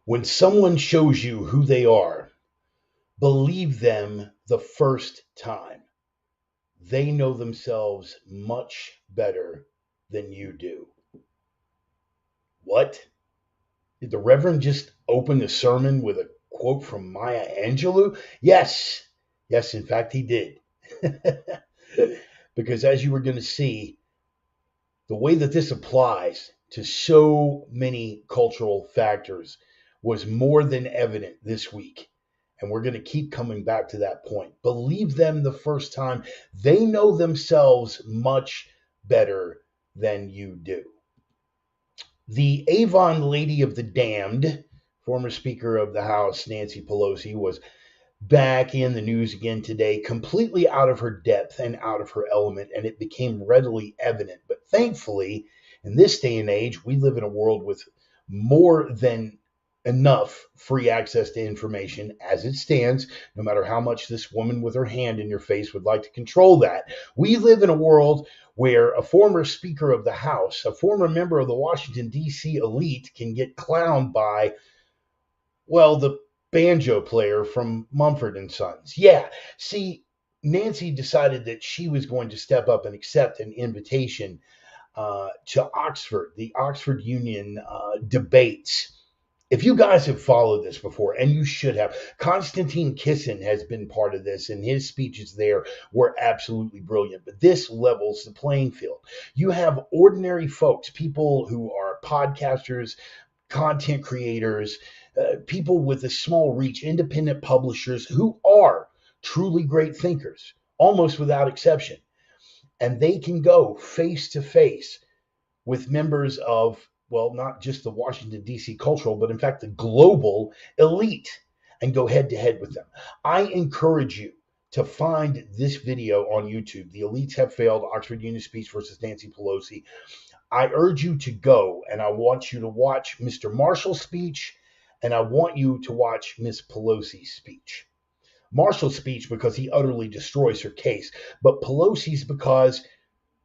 When someone shows you who they are, believe them the first time. They know themselves much better than you do. What? Did the Reverend just open the sermon with a quote from Maya Angelou? Yes. Yes, in fact, he did. Because as you were going to see, the way that this applies to so many cultural factors was more than evident this week. And we're going to keep coming back to that point. Believe them the first time. They know themselves much better than you do. The Avon Lady of the Damned, former Speaker of the House, Nancy Pelosi, was back in the news again today, completely out of her depth and out of her element, and it became readily evident. But thankfully, in this day and age, we live in a world with more than enough free access to information as it stands, no matter how much this woman with her hand in your face would like to control that. We live in a world where a former Speaker of the House, a former member of the Washington, D.C. elite, can get clowned by, well, the banjo player from Mumford and Sons. Yeah, see, Nancy decided that she was going to step up and accept an invitation to Oxford, the Oxford Union debates. If you guys have followed this before, and you should have, Konstantin Kisin has been part of this, and his speeches there were absolutely brilliant. But this levels the playing field. You have ordinary folks, people who are podcasters, content creators, people with a small reach, independent publishers who are truly great thinkers, almost without exception. And they can go face to face with members of, well, not just the Washington, D.C. cultural, but in fact the global elite, and go head to head with them. I encourage you to find this video on YouTube. The Elites Have Failed, Oxford Union Speech versus Nancy Pelosi. I urge you to go, and I want you to watch Mr. Marshall's speech, and I want you to watch Miss Pelosi's speech. Marshall's speech because he utterly destroys her case, but Pelosi's because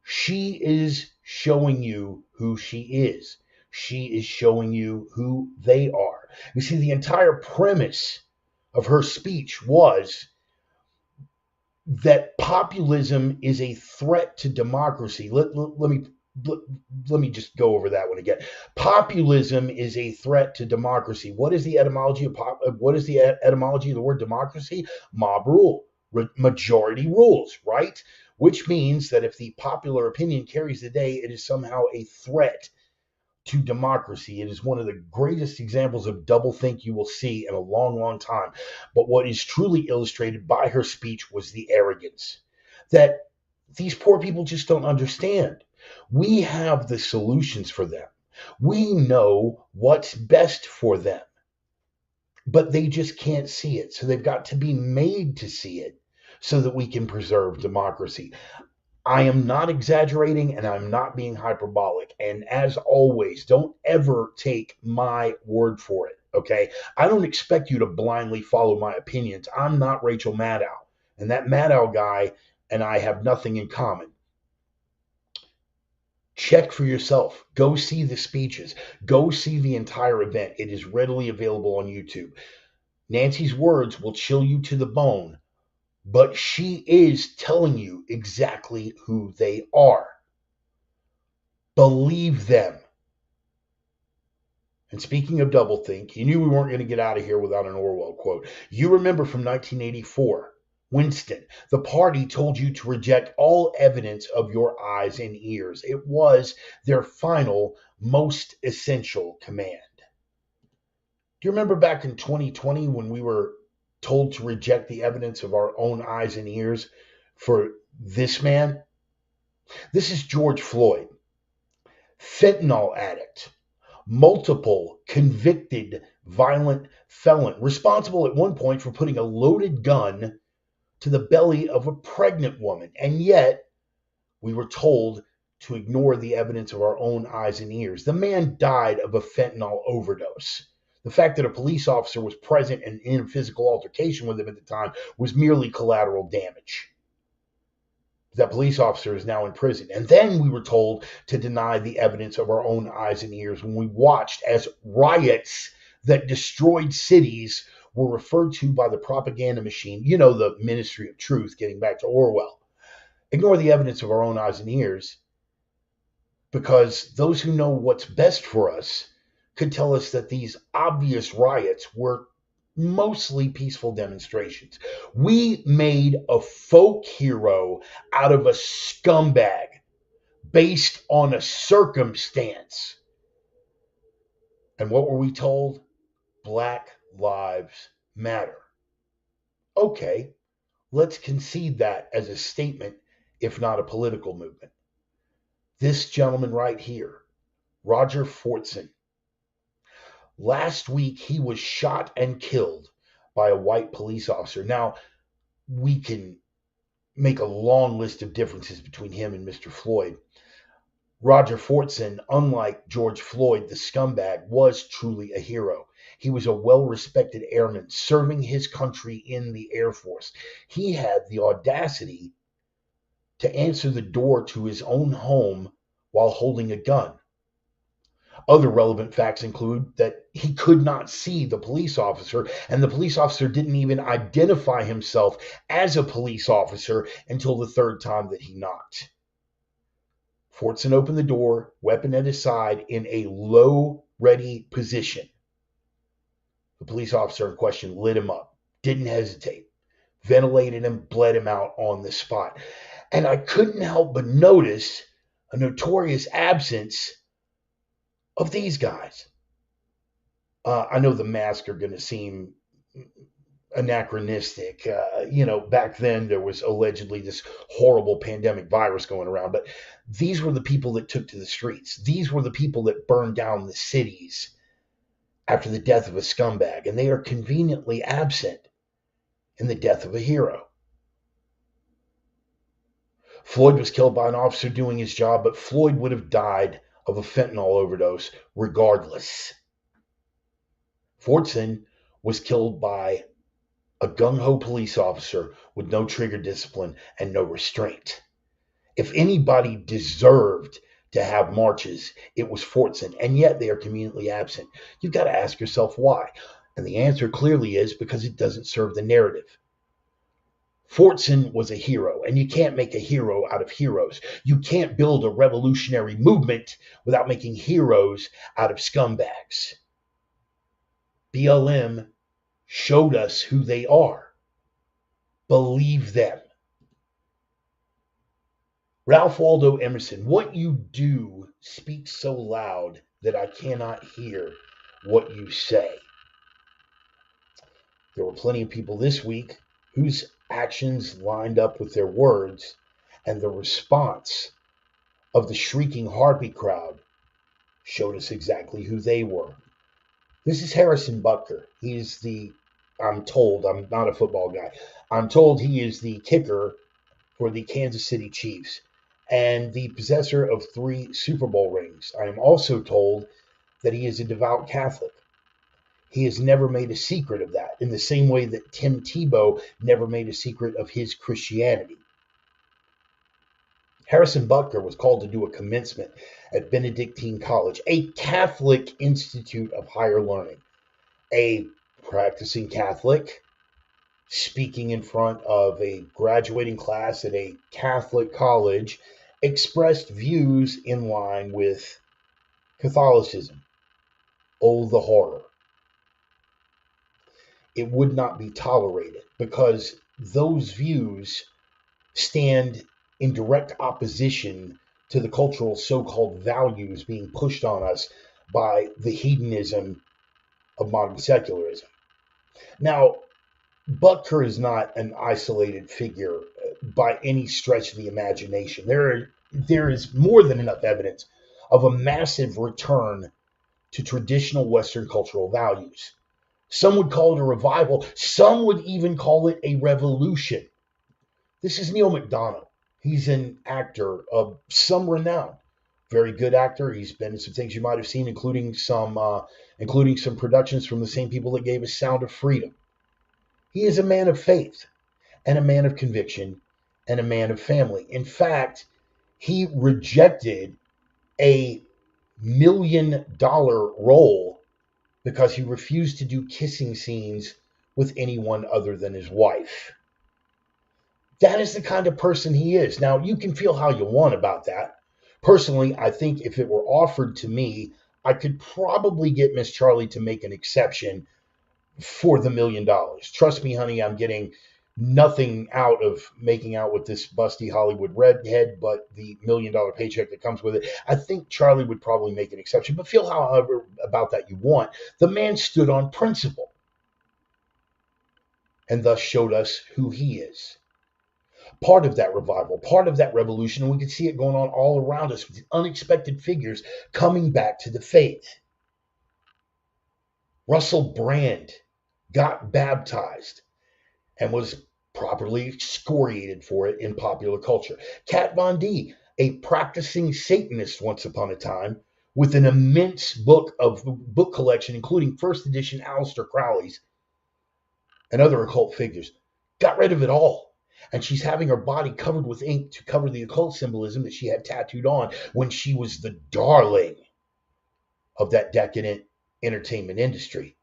she is showing you who she is. She is showing you who they are. You see, the entire premise of her speech was that populism is a threat to democracy. Let me just go over that one again. Populism is a threat to democracy. What is the etymology of the word democracy? Mob rule, majority rules, right? Which means that if the popular opinion carries the day, it is somehow a threat to democracy. It is one of the greatest examples of doublethink you will see in a long, long time. But what is truly illustrated by her speech was the arrogance that these poor people just don't understand. We have the solutions for them. We know what's best for them, but they just can't see it. So they've got to be made to see it so that we can preserve democracy. I am not exaggerating and I'm not being hyperbolic. And as always, don't ever take my word for it, okay? I don't expect you to blindly follow my opinions. I'm not Rachel Maddow. And that Maddow guy and I have nothing in common. Check for yourself. Go see the speeches. Go see the entire event. It is readily available on YouTube. Nancy's words will chill you to the bone, but she is telling you exactly who they are. Believe them. And speaking of doublethink, you knew we weren't going to get out of here without an Orwell quote. You remember from 1984, Winston, the party told you to reject all evidence of your eyes and ears. It was their final, most essential command. Do you remember back in 2020 when we were told to reject the evidence of our own eyes and ears for this man? This is George Floyd, fentanyl addict, multiple convicted violent felon, responsible at one point for putting a loaded gun to the belly of a pregnant woman. And yet we were told to ignore the evidence of our own eyes and ears. The man died of a fentanyl overdose. The fact that a police officer was present and in a physical altercation with him at the time was merely collateral damage. That police officer is now in prison. And then we were told to deny the evidence of our own eyes and ears when we watched as riots that destroyed cities were referred to by the propaganda machine, you know, the Ministry of Truth, getting back to Orwell. Ignore the evidence of our own eyes and ears, because those who know what's best for us could tell us that these obvious riots were mostly peaceful demonstrations. We made a folk hero out of a scumbag based on a circumstance. And what were we told? Black Lives Matter. Okay, let's concede that as a statement, if not a political movement. This gentleman right here, Roger Fortson, last week he was shot and killed by a white police officer. Now, we can make a long list of differences between him and Mr. Floyd. Roger Fortson, unlike George Floyd, the scumbag, was truly a hero. He was a well-respected airman serving his country in the Air Force. He had the audacity to answer the door to his own home while holding a gun. Other relevant facts include that he could not see the police officer, and the police officer didn't even identify himself as a police officer until the third time that he knocked. Fortson opened the door, weapon at his side, in a low, ready position. The police officer in question lit him up, didn't hesitate, ventilated him, bled him out on the spot. And I couldn't help but notice a notorious absence of these guys. I know the masks are going to seem anachronistic. Back then there was allegedly this horrible pandemic virus going around, but these were the people that took to the streets. These were the people that burned down the cities after the death of a scumbag, and they are conveniently absent in the death of a hero. Floyd was killed by an officer doing his job, but Floyd would have died of a fentanyl overdose regardless. Fortson was killed by a gung-ho police officer with no trigger discipline and no restraint. If anybody deserved to have marches, it was Fortson, and yet they are conveniently absent. You've got to ask yourself why. And the answer clearly is because it doesn't serve the narrative. Fortson was a hero, and you can't make a hero out of heroes. You can't build a revolutionary movement without making heroes out of scumbags. BLM showed us who they are. Believe them. Ralph Waldo Emerson, what you do speaks so loud that I cannot hear what you say. There were plenty of people this week whose actions lined up with their words, and the response of the shrieking harpy crowd showed us exactly who they were. This is Harrison Butker. I'm told, I'm not a football guy, I'm told he is the kicker for the Kansas City Chiefs and the possessor of 3 Super Bowl rings. I am also told that he is a devout Catholic. He has never made a secret of that, in the same way that Tim Tebow never made a secret of his Christianity. Harrison Butker was called to do a commencement at Benedictine College, a Catholic institute of higher learning. A practicing Catholic speaking in front of a graduating class at a Catholic college expressed views in line with Catholicism. Oh, the horror. It would not be tolerated because those views stand in direct opposition to the cultural so-called values being pushed on us by the hedonism of modern secularism. Now, Butker is not an isolated figure by any stretch of the imagination. There is more than enough evidence of a massive return to traditional Western cultural values. Some would call it a revival. Some would even call it a revolution. This is Neil McDonough. He's an actor of some renown. Very good actor. He's been in some things you might have seen, including some productions from the same people that gave us Sound of Freedom. He is a man of faith and a man of conviction and a man of family. In fact, he rejected a $1 million role because he refused to do kissing scenes with anyone other than his wife. That is the kind of person he is. Now, you can feel how you want about that. Personally, I think if it were offered to me, I could probably get Miss Charlie to make an exception for the $1 million. Trust me, honey, I'm getting nothing out of making out with this busty Hollywood redhead, but the $1 million paycheck that comes with it. I think Charlie would probably make an exception, but feel however about that you want. The man stood on principle and thus showed us who he is. Part of that revival, part of that revolution, and we can see it going on all around us with unexpected figures coming back to the faith. Russell Brand got baptized and was properly excoriated for it in popular culture. Kat Von D, a practicing Satanist once upon a time, with an immense book collection, including first edition Aleister Crowley's and other occult figures, got rid of it all. And she's having her body covered with ink to cover the occult symbolism that she had tattooed on when she was the darling of that decadent entertainment industry.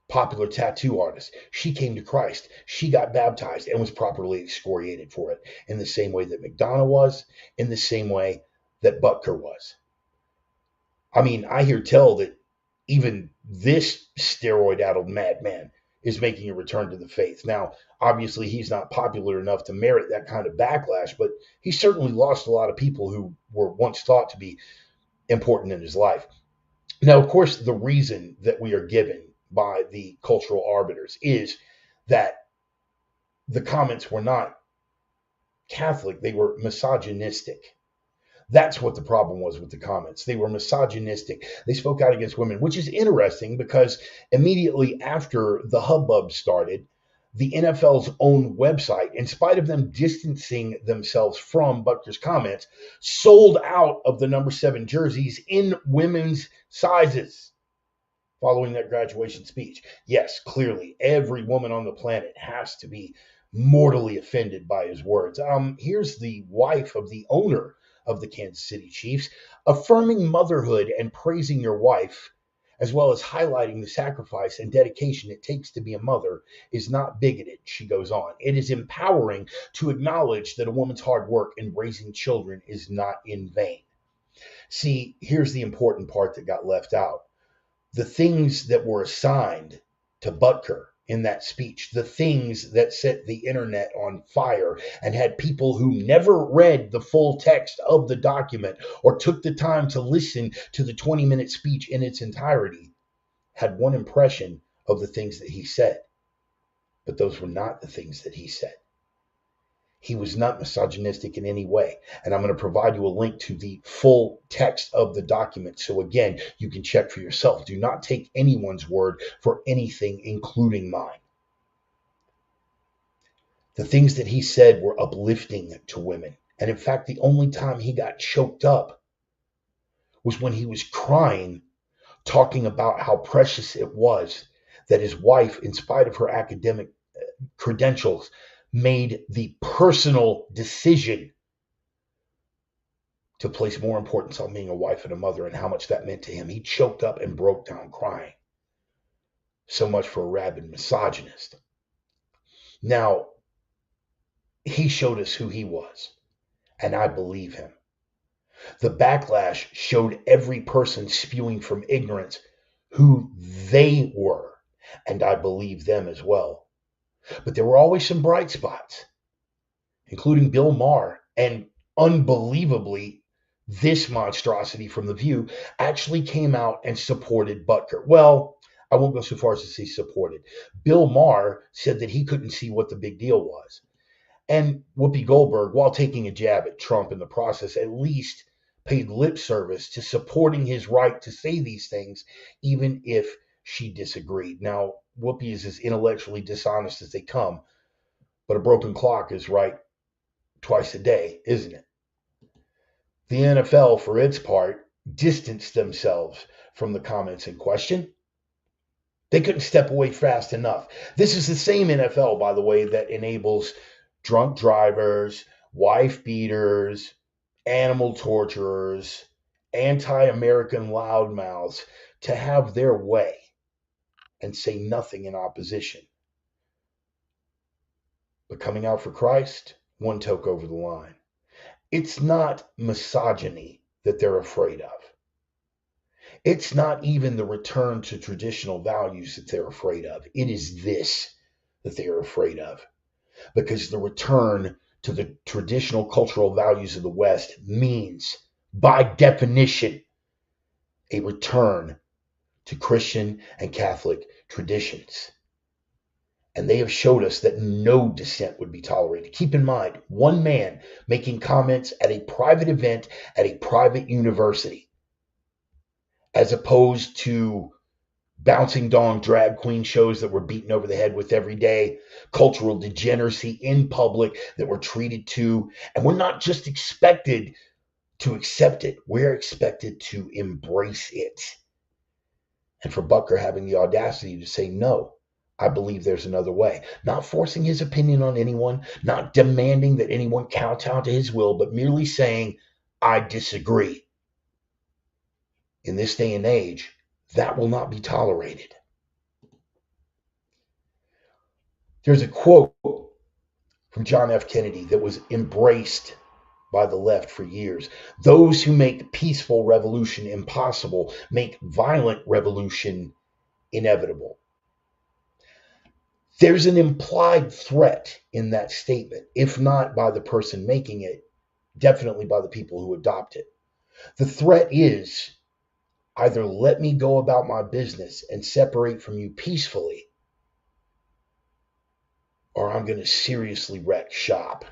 Popular tattoo artist. She came to Christ. She got baptized and was properly excoriated for it in the same way that McDonough was, in the same way that Butker was. I mean, I hear tell that even this steroid-addled madman is making a return to the faith. Now, obviously, he's not popular enough to merit that kind of backlash, but he certainly lost a lot of people who were once thought to be important in his life. Now, of course, the reason that we are given by the cultural arbiters is that the comments were not Catholic, they were misogynistic. That's what the problem was with the comments. They were misogynistic. They spoke out against women, which is interesting because immediately after the hubbub started, the NFL's own website, in spite of them distancing themselves from Butker's comments, sold out of the number 7 jerseys in women's sizes following that graduation speech. Yes, clearly, every woman on the planet has to be mortally offended by his words. Here's the wife of the owner of the Kansas City Chiefs, affirming motherhood and praising your wife, as well as highlighting the sacrifice and dedication it takes to be a mother, is not bigoted, she goes on. It is empowering to acknowledge that a woman's hard work in raising children is not in vain. See, here's the important part that got left out. The things that were assigned to Butker in that speech, the things that set the internet on fire and had people who never read the full text of the document or took the time to listen to the 20-minute speech in its entirety, had one impression of the things that he said. But those were not the things that he said. He was not misogynistic in any way. And I'm going to provide you a link to the full text of the document. So again, you can check for yourself. Do not take anyone's word for anything, including mine. The things that he said were uplifting to women. And in fact, the only time he got choked up was when he was crying, talking about how precious it was that his wife, in spite of her academic credentials, made the personal decision to place more importance on being a wife and a mother and how much that meant to him. He choked up and broke down crying. So much for a rabid misogynist. Now, he showed us who he was, and I believe him. The backlash showed every person spewing from ignorance who they were, and I believe them as well. But there were always some bright spots, including Bill Maher, and unbelievably, this monstrosity from The View actually came out and supported Butker. Well, I won't go so far as to say supported. Bill Maher said that he couldn't see what the big deal was. And Whoopi Goldberg, while taking a jab at Trump in the process, at least paid lip service to supporting his right to say these things, even if she disagreed. Now, Whoopi is as intellectually dishonest as they come, but a broken clock is right twice a day, isn't it? The NFL, for its part, distanced themselves from the comments in question. They couldn't step away fast enough. This is the same NFL, by the way, that enables drunk drivers, wife beaters, animal torturers, anti-American loudmouths to have their way and say nothing in opposition. But coming out for Christ, one toke over the line. It's not misogyny that they're afraid of. It's not even the return to traditional values that they're afraid of. It is this that they are afraid of. Because the return to the traditional cultural values of the West means, by definition, a return to Christian and Catholic traditions. And they have showed us that no dissent would be tolerated. Keep in mind, one man making comments at a private event at a private university, as opposed to bouncing dong drag queen shows that we're beaten over the head with every day, cultural degeneracy in public that we're treated to. And we're not just expected to accept it, we're expected to embrace it. And for Butker having the audacity to say, no, I believe there's another way. Not forcing his opinion on anyone, not demanding that anyone kowtow to his will, but merely saying, I disagree. In this day and age, that will not be tolerated. There's a quote from John F. Kennedy that was embraced by the left for years. Those who make peaceful revolution impossible make violent revolution inevitable. There's an implied threat in that statement, if not by the person making it, definitely by the people who adopt it. The threat is either let me go about my business and separate from you peacefully, or I'm going to seriously wreck shop.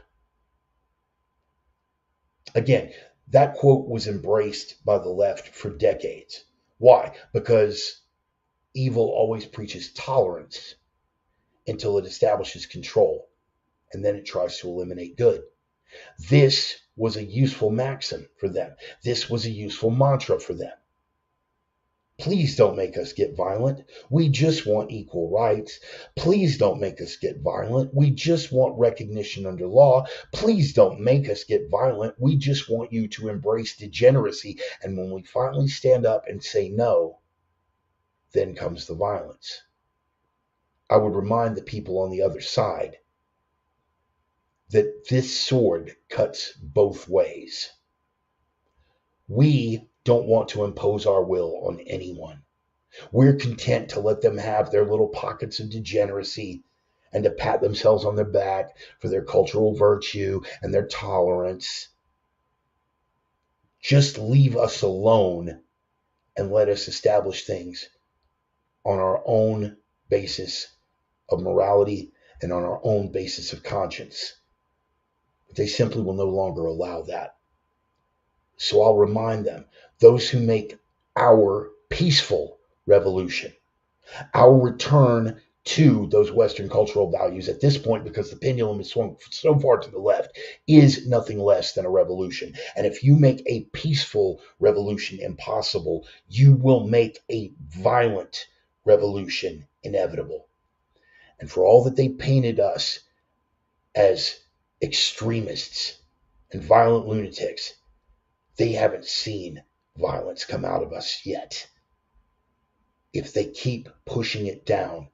Again, that quote was embraced by the left for decades. Why? Because evil always preaches tolerance until it establishes control, and then it tries to eliminate good. This was a useful maxim for them. This was a useful mantra for them. Please don't make us get violent. We just want equal rights. Please don't make us get violent. We just want recognition under law. Please don't make us get violent. We just want you to embrace degeneracy. And when we finally stand up and say no, then comes the violence. I would remind the people on the other side that this sword cuts both ways. We don't want to impose our will on anyone. We're content to let them have their little pockets of degeneracy and to pat themselves on their back for their cultural virtue and their tolerance. Just leave us alone and let us establish things on our own basis of morality and on our own basis of conscience. But they simply will no longer allow that. So I'll remind them, those who make our peaceful revolution, our return to those Western cultural values at this point, because the pendulum has swung so far to the left, is nothing less than a revolution. And if you make a peaceful revolution impossible, you will make a violent revolution inevitable. And for all that they painted us as extremists and violent lunatics, they haven't seen violence come out of us yet. If they keep pushing it down,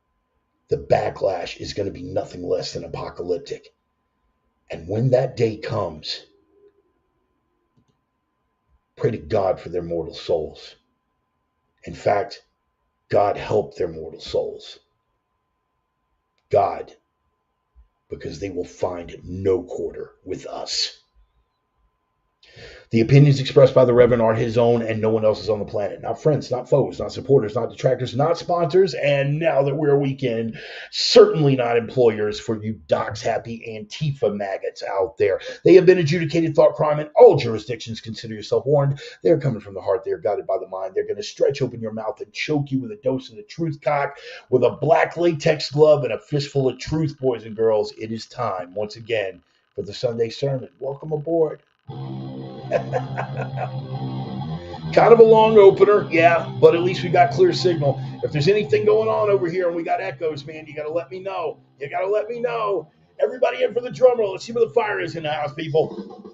the backlash is going to be nothing less than apocalyptic. And when that day comes, pray to God for their mortal souls. In fact, God help their mortal souls. God, because they will find no quarter with us. The opinions expressed by the Reverend are his own and no one else's on the planet. Not friends, not foes, not supporters, not detractors, not sponsors, and now that we're a weekend, certainly not employers for you dox-happy Antifa maggots out there. They have been adjudicated thought crime in all jurisdictions. Consider yourself warned. They're coming from the heart. They're guided by the mind. They're going to stretch open your mouth and choke you with a dose of the truth cock, with a black latex glove and a fistful of truth, boys and girls. It is time, once again, for the Sunday sermon. Welcome aboard. Kind of a long opener, yeah, but at least we got clear signal. If there's anything going on over here and we got echoes, man, you got to let me know. You got to let me know. Everybody in for the drum roll. Let's see where the fire is in the house, people.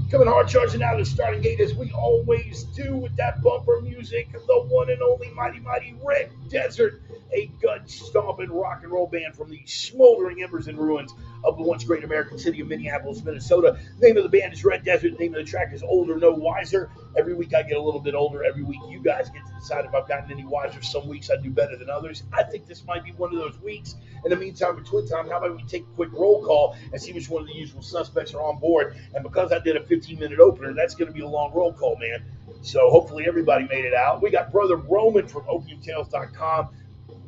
Coming hard charging out of the starting gate as we always do with that bumper music, the one and only mighty Red Desert, a gut stomping rock and roll band from the smoldering embers and ruins of the once great American city of Minneapolis, Minnesota. The name of the band is Red Desert. The name of the track is Older No Wiser. Every week I get a little bit older. Every week you guys get to decide if I've gotten any wiser. Some weeks I do better than others. I think this might be one of those weeks. In the meantime, between time, how about we take a quick roll call and see which one of the usual suspects are on board? And because I did a 15-minute opener, that's going to be a long roll call, man. So hopefully everybody made it out. We got Brother Roman from OpiumTales.com.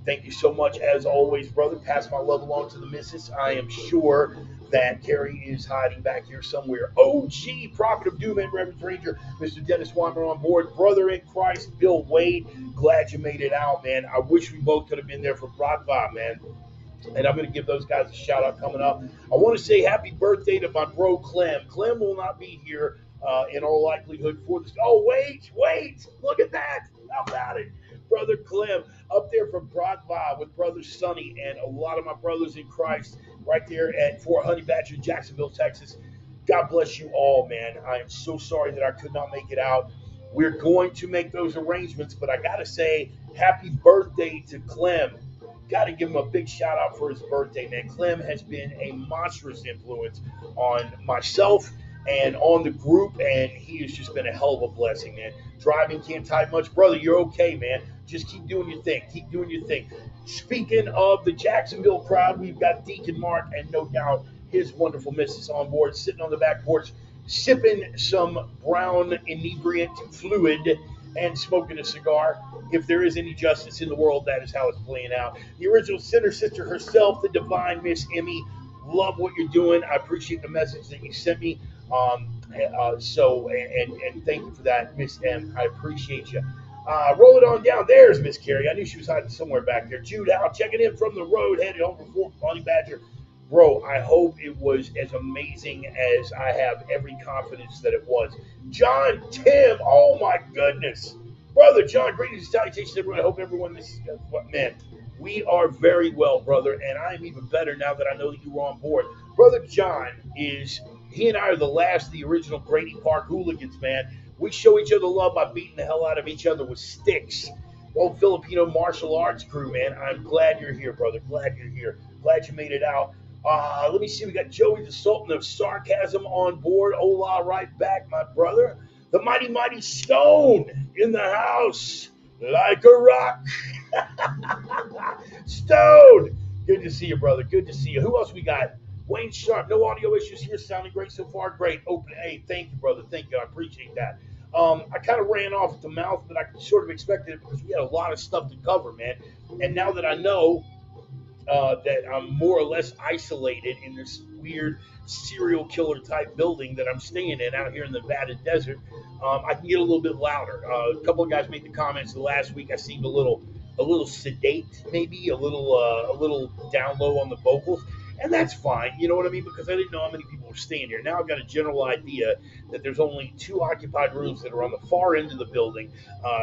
Thank you so much, as always, brother. Pass my love along to the missus. I am sure that Carrie is hiding back here somewhere. OG, Prophet of Doom and Reverend Ranger, Mr. Dennis Weimer on board. Brother in Christ, Bill Wade. Glad you made it out, man. I wish we both could have been there for Broadway, man. And I'm going to give those guys a shout out coming up. I want to say happy birthday to my bro Clem. Clem will not be here in all likelihood for this. Oh, wait. Look at that. How about it? Brother Clem up there from Broadway with Brother Sonny and a lot of my brothers in Christ right there at Fort Honey Badger, Jacksonville, Texas. God bless you all, man. I am so sorry that I could not make it out. We're going to make those arrangements, but I got to say happy birthday to Clem. Got to give him a big shout out for his birthday, man. Clem has been a monstrous influence on myself and on the group, and he has just been a hell of a blessing, man. Driving can't type much. Brother, you're okay, man. Just keep doing your thing. Speaking of the Jacksonville crowd, we've got Deacon Mark and no doubt his wonderful missus on board, sitting on the back porch, sipping some brown inebriant fluid and smoking a cigar. If there is any justice in the world, that is how it's playing out. The original sinner sister herself, the divine Miss Emmy. Love what you're doing. I appreciate the message that you sent me. And thank you for that, Miss M. I appreciate you. Roll it on down. There's Miss Carrie. I knew she was hiding somewhere back there. Jude Howe checking in from the road, headed home from Fort Honey Badger. Bro, I hope it was as amazing as I have every confidence that it was. John Tim, oh my goodness. Brother John, greetings and salutations, everyone. I hope everyone, man, we are very well, brother, and I am even better now that I know that you were on board. Brother John he and I are the last of the original Grady Park hooligans, man. We show each other love by beating the hell out of each other with sticks. Old Filipino martial arts crew, man. I'm glad you're here, brother. Glad you're here. Glad you made it out. Let me see. We got Joey the Sultan of Sarcasm on board. Hola, right back, my brother. The mighty Stone in the house, like a rock. Stone, good to see you, brother. Good to see you. Who else we got? Wayne Sharp. No audio issues here. Sounding great so far. Great. Open. Hey, thank you, brother. Thank you. I appreciate that. I kind of ran off at the mouth, but I sort of expected it because we had a lot of stuff to cover, man. And now that I know that I'm more or less isolated in this weird serial killer type building that I'm staying in out here in the Nevada desert, I can get a little bit louder. A couple of guys made the comments the last week. I seemed a little sedate, maybe a little down low on the vocals. And that's fine, you know what I mean? Because I didn't know how many people were staying here. Now I've got a general idea that there's only 2 occupied rooms that are on the far end of the building.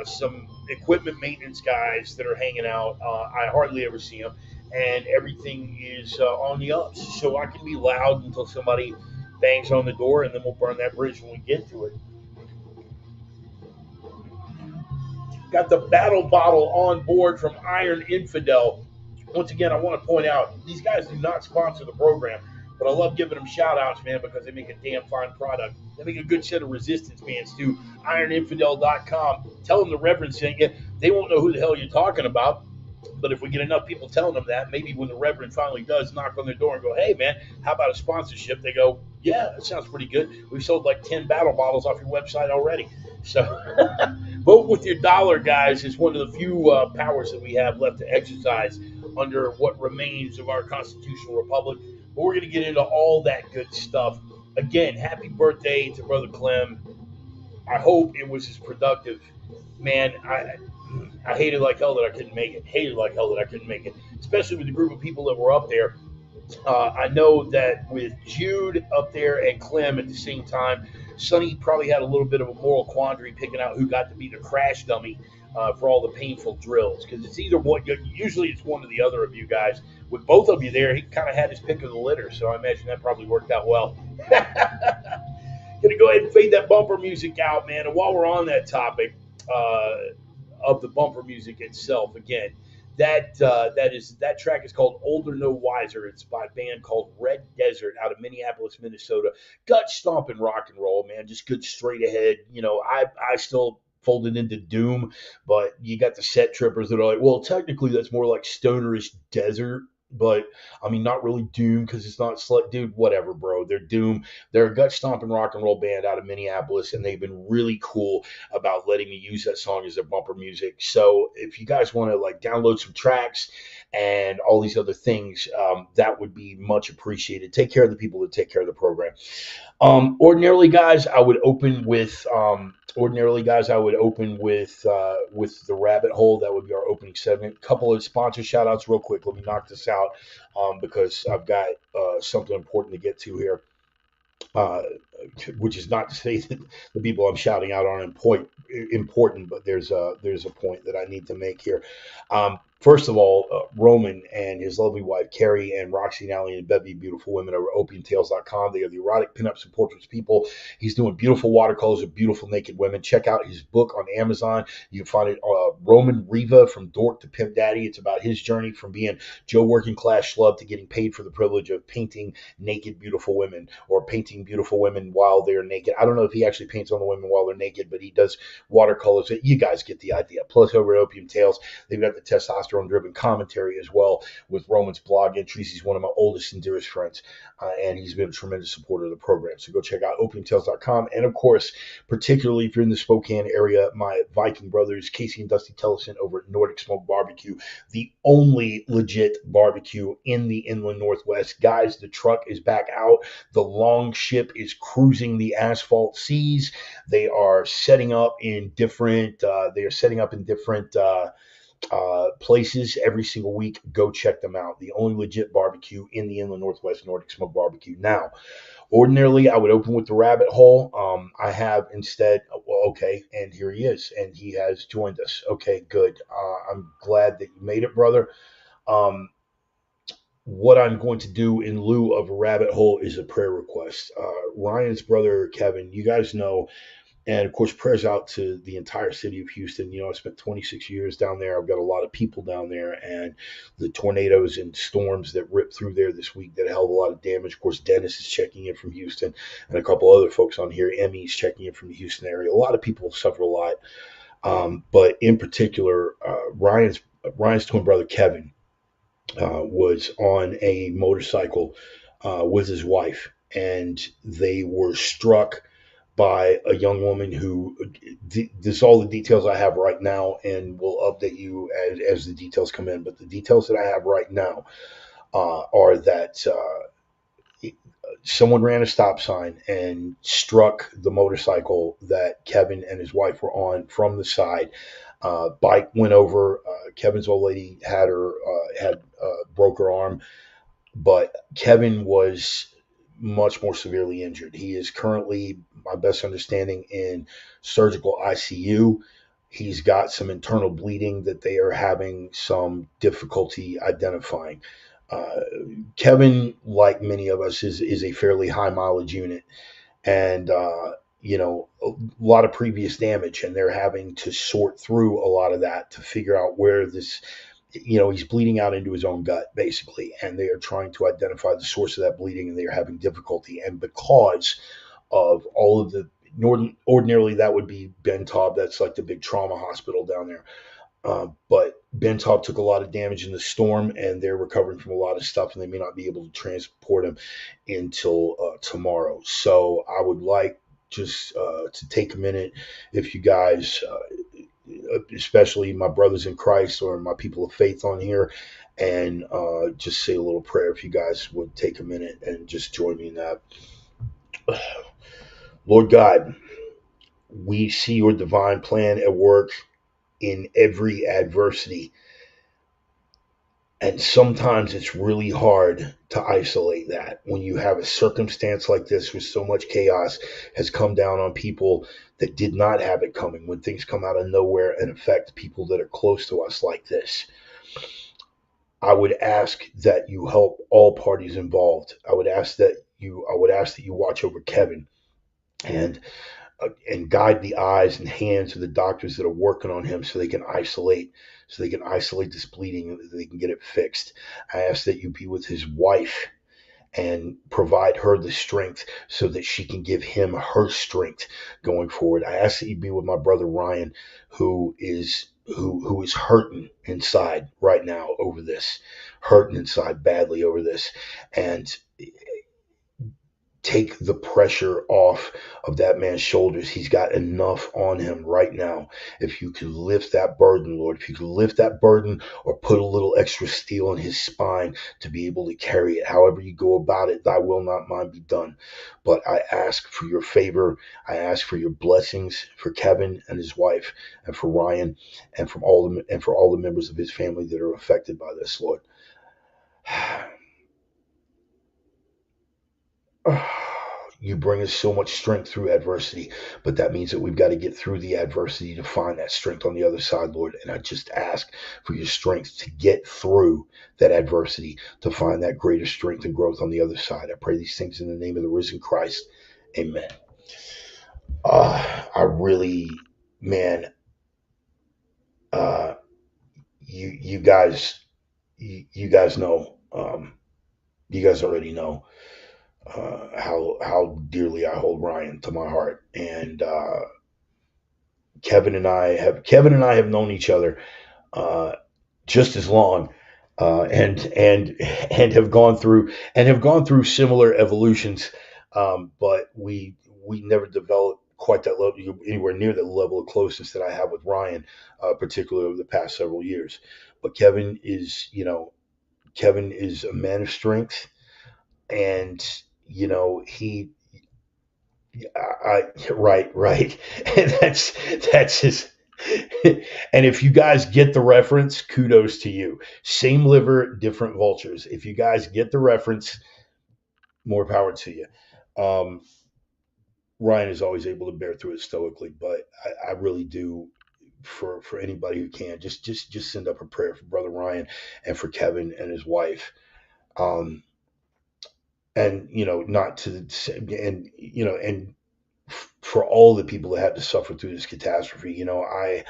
Some equipment maintenance guys that are hanging out. I hardly ever see them. And everything is on the ups. So I can be loud until somebody bangs on the door, and then we'll burn that bridge when we get to it. Got the battle bottle on board from Iron Infidel. Once again, I want to point out, these guys do not sponsor the program, but I love giving them shout-outs, man, because they make a damn fine product. They make a good set of resistance bands, too. IronInfidel.com. Tell them the Reverend sent you. They won't know who the hell you're talking about, but if we get enough people telling them that, maybe when the Reverend finally does knock on their door and go, hey, man, how about a sponsorship? They go, yeah, that sounds pretty good. We've sold like 10 battle bottles off your website already. So vote with your dollar, guys, is one of the few powers that we have left to exercise under what remains of our constitutional republic. But we're going to get into all that good stuff. Again, happy birthday to Brother Clem. I hope it was as productive. Man, I hated like hell that I couldn't make it. Especially with the group of people that were up there. I know that with Jude up there and Clem at the same time, Sonny probably had a little bit of a moral quandary picking out who got to be the crash dummy for all the painful drills, because it's either one. Usually it's one or the other of you guys. With both of you there, he kind of had his pick of the litter, so I imagine that probably worked out well. Gonna go ahead and fade that bumper music out, man. And while we're on that topic uh, of the bumper music itself, again, that track is called "Older No Wiser." It's by a band called Red Desert out of Minneapolis, Minnesota. Gut stomping rock and roll, man. Just good straight ahead. I still folded into doom, but you got the set trippers that are like, well, technically that's more like stonerish desert. But I mean, not really doom because it's not dude. Whatever, bro. They're doom. They're a gut stomping rock and roll band out of Minneapolis, and they've been really cool about letting me use that song as their bumper music. So if you guys want to like download some tracks and all these other things, that would be much appreciated. Take care of the people that take care of the program. Ordinarily, guys, I would open with the rabbit hole. That would be our opening segment. Couple of sponsor shout outs real quick. Let me knock this out because I've got something important to get to here. Uh, which is not to say that the people I'm shouting out aren't important, but there's a point that I need to make here. First of all, Roman and his lovely wife Carrie and Roxy and Allie and Bevy, beautiful women over at opiumtales.com. They are the erotic pinups and portraits people. He's doing beautiful watercolors of beautiful naked women. Check out his book on Amazon. You can find it Roman Riva, From Dork to Pimp Daddy. It's about his journey from being Joe working class schlub to getting paid for the privilege of painting naked beautiful women, or painting beautiful women while they're naked. I don't know if he actually paints on the women while they're naked, but he does watercolors. You guys get the idea. Plus, over at Opium Tales, they've got the testosterone-driven commentary as well with Roman's blog entries. He's one of my oldest and dearest friends, and he's been a tremendous supporter of the program. So go check out opiumtales.com. And, of course, particularly if you're in the Spokane area, my Viking brothers, Casey and Dusty Tellison over at Nordic Smoke Barbecue, the only legit barbecue in the Inland Northwest. Guys, the truck is back out. The long ship is cruising the asphalt seas. They are setting up in different. Places every single week. Go check them out. The only legit barbecue in the Inland Northwest, Nordic Smoke Barbecue. Now, ordinarily, I would open with the rabbit hole. I have instead. Well, okay, and here he is, and he has joined us. Okay, good. I'm glad that you made it, brother. Um, what I'm going to do in lieu of a rabbit hole is a prayer request. Ryan's brother, Kevin, you guys know, and of course, prayers out to the entire city of Houston. I spent 26 years down there. I've got a lot of people down there, and the tornadoes and storms that ripped through there this week did a hell of a lot of damage. Of course, Dennis is checking in from Houston, and a couple other folks on here. Emmy's checking in from the Houston area. A lot of people suffered a lot, but in particular, Ryan's twin brother, Kevin, was on a motorcycle with his wife, and they were struck by a young woman who, this is all the details I have right now, and we'll update you as the details come in. But the details that I have right now are that someone ran a stop sign and struck the motorcycle that Kevin and his wife were on from the side. Bike went over. Kevin's old lady had broke her arm, but Kevin was much more severely injured. He is currently, my best understanding, in surgical ICU. He's got some internal bleeding that they are having some difficulty identifying. Uh, Kevin, like many of us, is a fairly high mileage unit, and a lot of previous damage, and they're having to sort through a lot of that to figure out where this. He's bleeding out into his own gut, basically, and they are trying to identify the source of that bleeding, and they are having difficulty. And because of all of the, ordinarily that would be Ben Taub, that's like the big trauma hospital down there. But Ben Taub took a lot of damage in the storm, and they're recovering from a lot of stuff, and they may not be able to transport him until tomorrow. So I would like just to take a minute, if you guys, especially my brothers in Christ or my people of faith on here, and just say a little prayer. If you guys would take a minute and just join me in that. Lord God, we see your divine plan at work in every adversity. And sometimes it's really hard to isolate that when you have a circumstance like this where so much chaos has come down on people that did not have it coming, when things come out of nowhere and affect people that are close to us like this. I would ask that you help all parties involved. I would ask that you watch over Kevin. and and guide the eyes and hands of the doctors that are working on him so they can isolate this bleeding and they can get it fixed. I ask that you be with his wife and provide her the strength so that she can give him her strength going forward. I ask that you be with my brother Ryan, who is hurting inside right now over this, hurting inside badly over this, and take the pressure off of that man's shoulders. He's got enough on him right now. If you can lift that burden, Lord, if you can lift that burden or put a little extra steel in his spine to be able to carry it, however you go about it, thy will not mine be done. But I ask for your favor. I ask for your blessings for Kevin and his wife and for Ryan and for all the members of his family that are affected by this, Lord. You bring us so much strength through adversity, but that means that we've got to get through the adversity to find that strength on the other side, Lord. And I just ask for your strength to get through that adversity, to find that greater strength and growth on the other side. I pray these things in the name of the risen Christ. Amen. I really, man, uh, you guys, you guys know, you guys already know how dearly I hold Ryan to my heart, and Kevin and I have known each other uh, just as long, and have gone through similar evolutions, but we never developed quite that level, anywhere near the level of closeness that I have with Ryan, particularly over the past several years. But Kevin is a man of strength, and he right. And that's his. And if you guys get the reference, kudos to you. Same liver, different vultures. If you guys get the reference, more power to you. Um, Ryan is always able to bear through it stoically, but I really do. For anybody who can, just send up a prayer for brother Ryan and for Kevin and his wife. Um, and not to and and for all the people that had to suffer through this catastrophe. I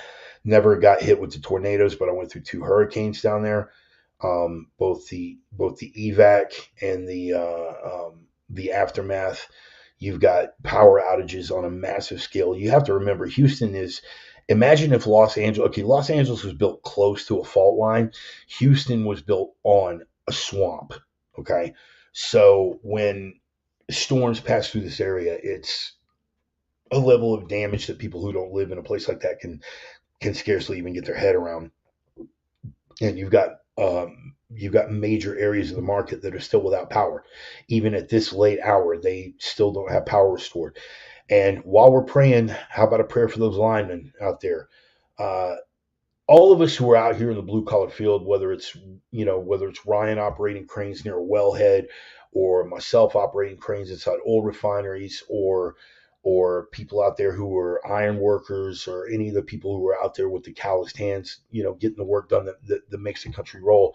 never got hit with the tornadoes, but I went through two hurricanes down there. Both the evac and the aftermath. You've got power outages on a massive scale. You have to remember, Houston is. Imagine if Los Angeles was built close to a fault line. Houston was built on a swamp. Okay, so when storms pass through this area, it's a level of damage that people who don't live in a place like that can scarcely even get their head around. And you've got major areas of the market that are still without power. Even at this late hour, they still don't have power restored. And while we're praying, how about a prayer for those linemen out there? Uh, all of us who are out here in the blue collar field, whether it's Ryan operating cranes near a wellhead, or myself operating cranes inside oil refineries, or people out there who are iron workers, or any of the people who are out there with the calloused hands, getting the work done that makes the country roll.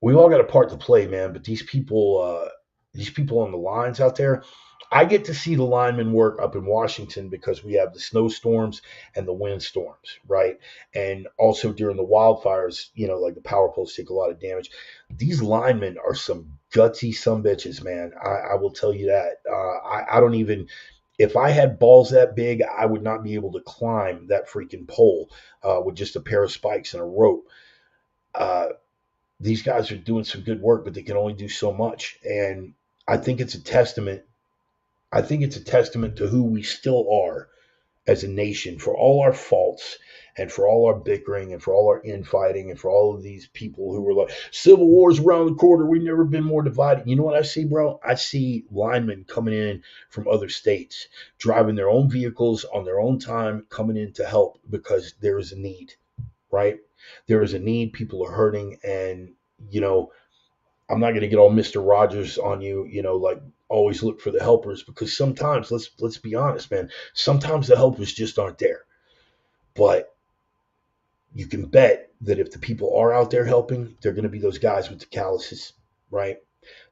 We've all got a part to play, man. But these people on the lines out there, I get to see the linemen work up in Washington because we have the snowstorms and the windstorms, right? And also during the wildfires, like the power poles take a lot of damage. These linemen are some gutsy sumbitches, man. I will tell you that. I don't even. If I had balls that big, I would not be able to climb that freaking pole with just a pair of spikes and a rope. Uh, these guys are doing some good work, but they can only do so much. And I think it's a testament. I think it's a testament to who we still are as a nation, for all our faults and for all our bickering and for all our infighting and for all of these people who were like, civil wars around the corner, we've never been more divided. You know what I see, bro? I see linemen coming in from other states, driving their own vehicles on their own time, coming in to help because there is a need, right? There is a need. People are hurting. And, I'm not going to get all Mr. Rogers on you, like always look for the helpers, because sometimes, let's be honest, man, sometimes the helpers just aren't there. But you can bet that if the people are out there helping, they're going to be those guys with the calluses, right?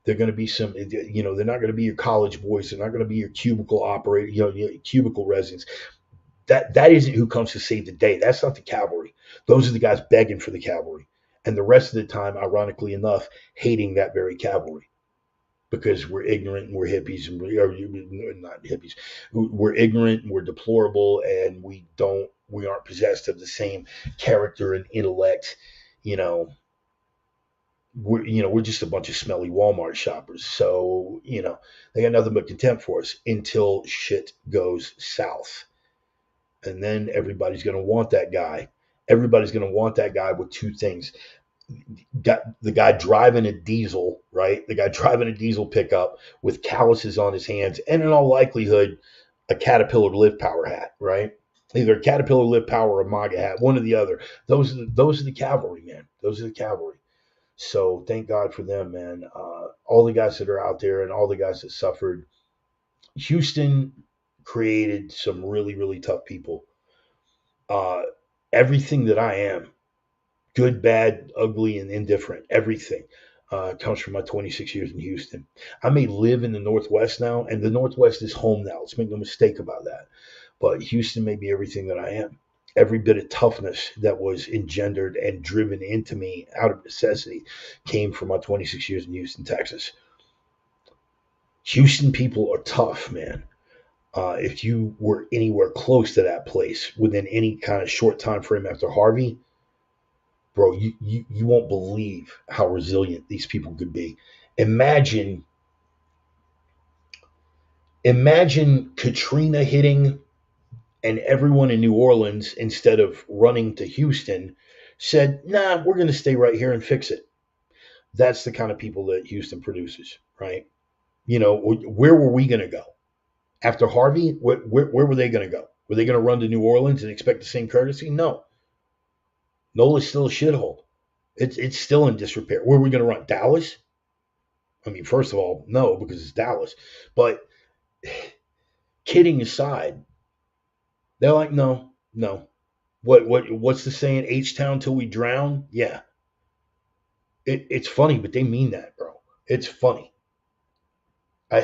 They're going to be some, they're not going to be your college boys. They're not going to be your cubicle operator, your cubicle residents. That isn't who comes to save the day. That's not the cavalry. Those are the guys begging for the cavalry. And the rest of the time, ironically enough, hating that very cavalry because we're ignorant and we're hippies and we're not hippies. We're ignorant and we're deplorable and we aren't possessed of the same character and intellect. You know, we're just a bunch of smelly Walmart shoppers. So, they got nothing but contempt for us until shit goes south. And then everybody's going to want that guy. Everybody's going to want that guy with two things. Got the guy driving a diesel, right? The guy driving a diesel pickup with calluses on his hands, and in all likelihood, a Caterpillar Live Power hat, right? Either a Caterpillar Live Power or a MAGA hat, one or the other. Those are the cavalry, man. Those are the cavalry. So thank God for them, man. All the guys that are out there and all the guys that suffered. Houston created some really, really tough people. Uh, Everything that I am, good, bad, ugly, and indifferent, everything comes from my 26 years in Houston. I may live in the Northwest now, and the Northwest is home now. Let's make no mistake about that. But Houston may be everything that I am. Every bit of toughness that was engendered and driven into me out of necessity came from my 26 years in Houston, Texas. Houston people are tough, man. If you were anywhere close to that place within any kind of short time frame after Harvey, bro, you won't believe how resilient these people could be. Imagine imagine Katrina hitting and everyone in New Orleans, instead of running to Houston, said, nah, we're going to stay right here and fix it. That's the kind of people that Houston produces, right? Where were we going to go? After Harvey, where were they going to go? Were they going to run to New Orleans and expect the same courtesy? No. Nola's still a shithole. It's still in disrepair. Where are we going to run? Dallas? I mean, first of all, no, because it's Dallas. But kidding aside, they're like, no, no. What's the saying? H Town till we drown? Yeah. It's funny, but they mean that, bro. It's funny. I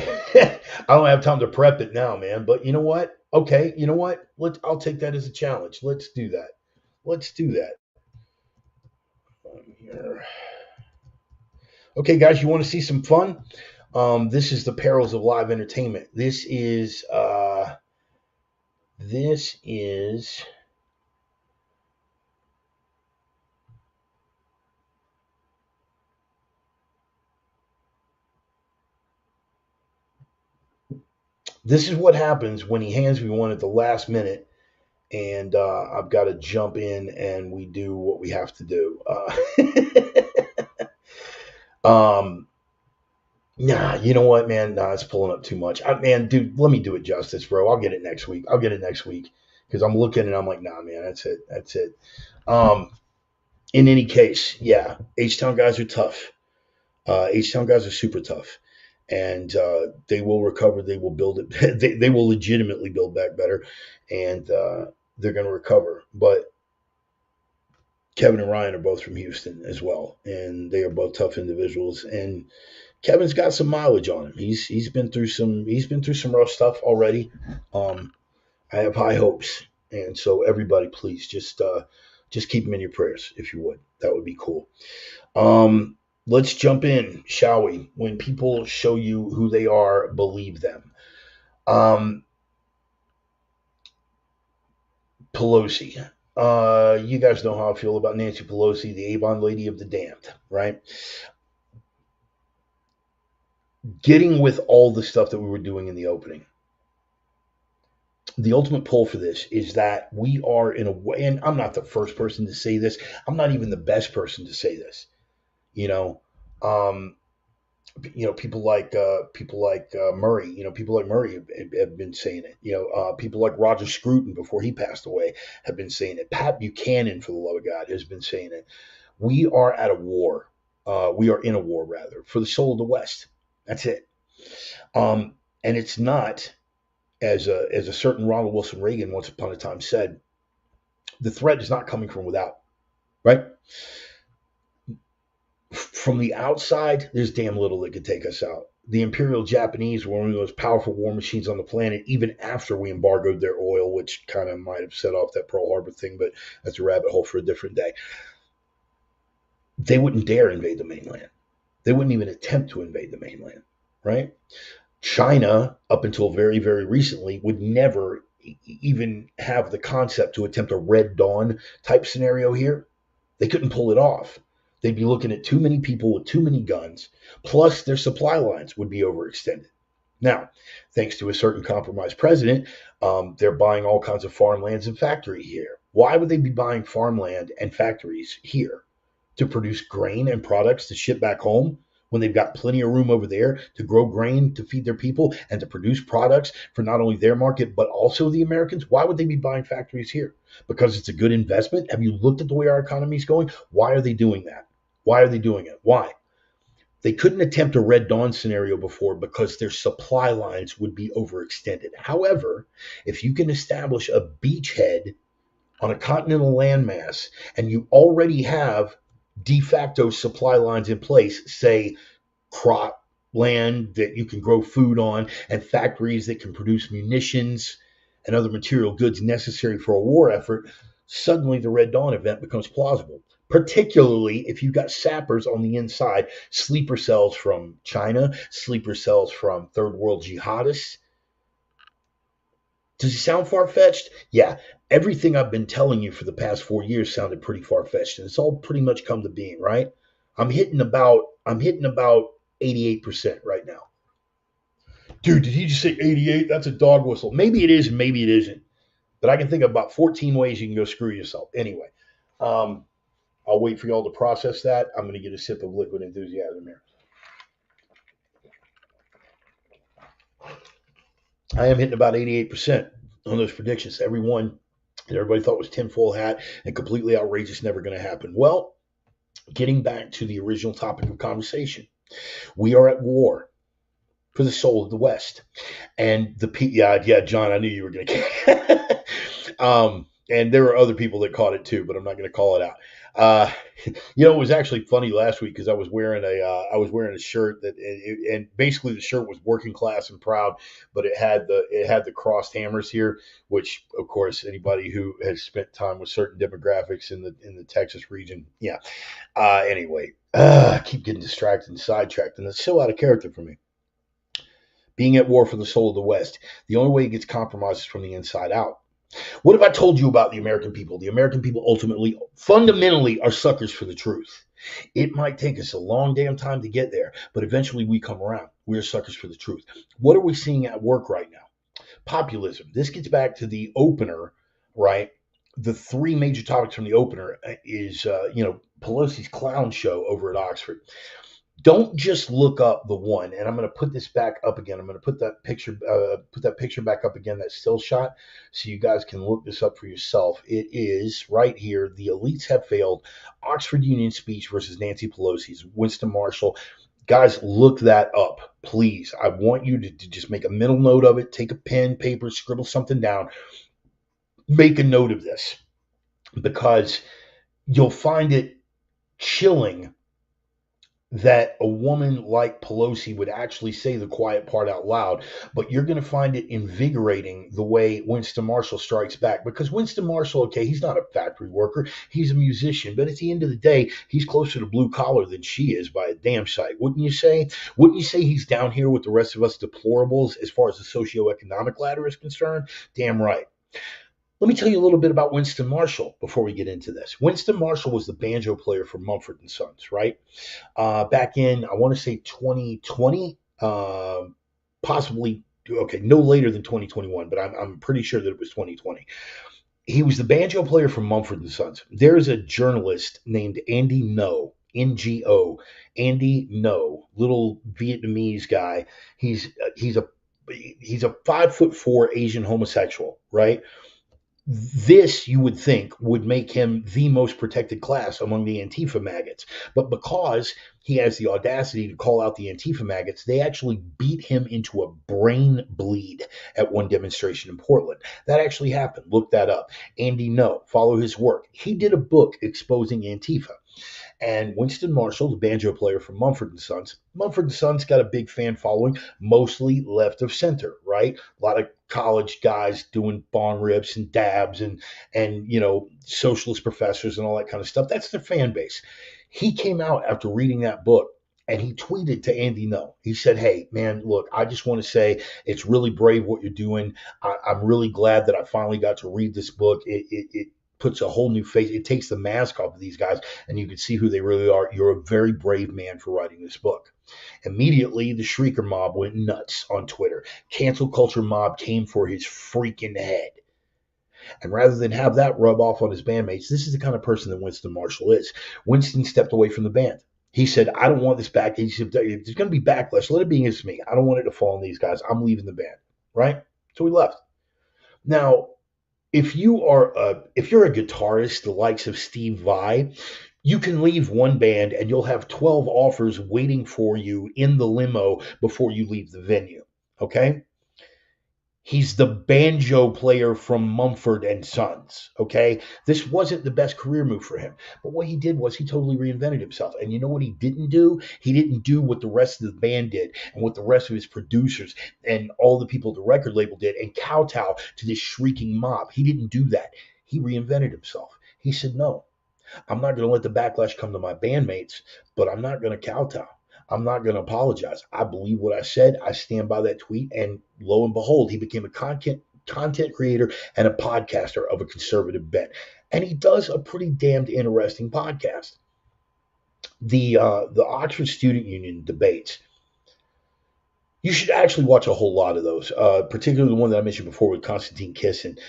I don't have time to prep it now, man. But you know what? Okay, you know what? I'll take that as a challenge. Let's do that. Let's do that. Okay, guys, you want to see some fun? This is the perils of live entertainment. This is what happens when he hands me one at the last minute, and I've got to jump in and we do what we have to do. Um, Nah, you know what, man? Nah, it's pulling up too much. Man, dude, let me do it justice, bro. I'll get it next week. I'll get it next week because I'm looking and I'm like, nah, man, that's it. That's it. Um, in any case, yeah, H Town guys are tough. H Town guys are super tough, and they will recover. They will build it. They will legitimately build back better, and they're going to recover. But Kevin and Ryan are both from Houston as well, and they are both tough individuals. And Kevin's got some mileage on him. He's been through some rough stuff already. Um, I have high hopes, and so everybody, please just keep him in your prayers if you would. That would be cool. Let's jump in, shall we? When people show you who they are, believe them. Um, Pelosi. You guys know how I feel about Nancy Pelosi, the Avon Lady of the Damned, right? Getting with all the stuff that we were doing in the opening, the ultimate pull for this is that we are in a way, and I'm not the first person to say this. I'm not even the best person to say this. You know, um, people like Murray. People like Murray have been saying it. People like Roger Scruton before he passed away have been saying it. Pat Buchanan, for the love of God, has been saying it. We are at a war. We are in a war, rather, for the soul of the West. That's it. And it's not, as a certain Ronald Wilson Reagan once upon a time said, the threat is not coming from without, right? From the outside, there's damn little that could take us out. The Imperial Japanese were one of the most powerful war machines on the planet, even after we embargoed their oil, which kind of might have set off that Pearl Harbor thing, but that's a rabbit hole for a different day. They wouldn't dare invade the mainland. They wouldn't even attempt to invade the mainland, right? China, up until very, very recently, would never even have the concept to attempt a Red Dawn type scenario here. They couldn't pull it off. They'd be looking at too many people with too many guns, plus their supply lines would be overextended. Now, thanks to a certain compromised president, they're buying all kinds of farmlands and factory here. Why would they be buying farmland and factories here? To produce grain and products to ship back home when they've got plenty of room over there to grow grain to feed their people and to produce products for not only their market but also the Americans? Why would they be buying factories here? Because it's a good investment? Have you looked at the way our economy is going? Why are they doing that? Why are they doing it? Why? They couldn't attempt a Red Dawn scenario before because their supply lines would be overextended. However, if you can establish a beachhead on a continental landmass and you already have de facto supply lines in place, say crop land that you can grow food on and factories that can produce munitions and other material goods necessary for a war effort, suddenly the Red Dawn event becomes plausible. Particularly if you've got sappers on the inside, sleeper cells from China, sleeper cells from third world jihadists. Does it sound far-fetched? Yeah, everything I've been telling you for the past 4 years sounded pretty far-fetched, and it's all pretty much come to being, right? I'm hitting about 88% right now. Dude, did he just say 88? That's a dog whistle. Maybe it is, maybe it isn't. But I can think of about 14 ways you can go screw yourself. Anyway, I'll wait for y'all to process that. I'm going to get a sip of liquid enthusiasm here. I am hitting about 88% on those predictions. Every one that everybody thought was tinfoil hat and completely outrageous, never going to happen. Well, getting back to the original topic of conversation, we are at war for the soul of the West. And yeah, John, I knew you were going to. And there were other people that caught it too, but I'm not going to call it out. It was actually funny last week because I was wearing a shirt and basically the shirt was working class and proud, but it had the crossed hammers here, which of course anybody who has spent time with certain demographics in the Texas region, yeah. Anyway, I keep getting distracted and sidetracked, and it's so out of character for me. Being at war for the soul of the West, the only way it gets compromised is from the inside out. What have I told you about the American people? The American people ultimately, fundamentally, are suckers for the truth. It might take us a long damn time to get there, but eventually we come around. We're suckers for the truth. What are we seeing at work right now? Populism. This gets back to the opener, right? The three major topics from the opener is, Pelosi's clown show over at Oxford. Don't just look up the one, and I'm going to put this back up again. I'm going to put that picture back up again, that still shot, so you guys can look this up for yourself. It is right here. The elites have failed. Oxford Union speech versus Nancy Pelosi's. Winston Marshall. Guys, look that up, please. I want you to just make a mental note of it. Take a pen, paper, scribble something down. Make a note of this because you'll find it chilling that a woman like Pelosi would actually say the quiet part out loud, but you're going to find it invigorating the way Winston Marshall strikes back. Because Winston Marshall, okay, he's not a factory worker, he's a musician, but at the end of the day, he's closer to blue collar than she is by a damn sight, wouldn't you say? Wouldn't you say he's down here with the rest of us deplorables as far as the socioeconomic ladder is concerned? Damn right. Let me tell you a little bit about Winston Marshall before we get into this. Winston Marshall was the banjo player for Mumford & Sons, right? Back in, I want to say 2020, possibly, okay, no later than 2021, but I'm pretty sure that it was 2020. He was the banjo player for Mumford & Sons. There's a journalist named Andy Ngo, Ngo, Andy Ngo, little Vietnamese guy. He's a 5'4" Asian homosexual, right? This, you would think, would make him the most protected class among the Antifa maggots. But because he has the audacity to call out the Antifa maggots, they actually beat him into a brain bleed at one demonstration in Portland. That actually happened. Look that up. Andy Ngo, follow his work. He did a book exposing Antifa. And Winston Marshall, the banjo player from Mumford and Sons got a big fan following, mostly left of center, right? A lot of college guys doing bong rips and dabs and socialist professors and all that kind of stuff. That's their fan base. He came out after reading that book and he tweeted to Andy No. He said, "Hey, man, look, I just want to say it's really brave what you're doing. I'm really glad that I finally got to read this book. It puts a whole new face. It takes the mask off of these guys, and you can see who they really are. You're a very brave man for writing this book." Immediately, the Shrieker mob went nuts on Twitter. Cancel culture mob came for his freaking head. And rather than have that rub off on his bandmates, this is the kind of person that Winston Marshall is. Winston stepped away from the band. He said, "I don't want this back. He said, there's going to be backlash. Let it be against me. I don't want it to fall on these guys. I'm leaving the band." Right? So he left. Now, if you're a guitarist, the likes of Steve Vai, you can leave one band and you'll have 12 offers waiting for you in the limo before you leave the venue. Okay? He's the banjo player from Mumford and Sons. Okay, this wasn't the best career move for him, but what he did was he totally reinvented himself. And you know what he didn't do? He didn't do what the rest of the band did, and what the rest of his producers and all the people at the record label did, and kowtow to this shrieking mob. He didn't do that. He reinvented himself. He said, "No, I'm not going to let the backlash come to my bandmates, but I'm not going to kowtow. I'm not going to apologize. I believe what I said. I stand by that tweet." And lo and behold, he became a content creator and a podcaster of a conservative bent. And he does a pretty damned interesting podcast. The Oxford Student Union debates. You should actually watch a whole lot of those, particularly the one that I mentioned before with Konstantin Kisin,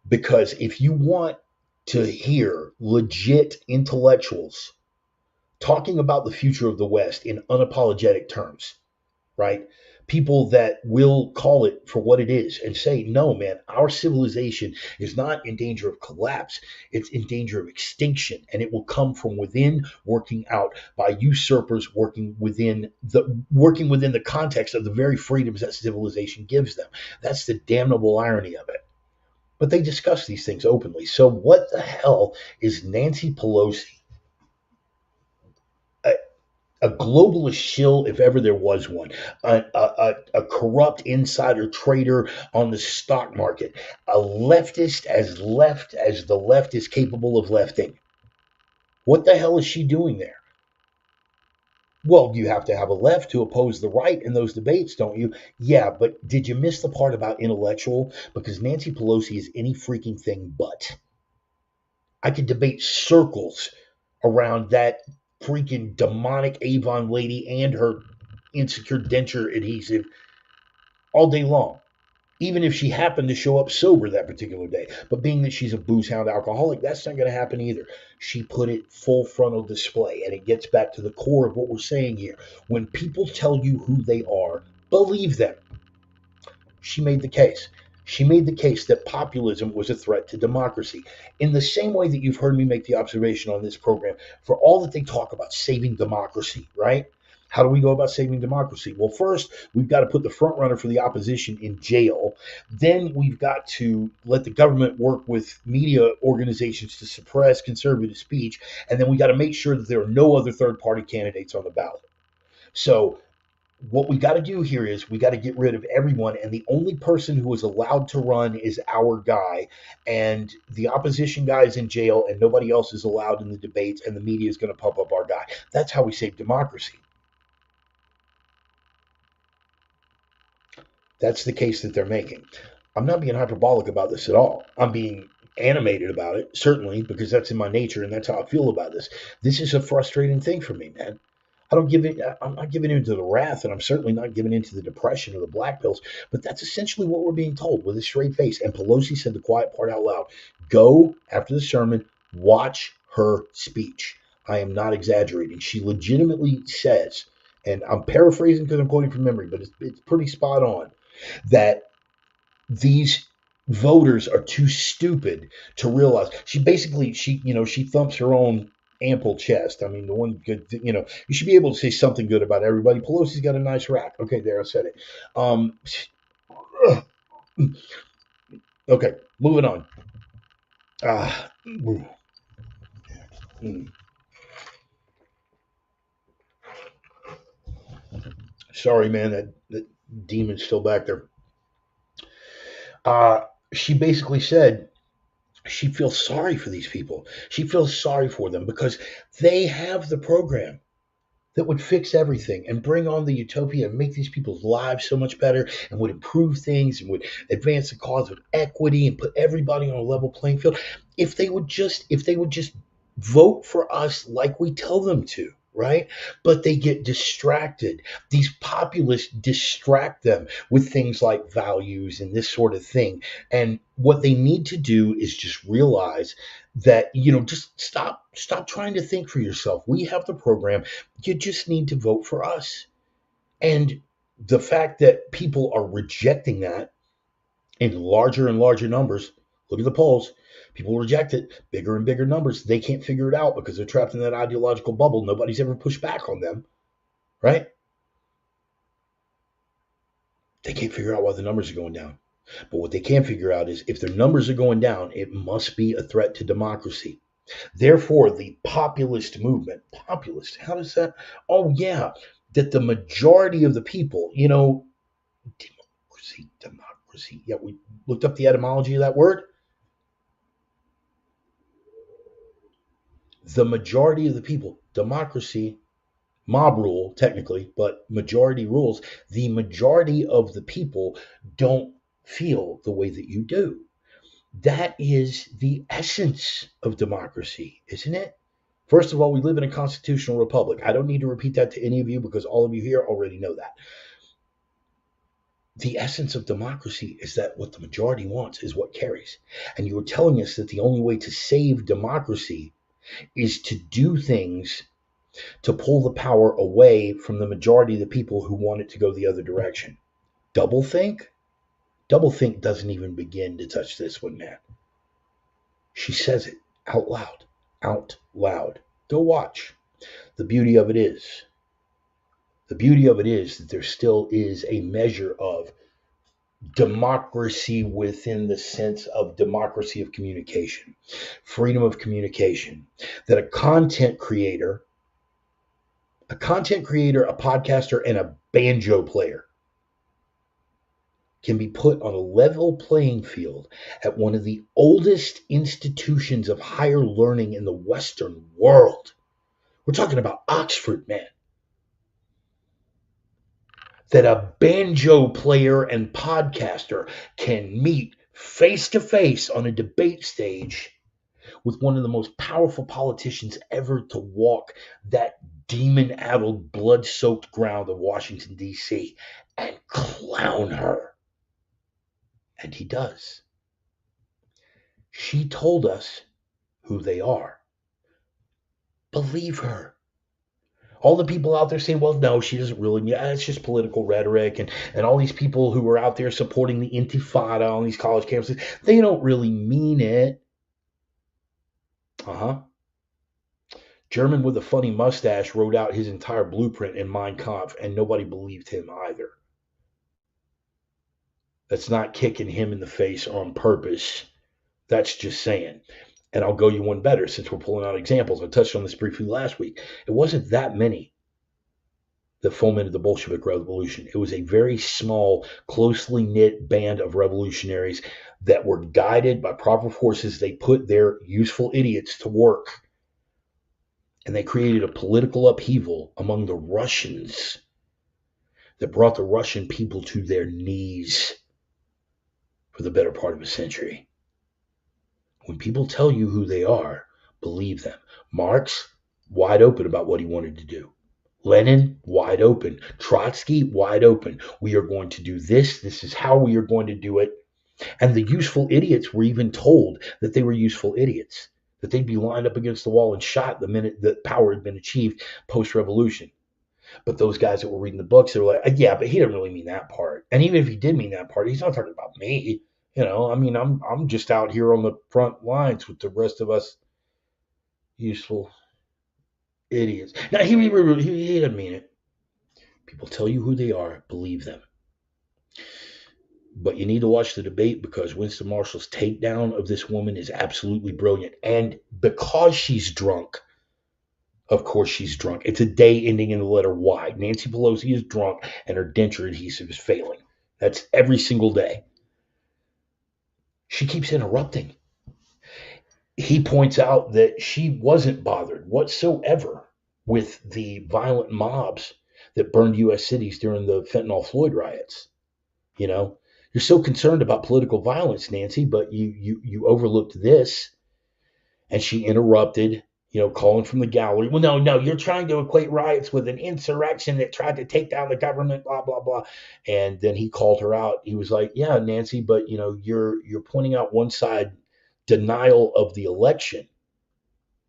because if you want to hear legit intellectuals talking about the future of the West in unapologetic terms, right? People that will call it for what it is and say, "No, man, our civilization is not in danger of collapse. It's in danger of extinction. And it will come from within, working out by usurpers working within the context of the very freedoms that civilization gives them." That's the damnable irony of it. But they discuss these things openly. So what the hell is Nancy Pelosi, a globalist shill if ever there was one, a corrupt insider trader on the stock market, a leftist as left as the left is capable of lefting? What the hell is she doing there? Well, you have to have a left to oppose the right in those debates, don't you? Yeah, but did you miss the part about intellectual? Because Nancy Pelosi is any freaking thing but. I could debate circles around that freaking demonic Avon lady and her insecure denture adhesive all day long, even if she happened to show up sober that particular day. But being that she's a booze hound alcoholic, that's not going to happen either. She put it full frontal display, and it gets back to the core of what we're saying here. When people tell you who they are, believe them. She made the case. She made the case that populism was a threat to democracy. In the same way that you've heard me make the observation on this program, for all that they talk about saving democracy, right? How do we go about saving democracy? Well, first, we've got to put the front runner for the opposition in jail. Then we've got to let the government work with media organizations to suppress conservative speech. And then we got to make sure that there are no other third party candidates on the ballot. So what we got to do here is we got to get rid of everyone, and the only person who is allowed to run is our guy, and the opposition guy is in jail, and nobody else is allowed in the debates, and the media is going to pump up our guy. That's how we save democracy. That's the case that they're making. I'm not being hyperbolic about this at all. I'm being animated about it, certainly, because that's in my nature and that's how I feel about this. This is a frustrating thing for me, man. I'm not giving in to the wrath, and I'm certainly not giving in to the depression or the black pills. But that's essentially what we're being told with a straight face. And Pelosi said the quiet part out loud. Go after the sermon, watch her speech. I am not exaggerating. She legitimately says, and I'm paraphrasing because I'm quoting from memory, but it's pretty spot on, that these voters are too stupid to realize. She thumps her own ample chest. I mean, the one good, you should be able to say something good about everybody. Pelosi's got a nice rack. Okay, there, I said it. Okay, moving on. Ah, Sorry, man, that demon's still back there. Uh, she basically said she feels sorry for these people. She feels sorry for them because they have the program that would fix everything and bring on the utopia and make these people's lives so much better and would improve things and would advance the cause of equity and put everybody on a level playing field if they would just vote for us like we tell them to, right? But they get distracted. These populists distract them with things like values and this sort of thing. And what they need to do is just realize that, just stop trying to think for yourself. We have the program. You just need to vote for us. And the fact that people are rejecting that in larger and larger numbers, look at the polls. People reject it, bigger and bigger numbers. They can't figure it out because they're trapped in that ideological bubble. Nobody's ever pushed back on them, right? They can't figure out why the numbers are going down. But what they can figure out is if their numbers are going down, it must be a threat to democracy. Therefore, the populist movement, populist, how does that? Oh, yeah, that the majority of the people, democracy. Yeah, we looked up the etymology of that word. The majority of the people, democracy, mob rule, technically, but majority rules. The majority of the people don't feel the way that you do. That is the essence of democracy, isn't it? First of all, we live in a constitutional republic. I don't need to repeat that to any of you because all of you here already know that. The essence of democracy is that what the majority wants is what carries. And you're telling us that the only way to save democracy is to do things to pull the power away from the majority of the people who want it to go the other direction. Doublethink? Doublethink doesn't even begin to touch this one, man. She says it out loud. Out loud. Go watch. The beauty of it is that there still is a measure of democracy within the sense of democracy of communication, freedom of communication, that a content creator, a podcaster, and a banjo player can be put on a level playing field at one of the oldest institutions of higher learning in the Western world. We're talking about Oxford, man. That a banjo player and podcaster can meet face to face on a debate stage with one of the most powerful politicians ever to walk that demon-addled, blood-soaked ground of Washington, D.C. and clown her. And he does. She told us who they are. Believe her. All the people out there saying, well, no, she doesn't really mean it's just political rhetoric. And all these people who are out there supporting the intifada on these college campuses, they don't really mean it. Uh-huh. German with a funny mustache wrote out his entire blueprint in Mein Kampf, and nobody believed him either. That's not kicking him in the face on purpose. That's just saying. And I'll go you one better since we're pulling out examples. I touched on this briefly last week. It wasn't that many that fomented the Bolshevik Revolution. It was a very small, closely knit band of revolutionaries that were guided by proper forces. They put their useful idiots to work. And they created a political upheaval among the Russians that brought the Russian people to their knees for the better part of a century. When people tell you who they are, believe them. Marx, wide open about what he wanted to do. Lenin, wide open. Trotsky, wide open. We are going to do this. This is how we are going to do it. And the useful idiots were even told that they were useful idiots, that they'd be lined up against the wall and shot the minute that power had been achieved post-revolution. But those guys that were reading the books, they were like, yeah, but he didn't really mean that part. And even if he did mean that part, he's not talking about me. I mean, I'm just out here on the front lines with the rest of us useful idiots. Now, he didn't mean it. People tell you who they are, believe them. But you need to watch the debate because Winston Marshall's takedown of this woman is absolutely brilliant. And because she's drunk, Of course she's drunk. It's a day ending in the letter Y. Nancy Pelosi is drunk and her denture adhesive is failing. That's every single day. She keeps interrupting. He points out that she wasn't bothered whatsoever with the violent mobs that burned U.S. cities during the fentanyl Floyd riots. You know, you're so concerned about political violence, Nancy, but you overlooked this. And she interrupted, calling from the gallery. Well, no, you're trying to equate riots with an insurrection that tried to take down the government, blah blah blah. And then he called her out. He was like, "Yeah, Nancy, but you're pointing out one side denial of the election."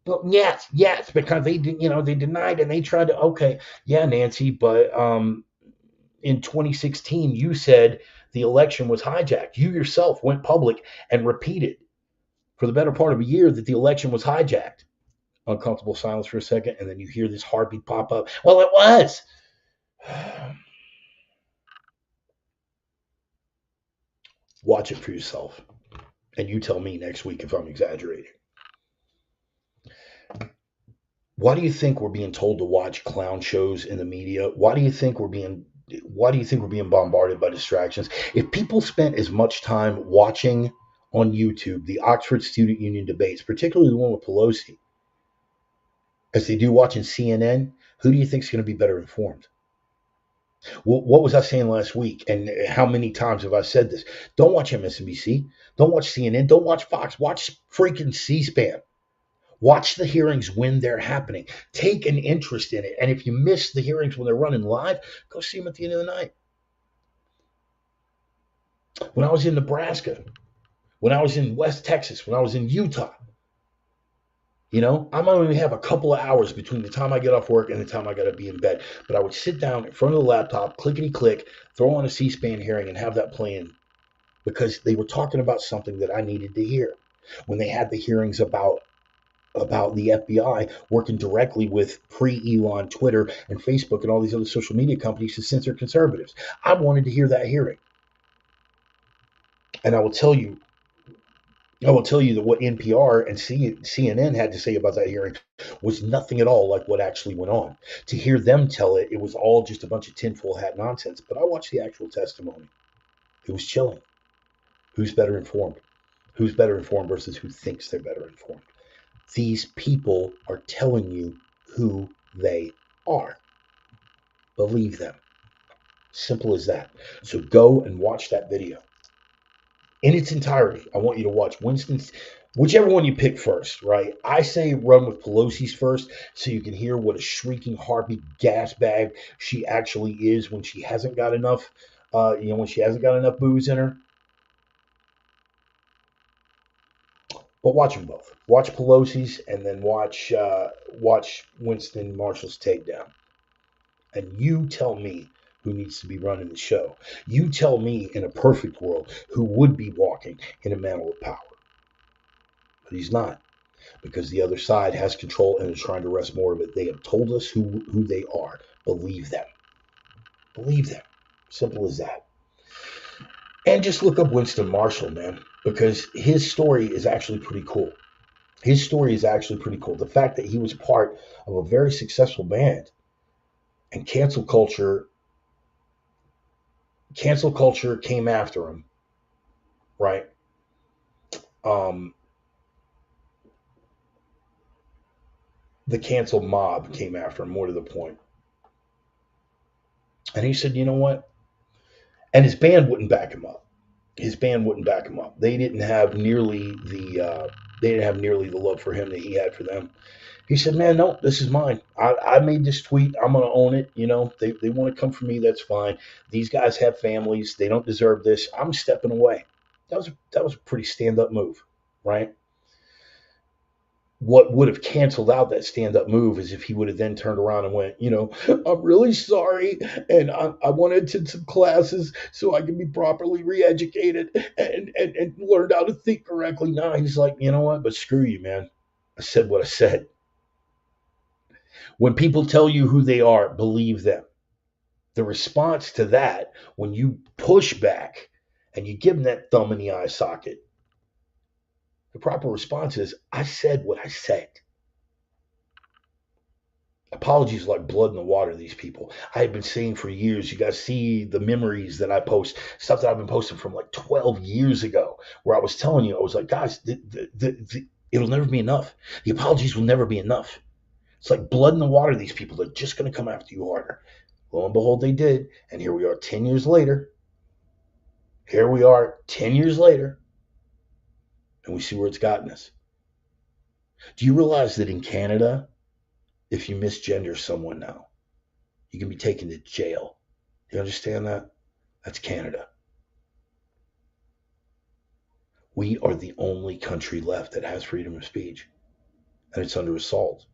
Well, yes, because they denied and they tried to. Okay, yeah, Nancy, but in 2016, you said the election was hijacked. You yourself went public and repeated for the better part of a year that the election was hijacked. Uncomfortable silence for a second, and then you hear this heartbeat pop up. Well, it was. Watch it for yourself, and you tell me next week if I'm exaggerating. Why do you think we're being told to watch clown shows in the media? Why do you think we're being bombarded by distractions? If people spent as much time watching on YouTube the Oxford Student Union debates, particularly the one with Pelosi, as they do watching CNN, who do you think is going to be better informed? Well, what was I saying last week? And how many times have I said this? Don't watch MSNBC. Don't watch CNN. Don't watch Fox. Watch freaking C-SPAN. Watch the hearings when they're happening. Take an interest in it. And if you miss the hearings when they're running live, go see them at the end of the night. When I was in Nebraska, when I was in West Texas, when I was in Utah, I might only have a couple of hours between the time I get off work and the time I got to be in bed. But I would sit down in front of the laptop, clickety click, throw on a C-SPAN hearing and have that playing because they were talking about something that I needed to hear. When they had the hearings about the FBI working directly with pre-Elon Twitter and Facebook and all these other social media companies to censor conservatives, I wanted to hear that hearing. And I will tell you that what NPR and CNN had to say about that hearing was nothing at all like what actually went on. To hear them tell it, it was all just a bunch of tinfoil hat nonsense. But I watched the actual testimony. It was chilling. Who's better informed? Who's better informed versus who thinks they're better informed? These people are telling you who they are. Believe them. Simple as that. So go and watch that video in its entirety. I want you to watch Winston's, whichever one you pick first, right? I say run with Pelosi's first so you can hear what a shrieking heartbeat gas bag she actually is when she hasn't got enough, when she hasn't got enough booze in her. But watch them both. Watch Pelosi's and then watch Winston Marshall's takedown. And you tell me who needs to be running the show. You tell me in a perfect world who would be walking in a mantle of power. But he's not, because the other side has control and is trying to wrest more of it. They have told us who they are. Believe them. Believe them. Simple as that. And just look up Winston Marshall, man, because his story is actually pretty cool. His story is actually pretty cool. The fact that he was part of a very successful band and cancel culture came after him, right? The cancel mob came after him, more to the point. And he said, you know what? And his band wouldn't back him up. They didn't have nearly the love for him that he had for them. He said, man, no, this is mine. I made this tweet. I'm going to own it. They want to come for me. That's fine. These guys have families. They don't deserve this. I'm stepping away. That was a pretty stand-up move, right? What would have canceled out that stand-up move is if he would have then turned around and went, I'm really sorry, and I want to attend some classes so I can be properly re-educated and learned how to think correctly. No, he's like, you know what? But screw you, man. I said what I said. When people tell you who they are, believe them. The response to that, when you push back and you give them that thumb in the eye socket, the proper response is, I said what I said. Apologies are like blood in the water to these people. I have been saying for years, you guys see the memories that I post, stuff that I've been posting from like 12 years ago, where I was telling you, I was like, guys, it'll never be enough. The apologies will never be enough. It's like blood in the water to these people. They're just going to come after you harder. Lo and behold, they did. And here we are 10 years later. Here we are 10 years later. And we see where it's gotten us. Do you realize that in Canada, if you misgender someone now, you can be taken to jail? You understand that? That's Canada. We are the only country left that has freedom of speech, and it's under assault.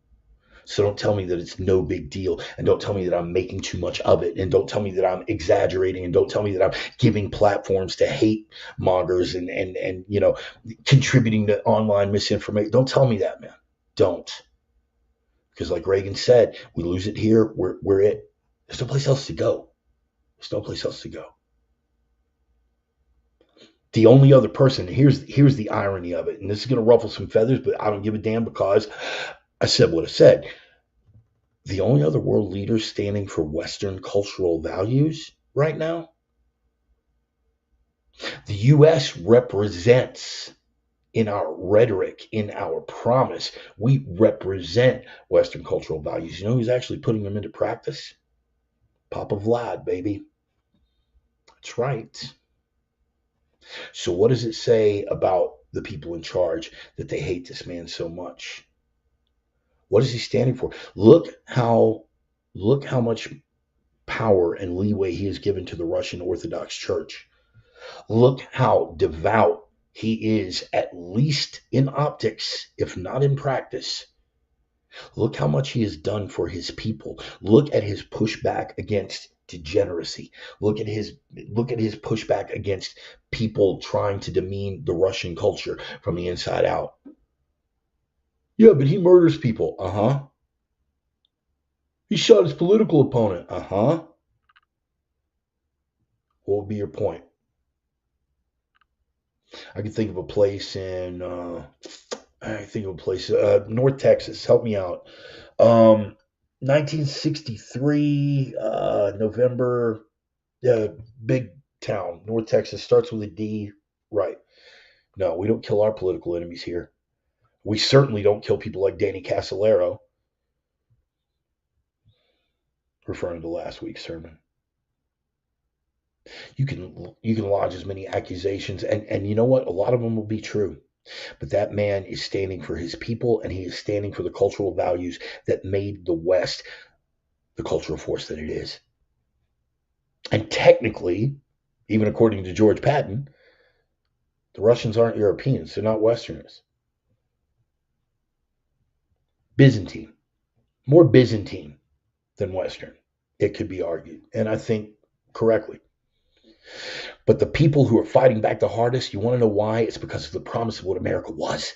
So don't tell me that it's no big deal, and don't tell me that I'm making too much of it, and don't tell me that I'm exaggerating, and don't tell me that I'm giving platforms to hate mongers and contributing to online misinformation. Don't tell me that, man. Don't. Because like Reagan said, we lose it here, we're it. There's no place else to go. There's no place else to go. The only other person, here's the irony of it, and this is going to ruffle some feathers, but I don't give a damn because I said what I said. The only other world leader standing for Western cultural values right now, the U.S. represents in our rhetoric, in our promise, we represent Western cultural values. You know who's actually putting them into practice? Papa Vlad, baby. That's right. So what does it say about the people in charge that they hate this man so much? What is he standing for? Look how much power and leeway he has given to the Russian Orthodox Church. Look how devout he is, at least in optics, if not in practice. Look how much he has done for his people. Look at his pushback against degeneracy. Look at his pushback against people trying to demean the Russian culture from the inside out. Yeah, but he murders people. Uh-huh. He shot his political opponent. Uh-huh. What would be your point? I can think of a place in North Texas. Help me out. 1963, November, big town, North Texas, starts with a D. Right. No, we don't kill our political enemies here. We certainly don't kill people like Danny Casolaro, referring to last week's sermon. You can lodge as many accusations, and you know what? A lot of them will be true. But that man is standing for his people, and he is standing for the cultural values that made the West the cultural force that it is. And technically, even according to George Patton, the Russians aren't Europeans. They're not Westerners. Byzantine. More Byzantine than Western, it could be argued. And I think correctly. But the people who are fighting back the hardest, you want to know why? It's because of the promise of what America was.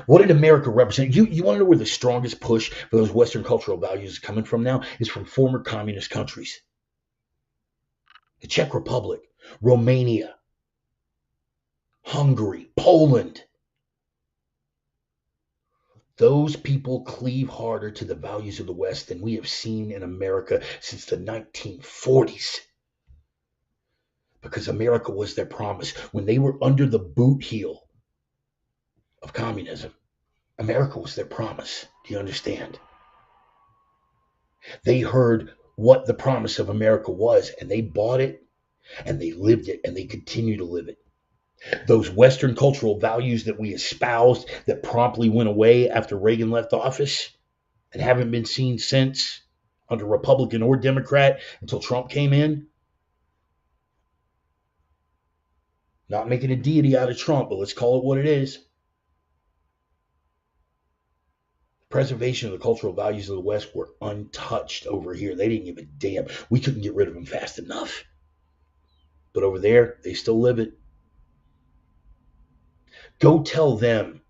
What did America represent? You want to know where the strongest push for those Western cultural values is coming from now? Is from former communist countries. The Czech Republic, Romania, Hungary, Poland. Those people cleave harder to the values of the West than we have seen in America since the 1940s. Because America was their promise. When they were under the boot heel of communism, America was their promise. Do you understand? They heard what the promise of America was, and they bought it, and they lived it, and they continue to live it. Those Western cultural values that we espoused that promptly went away after Reagan left office and haven't been seen since under Republican or Democrat until Trump came in. Not making a deity out of Trump, but let's call it what it is. Preservation of the cultural values of the West were untouched over here. They didn't give a damn. We couldn't get rid of them fast enough. But over there, they still live it. Go tell them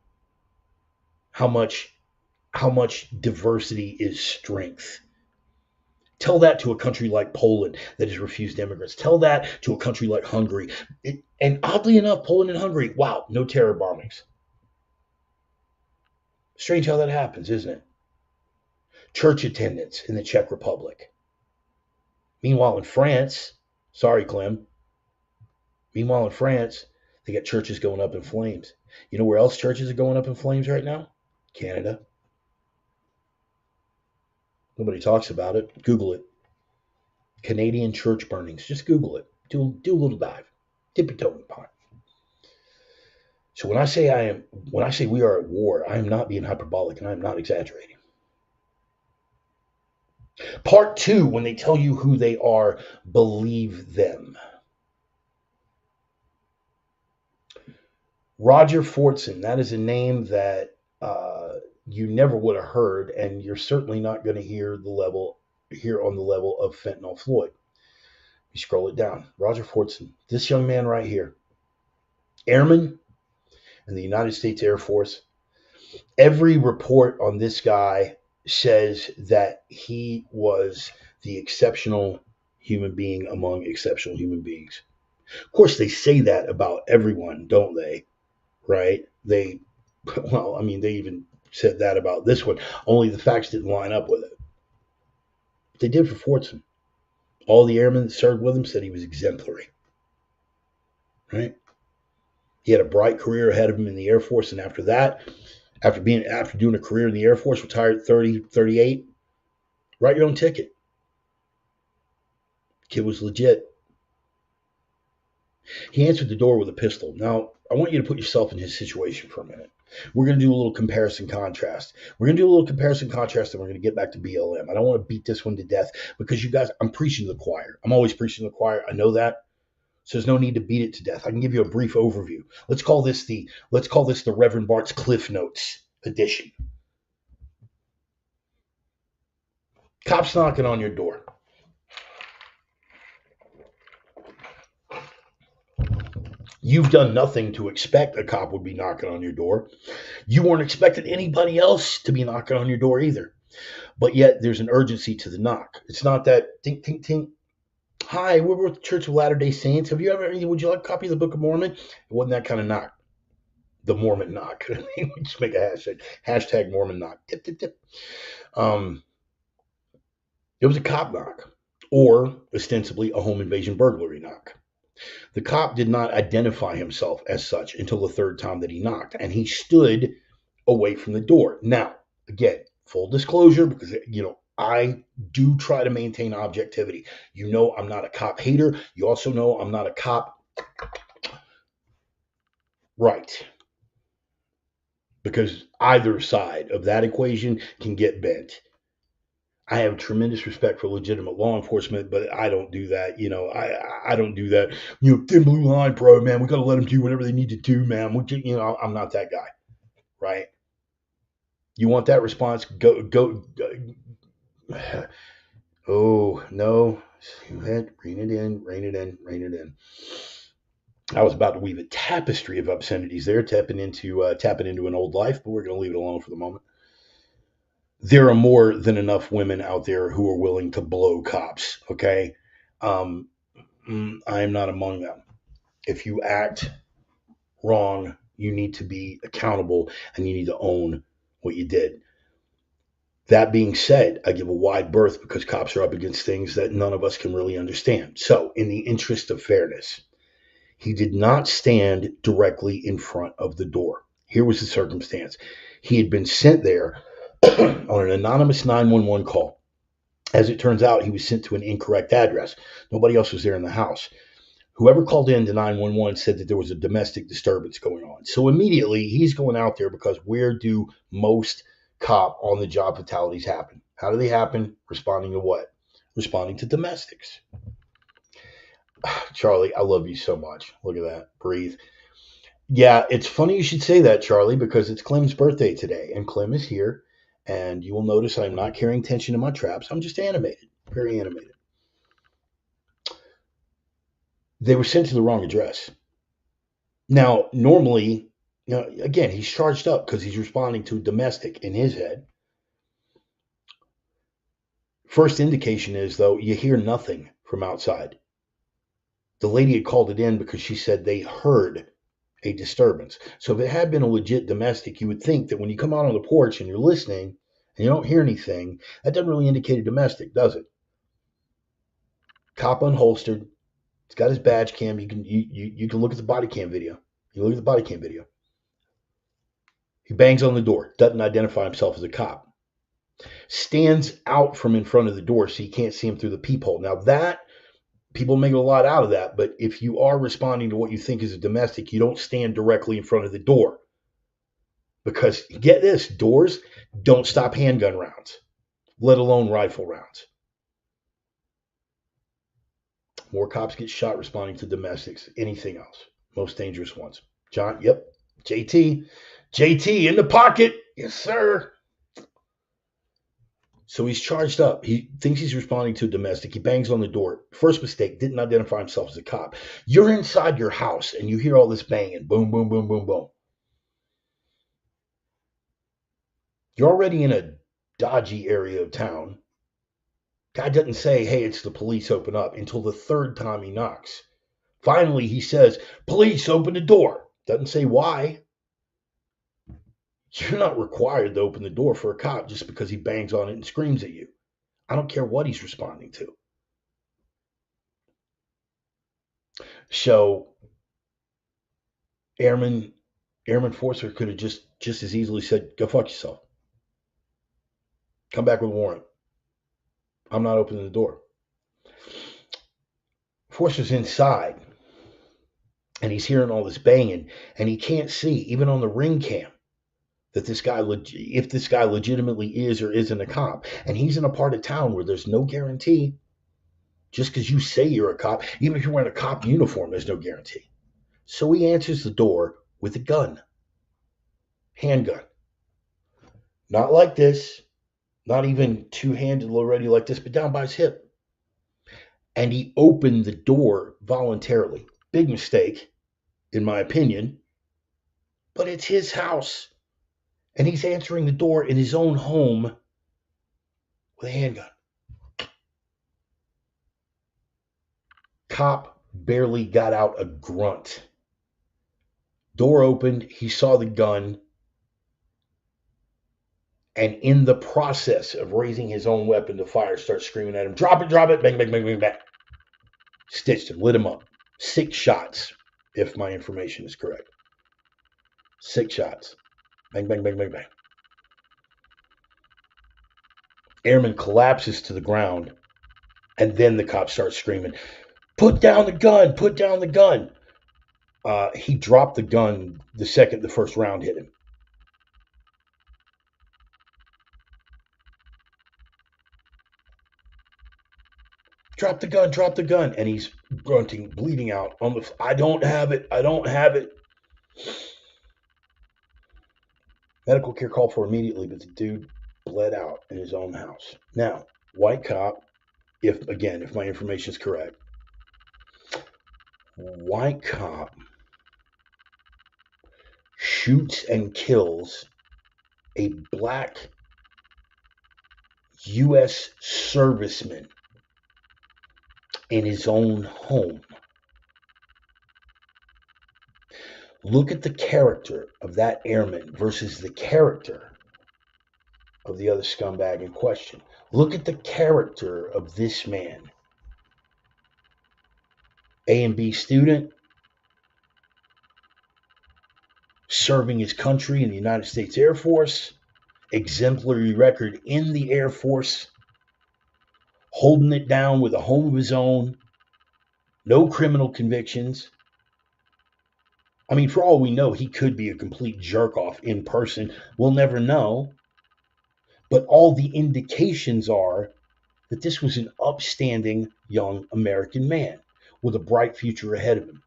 how much diversity is strength. Tell that to a country like Poland that has refused immigrants. Tell that to a country like Hungary. And oddly enough, Poland and Hungary, wow, no terror bombings. Strange how that happens, isn't it? church attendance in the Czech Republic. Meanwhile, in France, sorry, Clem. Meanwhile, in France, they got churches going up in flames. You know where else churches are going up in flames right now? Canada. Nobody talks about it. Google it. Canadian church burnings. Just Google it. Do a little dive. Dip your toe in the pot. So when I say we are at war, I am not being hyperbolic and I am not exaggerating. Part 2, when they tell you who they are, believe them. Roger Fortson, that is a name that you never would have heard, and you're certainly not going to hear on the level of Fentanyl Floyd. You scroll it down. Roger Fortson, this young man right here, airman in the United States Air Force. Every report on this guy says that he was the exceptional human being among exceptional human beings. Of course, they say that about everyone, don't they? Right? They even said that about this one, only the facts didn't line up with it. They did for Fortson. All the airmen that served with him said he was exemplary. Right? He had a bright career ahead of him in the Air Force, and after that, after doing a career in the Air Force, retired at 30, 38, write your own ticket. Kid was legit. He answered the door with a pistol. Now, I want you to put yourself in his situation for a minute. We're going to do a little comparison contrast. We're going to do a little comparison contrast, and we're going to get back to BLM. I don't want to beat this one to death because you guys, I'm preaching to the choir. I'm always preaching to the choir. I know that. So there's no need to beat it to death. I can give you a brief overview. Let's call this the Reverend Bart's Cliff Notes edition. Cops knocking on your door. You've done nothing to expect a cop would be knocking on your door. You weren't expecting anybody else to be knocking on your door either. But yet there's an urgency to the knock. It's not that tink, tink, tink. Hi, we're with the Church of Latter-day Saints. Would you like a copy of the Book of Mormon? It wasn't that kind of knock. The Mormon knock. We just make a hashtag Mormon knock. Tip, tip, tip. It was a cop knock, or ostensibly a home invasion burglary knock. The cop did not identify himself as such until the third time that he knocked, and he stood away from the door. Now, again, full disclosure, because I do try to maintain objectivity. You know I'm not a cop hater. You also know I'm not a cop right. Because either side of that equation can get bent. I have tremendous respect for legitimate law enforcement, but I don't do that. I don't do that. Thin blue line, bro, man. We got to let them do whatever they need to do, man. I'm not that guy, right? You want that response? Go. Oh, no. Rein it in. I was about to weave a tapestry of obscenities there, tapping into an old life, but we're going to leave it alone for the moment. There are more than enough women out there who are willing to blow cops, okay? I am not among them. If you act wrong, you need to be accountable and you need to own what you did. That being said, I give a wide berth because cops are up against things that none of us can really understand. So, in the interest of fairness, he did not stand directly in front of the door. Here was the circumstance. He had been sent there on an anonymous 911 call. As it turns out, he was sent to an incorrect address. Nobody else was there in the house. Whoever called in to 911 said that there was a domestic disturbance going on. So immediately, he's going out there because where do most cop on the job fatalities happen? How do they happen? Responding to what? Responding to domestics. Charlie, I love you so much. Look at that. Breathe. Yeah, it's funny you should say that, Charlie, because it's Clem's birthday today, and Clem is here. And you will notice I'm not carrying tension in my traps. I'm just animated, very animated. They were sent to the wrong address. Now, normally, again, he's charged up because he's responding to domestic in his head. First indication is, though, you hear nothing from outside. The lady had called it in because she said they heard a disturbance. So if it had been a legit domestic, you would think that when you come out on the porch and you're listening and you don't hear anything, that doesn't really indicate a domestic, does it? Cop unholstered. He's got his badge cam. You can look at the body cam video. You look at the body cam video. He bangs on the door. Doesn't identify himself as a cop. Stands out from in front of the door so you can't see him through the peephole. Now that, people make a lot out of that, but if you are responding to what you think is a domestic, you don't stand directly in front of the door. Because, get this, doors don't stop handgun rounds, let alone rifle rounds. More cops get shot responding to domestics. Anything else? Most dangerous ones. John, yep. JT in the pocket. Yes, sir. So he's charged up. He thinks he's responding to a domestic. He bangs on the door. First mistake, didn't identify himself as a cop. You're inside your house and you hear all this banging. Boom, boom, boom, boom, boom. You're already in a dodgy area of town. Guy doesn't say, hey, it's the police, open up, until the third time he knocks. Finally, he says, police, open the door. Doesn't say why. You're not required to open the door for a cop just because he bangs on it and screams at you. I don't care what he's responding to. So, Airman Forcer could have just as easily said, go fuck yourself. Come back with a warrant. I'm not opening the door. Forcer's inside, and he's hearing all this banging, and he can't see, even on the ring cam, that if this guy legitimately is or isn't a cop. And he's in a part of town where there's no guarantee. Just because you say you're a cop, even if you're wearing a cop uniform, there's no guarantee. So he answers the door with a gun. Handgun. Not like this. Not even two-handed already like this, but down by his hip. And he opened the door voluntarily. Big mistake, in my opinion. But it's his house. And he's answering the door in his own home with a handgun. Cop barely got out a grunt. Door opened, he saw the gun, and in the process of raising his own weapon to fire, starts screaming at him, drop it, bang, bang, bang, bang, bang. Stitched him, lit him up. 6 shots, if my information is correct. 6 shots. Bang, bang, bang, bang, bang. Airman collapses to the ground, and then the cop starts screaming, put down the gun, put down the gun. He dropped the gun the second the first round hit him. Drop the gun. And he's grunting, bleeding out. I don't have it. Medical care called for immediately, but the dude bled out in his own house. Now, white cop, if my information is correct, white cop shoots and kills a black U.S. serviceman in his own home. Look at the character of that airman versus the character of the other scumbag in question. Look at the character of this man. A and B student, serving his country in the United States Air Force, exemplary record in the Air Force, holding it down with a home of his own, no criminal convictions. I mean, for all we know, he could be a complete jerk-off in person. We'll never know. But all the indications are that this was an upstanding young American man with a bright future ahead of him.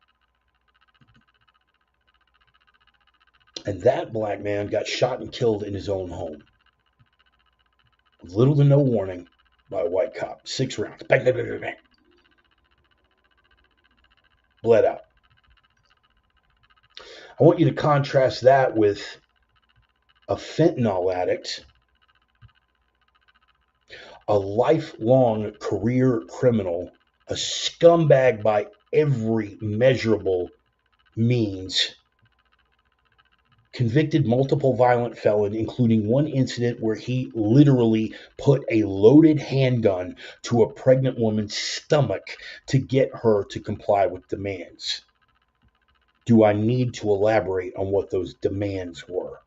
And that black man got shot and killed in his own home. With little to no warning by a white cop. 6 rounds. Bang, bang, bang, bang, bang. Bled out. I want you to contrast that with a fentanyl addict, a lifelong career criminal, a scumbag by every measurable means, convicted multiple violent felon, including one incident where he literally put a loaded handgun to a pregnant woman's stomach to get her to comply with demands. Do I need to elaborate on what those demands were?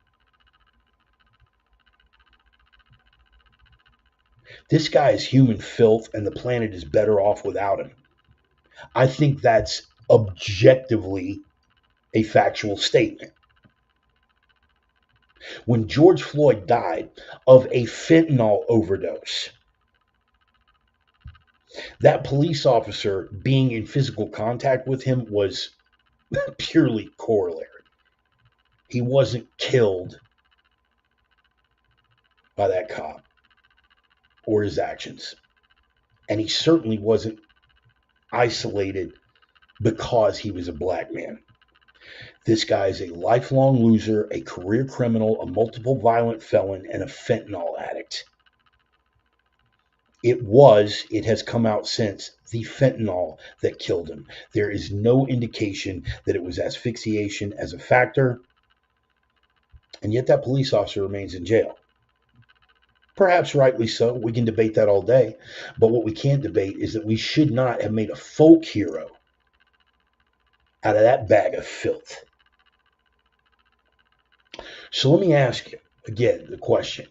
This guy is human filth, and the planet is better off without him. I think that's objectively a factual statement. When George Floyd died of a fentanyl overdose, that police officer being in physical contact with him was purely corollary. He wasn't killed by that cop or his actions. And he certainly wasn't isolated because he was a black man. This guy is a lifelong loser, a career criminal, a multiple violent felon, and a fentanyl addict. It has come out since, the fentanyl that killed him. There is no indication that it was asphyxiation as a factor, and yet that police officer remains in jail. Perhaps rightly so. We can debate that all day. But what we can't debate is that we should not have made a folk hero out of that bag of filth. So let me ask you again the question.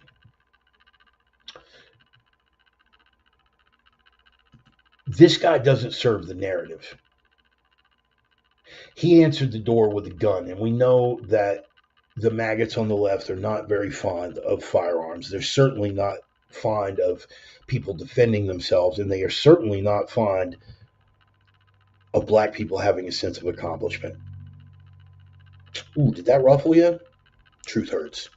This guy doesn't serve the narrative. He answered the door with a gun, and we know that the maggots on the left are not very fond of firearms. They're certainly not fond of people defending themselves, and they are certainly not fond of black people having a sense of accomplishment. Ooh, did that ruffle you? Truth hurts.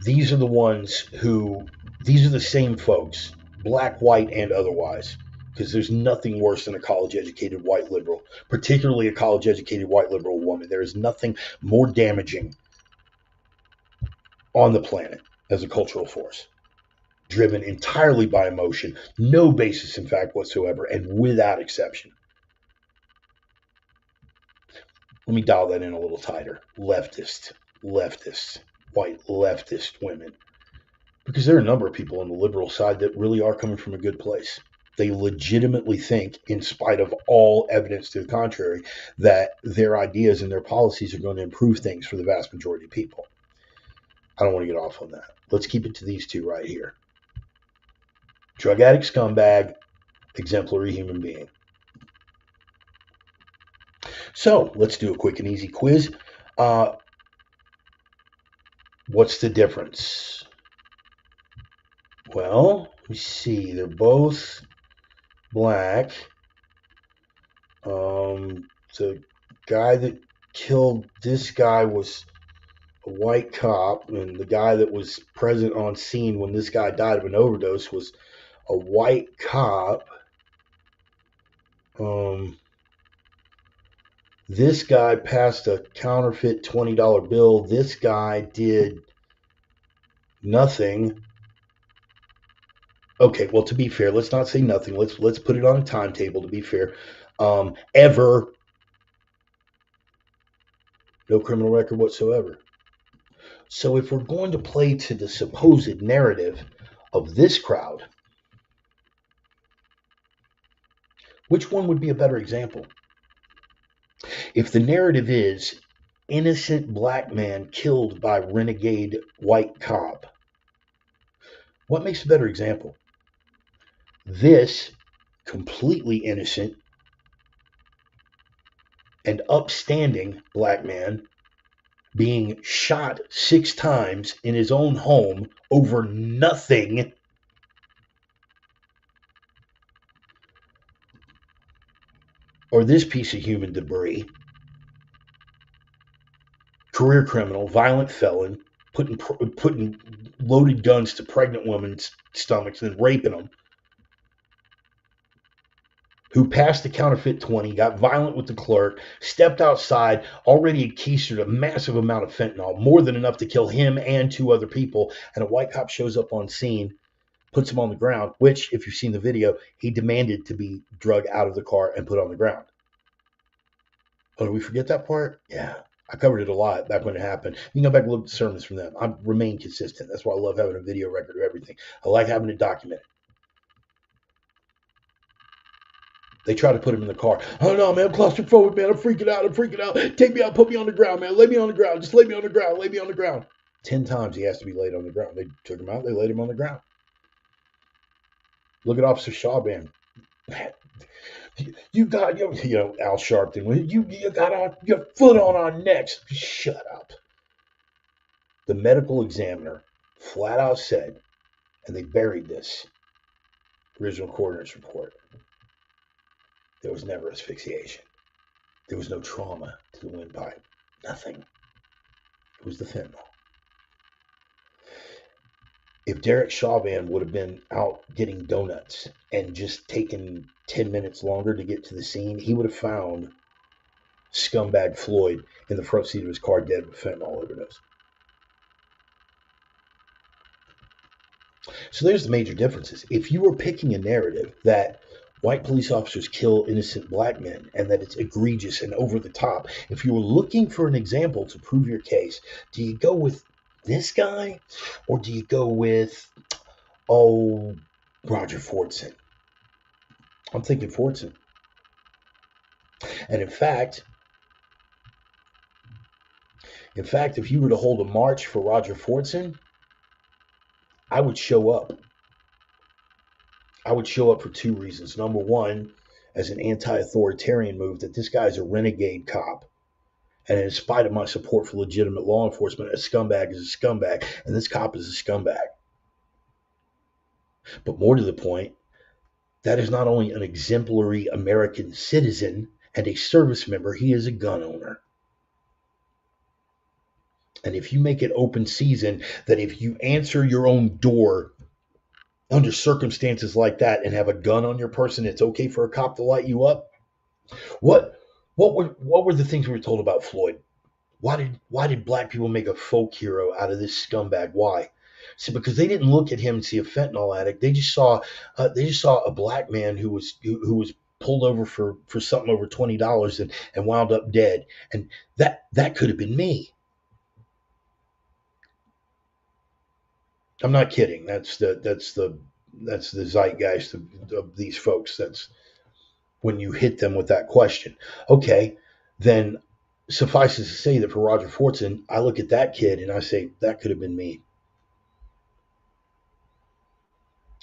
These are the same folks, black, white, and otherwise, because there's nothing worse than a college-educated white liberal, particularly a college-educated white liberal woman. There is nothing more damaging on the planet as a cultural force, driven entirely by emotion, no basis in fact whatsoever, and without exception. Let me dial that in a little tighter. Leftists, white leftist women. Because there are a number of people on the liberal side that really are coming from a good place. They legitimately think, in spite of all evidence to the contrary, that their ideas and their policies are going to improve things for the vast majority of people. I don't want to get off on that. Let's keep it to these two right here. Drug addict scumbag, exemplary human being. So let's do a quick and easy quiz. What's the difference? Well, let me see. They're both black. The guy that killed this guy was a white cop, and the guy that was present on scene when this guy died of an overdose was a white cop. This guy passed a counterfeit $20 bill. This guy did nothing. Okay, well, to be fair, let's not say nothing. Let's put it on a timetable to be fair. Ever. No criminal record whatsoever. So if we're going to play to the supposed narrative of this crowd, which one would be a better example? If the narrative is innocent black man killed by renegade white cop, what makes a better example? This completely innocent and upstanding black man being shot 6 times in his own home over nothing, or this piece of human debris, career criminal, violent felon, putting loaded guns to pregnant women's stomachs and raping them, who passed the counterfeit 20, got violent with the clerk, stepped outside, already had keistered a massive amount of fentanyl, more than enough to kill him and 2 other people, and a white cop shows up on scene, puts him on the ground, which, if you've seen the video, he demanded to be drug out of the car and put on the ground. Oh, did we forget that part? Yeah. I covered it a lot back when it happened. You can go back and look at the sermons from them. I remain consistent. That's why I love having a video record of everything. I like having it documented. They try to put him in the car. Oh no, man, I'm claustrophobic, man. I'm freaking out. I'm freaking out. Take me out. Put me on the ground, man. Lay me on the ground. Just lay me on the ground. Lay me on the ground. 10 times he has to be laid on the ground. They took him out. They laid him on the ground. Look at Officer Shawban. Man, you got, Al Sharpton. You got your foot on our necks. Shut up. The medical examiner flat out said, and they buried this original coroner's report, there was never asphyxiation. There was no trauma to the windpipe. Nothing. It was the fentanyl. If Derek Chauvin would have been out getting donuts and just taken 10 minutes longer to get to the scene, he would have found scumbag Floyd in the front seat of his car dead with fentanyl overdose. So there's the major differences. If you were picking a narrative that white police officers kill innocent black men and that it's egregious and over the top, if you were looking for an example to prove your case, do you go with this guy or do you go with, Roger Fordson? I'm thinking Fordson. And in fact, if you were to hold a march for Roger Fordson, I would show up. I would show up for two reasons. Number one, as an anti-authoritarian move, that this guy's a renegade cop. And in spite of my support for legitimate law enforcement, a scumbag is a scumbag, and this cop is a scumbag. But more to the point, that is not only an exemplary American citizen and a service member, he is a gun owner. And if you make it open season, that if you answer your own door under circumstances like that and have a gun on your person, it's okay for a cop to light you up. What were the things we were told about Floyd? Why did black people make a folk hero out of this scumbag? Why? See, because they didn't look at him and see a fentanyl addict. They just saw a black man who was pulled over for something over $20 and wound up dead. And that could have been me. I'm not kidding. That's the zeitgeist of these folks. That's when you hit them with that question. Okay, then suffices to say that for Roger Fordson, I look at that kid and I say, that could have been me.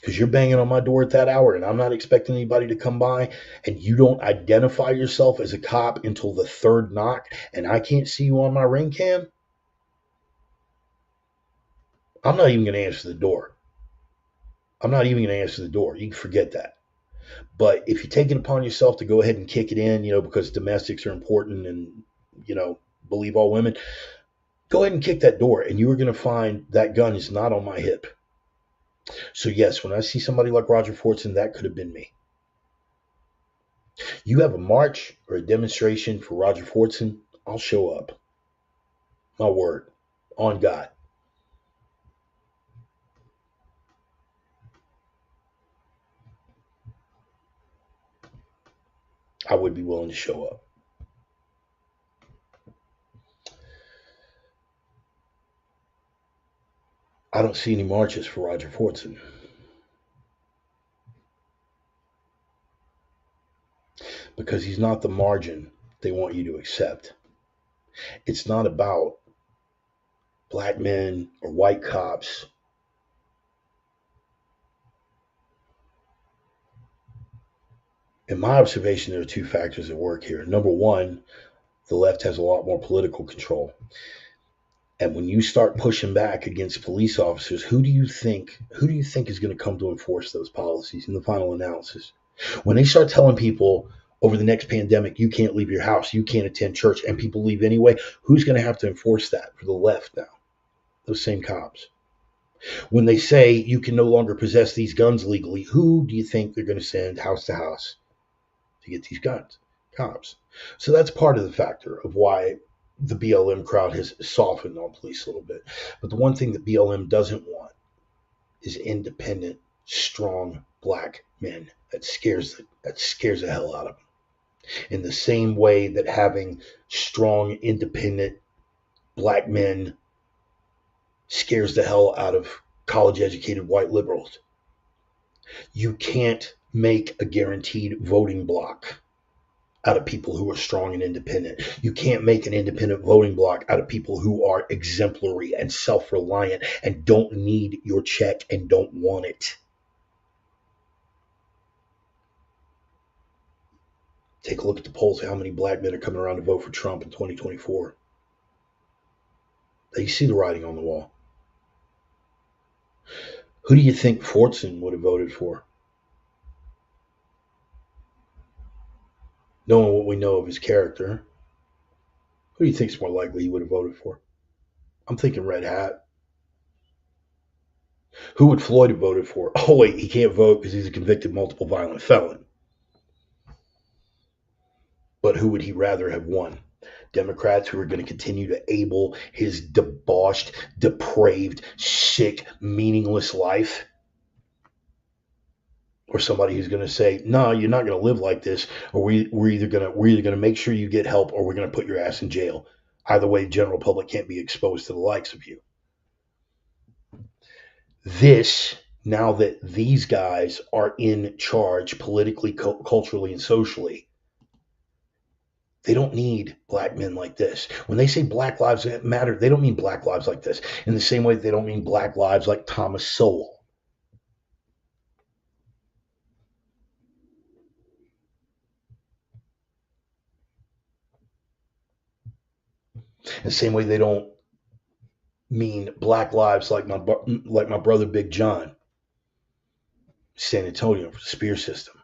Because you're banging on my door at that hour and I'm not expecting anybody to come by, and you don't identify yourself as a cop until the third knock, and I can't see you on my ring cam, I'm not even going to answer the door. I'm not even going to answer the door. You can forget that. But if you take it upon yourself to go ahead and kick it in, because domestics are important and, believe all women, go ahead and kick that door, and you are going to find that gun is not on my hip. So yes, when I see somebody like Roger Fordson, that could have been me. You have a march or a demonstration for Roger Fordson, I'll show up. My word. On God. I would be willing to show up. I don't see any marches for Roger Fordson. Because he's not the margin they want you to accept. It's not about black men or white cops. In my observation, there are two factors at work here. Number one, the left has a lot more political control. And when you start pushing back against police officers, who do you think is going to come to enforce those policies in the final analysis? When they start telling people over the next pandemic, you can't leave your house, you can't attend church, and people leave anyway, who's going to have to enforce that for the left now? Those same cops. When they say you can no longer possess these guns legally, who do you think they're going to send house to house to get these guns? Cops. So that's part of the factor of why the BLM crowd has softened on police a little bit. But the one thing that BLM doesn't want is independent, strong black men. That scares the hell out of them. In the same way that having strong, independent black men scares the hell out of college educated white liberals. You can't make a guaranteed voting block out of people who are strong and independent. You can't make an independent voting block out of people who are exemplary and self reliant and don't need your check and don't want it. Take a look at the polls, how many black men are coming around to vote for Trump in 2024. You see the writing on the wall. Who do you think Fortson would have voted for? Knowing what we know of his character, who do you think is more likely he would have voted for? I'm thinking Red Hat. Who would Floyd have voted for? Oh, wait, he can't vote because he's a convicted multiple violent felon. But who would he rather have won? Democrats who are going to continue to able his debauched, depraved, sick, meaningless life? Or somebody who's going to say, no, you're not going to live like this, or we're either going to make sure you get help, or we're going to put your ass in jail. Either way, the general public can't be exposed to the likes of you. This, now that these guys are in charge politically, culturally, and socially, they don't need black men like this. When they say Black Lives Matter, they don't mean black lives like this. In the same way they don't mean black lives like Thomas Sowell. The same way they don't mean black lives like my brother Big John, San Antonio, Spear System.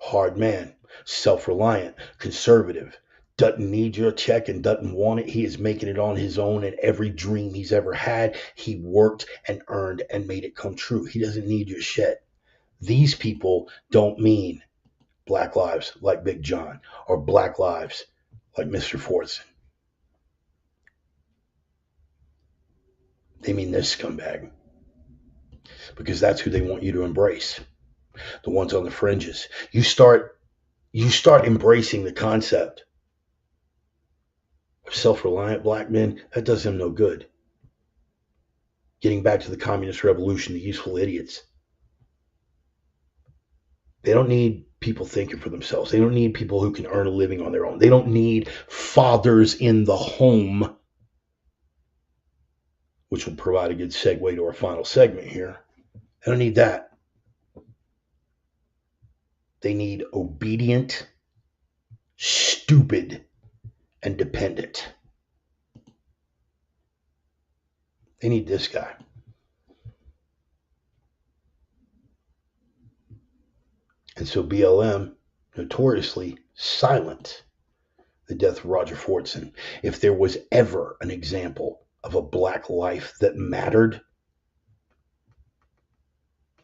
Hard man, self-reliant, conservative, doesn't need your check and doesn't want it. He is making it on his own, and every dream he's ever had, he worked and earned and made it come true. He doesn't need your shit. These people don't mean black lives like Big John or black lives like Mr. Fortson. They mean this scumbag, because that's who they want you to embrace. The ones on the fringes. You start embracing the concept of self-reliant black men. That does them no good. Getting back to the communist revolution, the useful idiots. They don't need people thinking for themselves. They don't need people who can earn a living on their own. They don't need fathers in the home, which will provide a good segue to our final segment here. They don't need that. They need obedient, stupid, and dependent. They need this guy. And so BLM notoriously silent the death of Roger Fortson. If there was ever an example of a black life that mattered,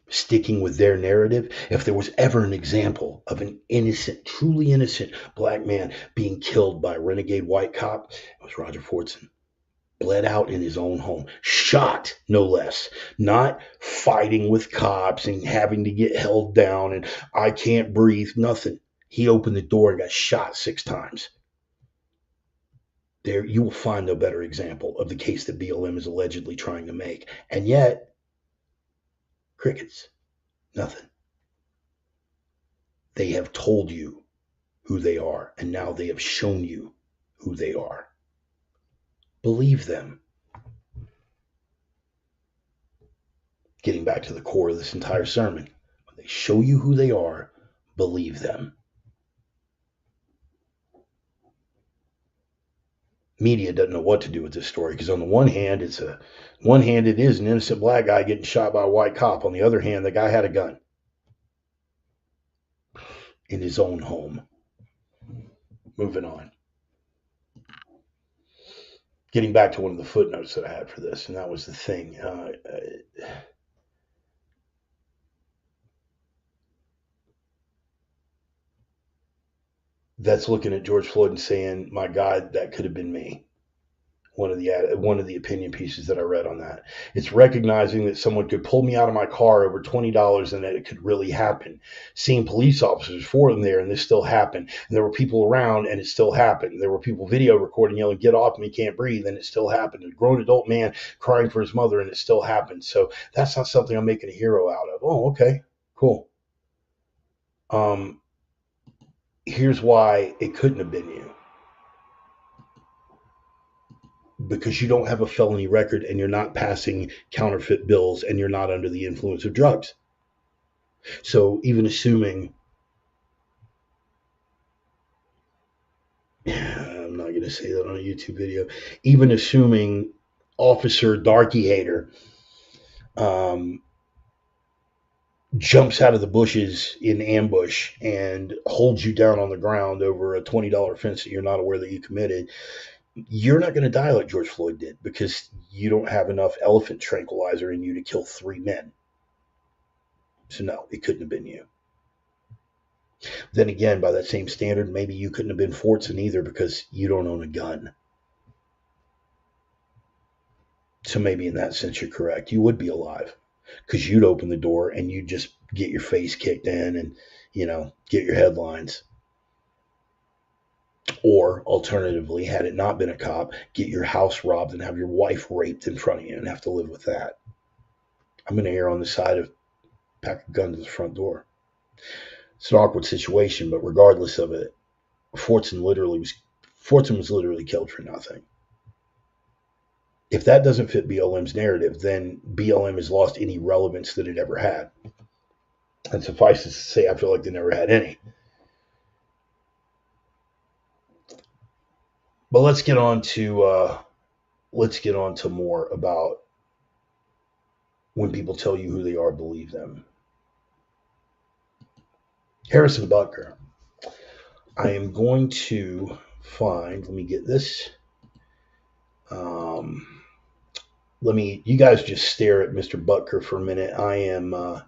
sticking with their narrative, if there was ever an example of an innocent, truly innocent black man being killed by a renegade white cop, it was Roger Fortson. Bled out in his own home, shot no less, not fighting with cops and having to get held down and I can't breathe, nothing. He opened the door and got shot 6 times. There, you will find no better example of the case that BLM is allegedly trying to make. And yet, crickets, nothing. They have told you who they are, and now they have shown you who they are. Believe them. Getting back to the core of this entire sermon, when they show you who they are, believe them. Media doesn't know what to do with this story, because on the one hand, it is an innocent black guy getting shot by a white cop. On the other hand, the guy had a gun in his own home. Moving on. Getting back to one of the footnotes that I had for this, and that was the thing. That's looking at George Floyd and saying, my God, that could have been me. One of the opinion pieces that I read on that. It's recognizing that someone could pull me out of my car over $20 and that it could really happen. Seeing police officers, for them there, and this still happened. And there were people around and it still happened. There were people video recording, yelling, "Get off me, can't breathe," and it still happened. A grown adult man crying for his mother and it still happened. So that's not something I'm making a hero out of. Oh, okay, cool. Um, Here's why it couldn't have been you. Because you don't have a felony record and you're not passing counterfeit bills and you're not under the influence of drugs. So even assuming, I'm not going to say that on a YouTube video, even assuming Officer Darky Hater um, jumps out of the bushes in ambush and holds you down on the ground over a $20 offense that you're not aware that you committed, you're not going to die like George Floyd did because you don't have enough elephant tranquilizer in you to kill 3 men. So no, it couldn't have been you. Then again, by that same standard, maybe you couldn't have been Fortson either because you don't own a gun. So maybe in that sense you're correct. You would be alive because you'd open the door and you'd just get your face kicked in and, get your headlines. Or alternatively, had it not been a cop, get your house robbed and have your wife raped in front of you and have to live with that. I'm going to err on the side of pack a gun to the front door. It's an awkward situation, but regardless of it, Fortson was literally killed for nothing. If that doesn't fit BLM's narrative, then BLM has lost any relevance that it ever had. And suffice it to say, I feel like they never had any. But let's get on to more about when people tell you who they are, believe them. Harrison Butker. I am going to find. Let me get this. You guys just stare at Mr. Butker for a minute. I am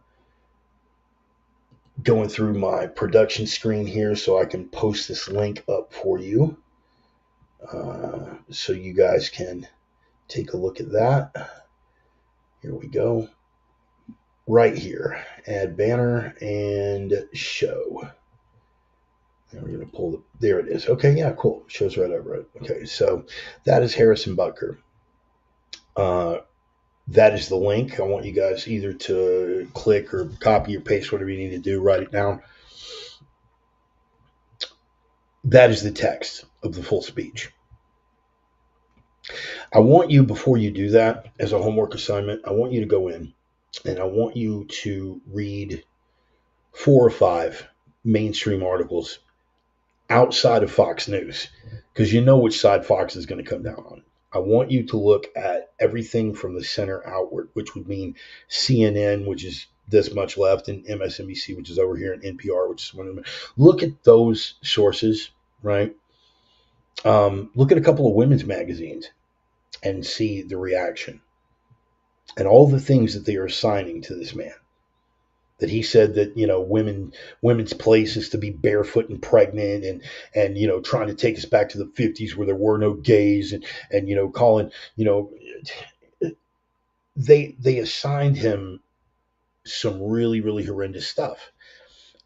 going through my production screen here so I can post this link up for you. So you guys can take a look at that. Here we go. Right here. Add banner and show. And we're going to pull there it is. Okay, yeah, cool. Shows right over it. Okay, so that is Harrison Butker. That is the link. I want you guys either to click or copy or paste, whatever you need to do, write it down. That is the text of the full speech. I want you, before you do that, as a homework assignment, I want you to go in and I want you to read 4 or 5 mainstream articles outside of Fox News, because you know which side Fox is going to come down on. I want you to look at everything from the center outward, which would mean CNN, which is this much left, and MSNBC, which is over here, and NPR, which is one of them. Look at those sources, right? Look at a couple of women's magazines and see the reaction and all the things that they are assigning to this man. That he said that, women's place is to be barefoot and pregnant and trying to take us back to the 50s where there were no gays and calling, they assigned him some really, really horrendous stuff.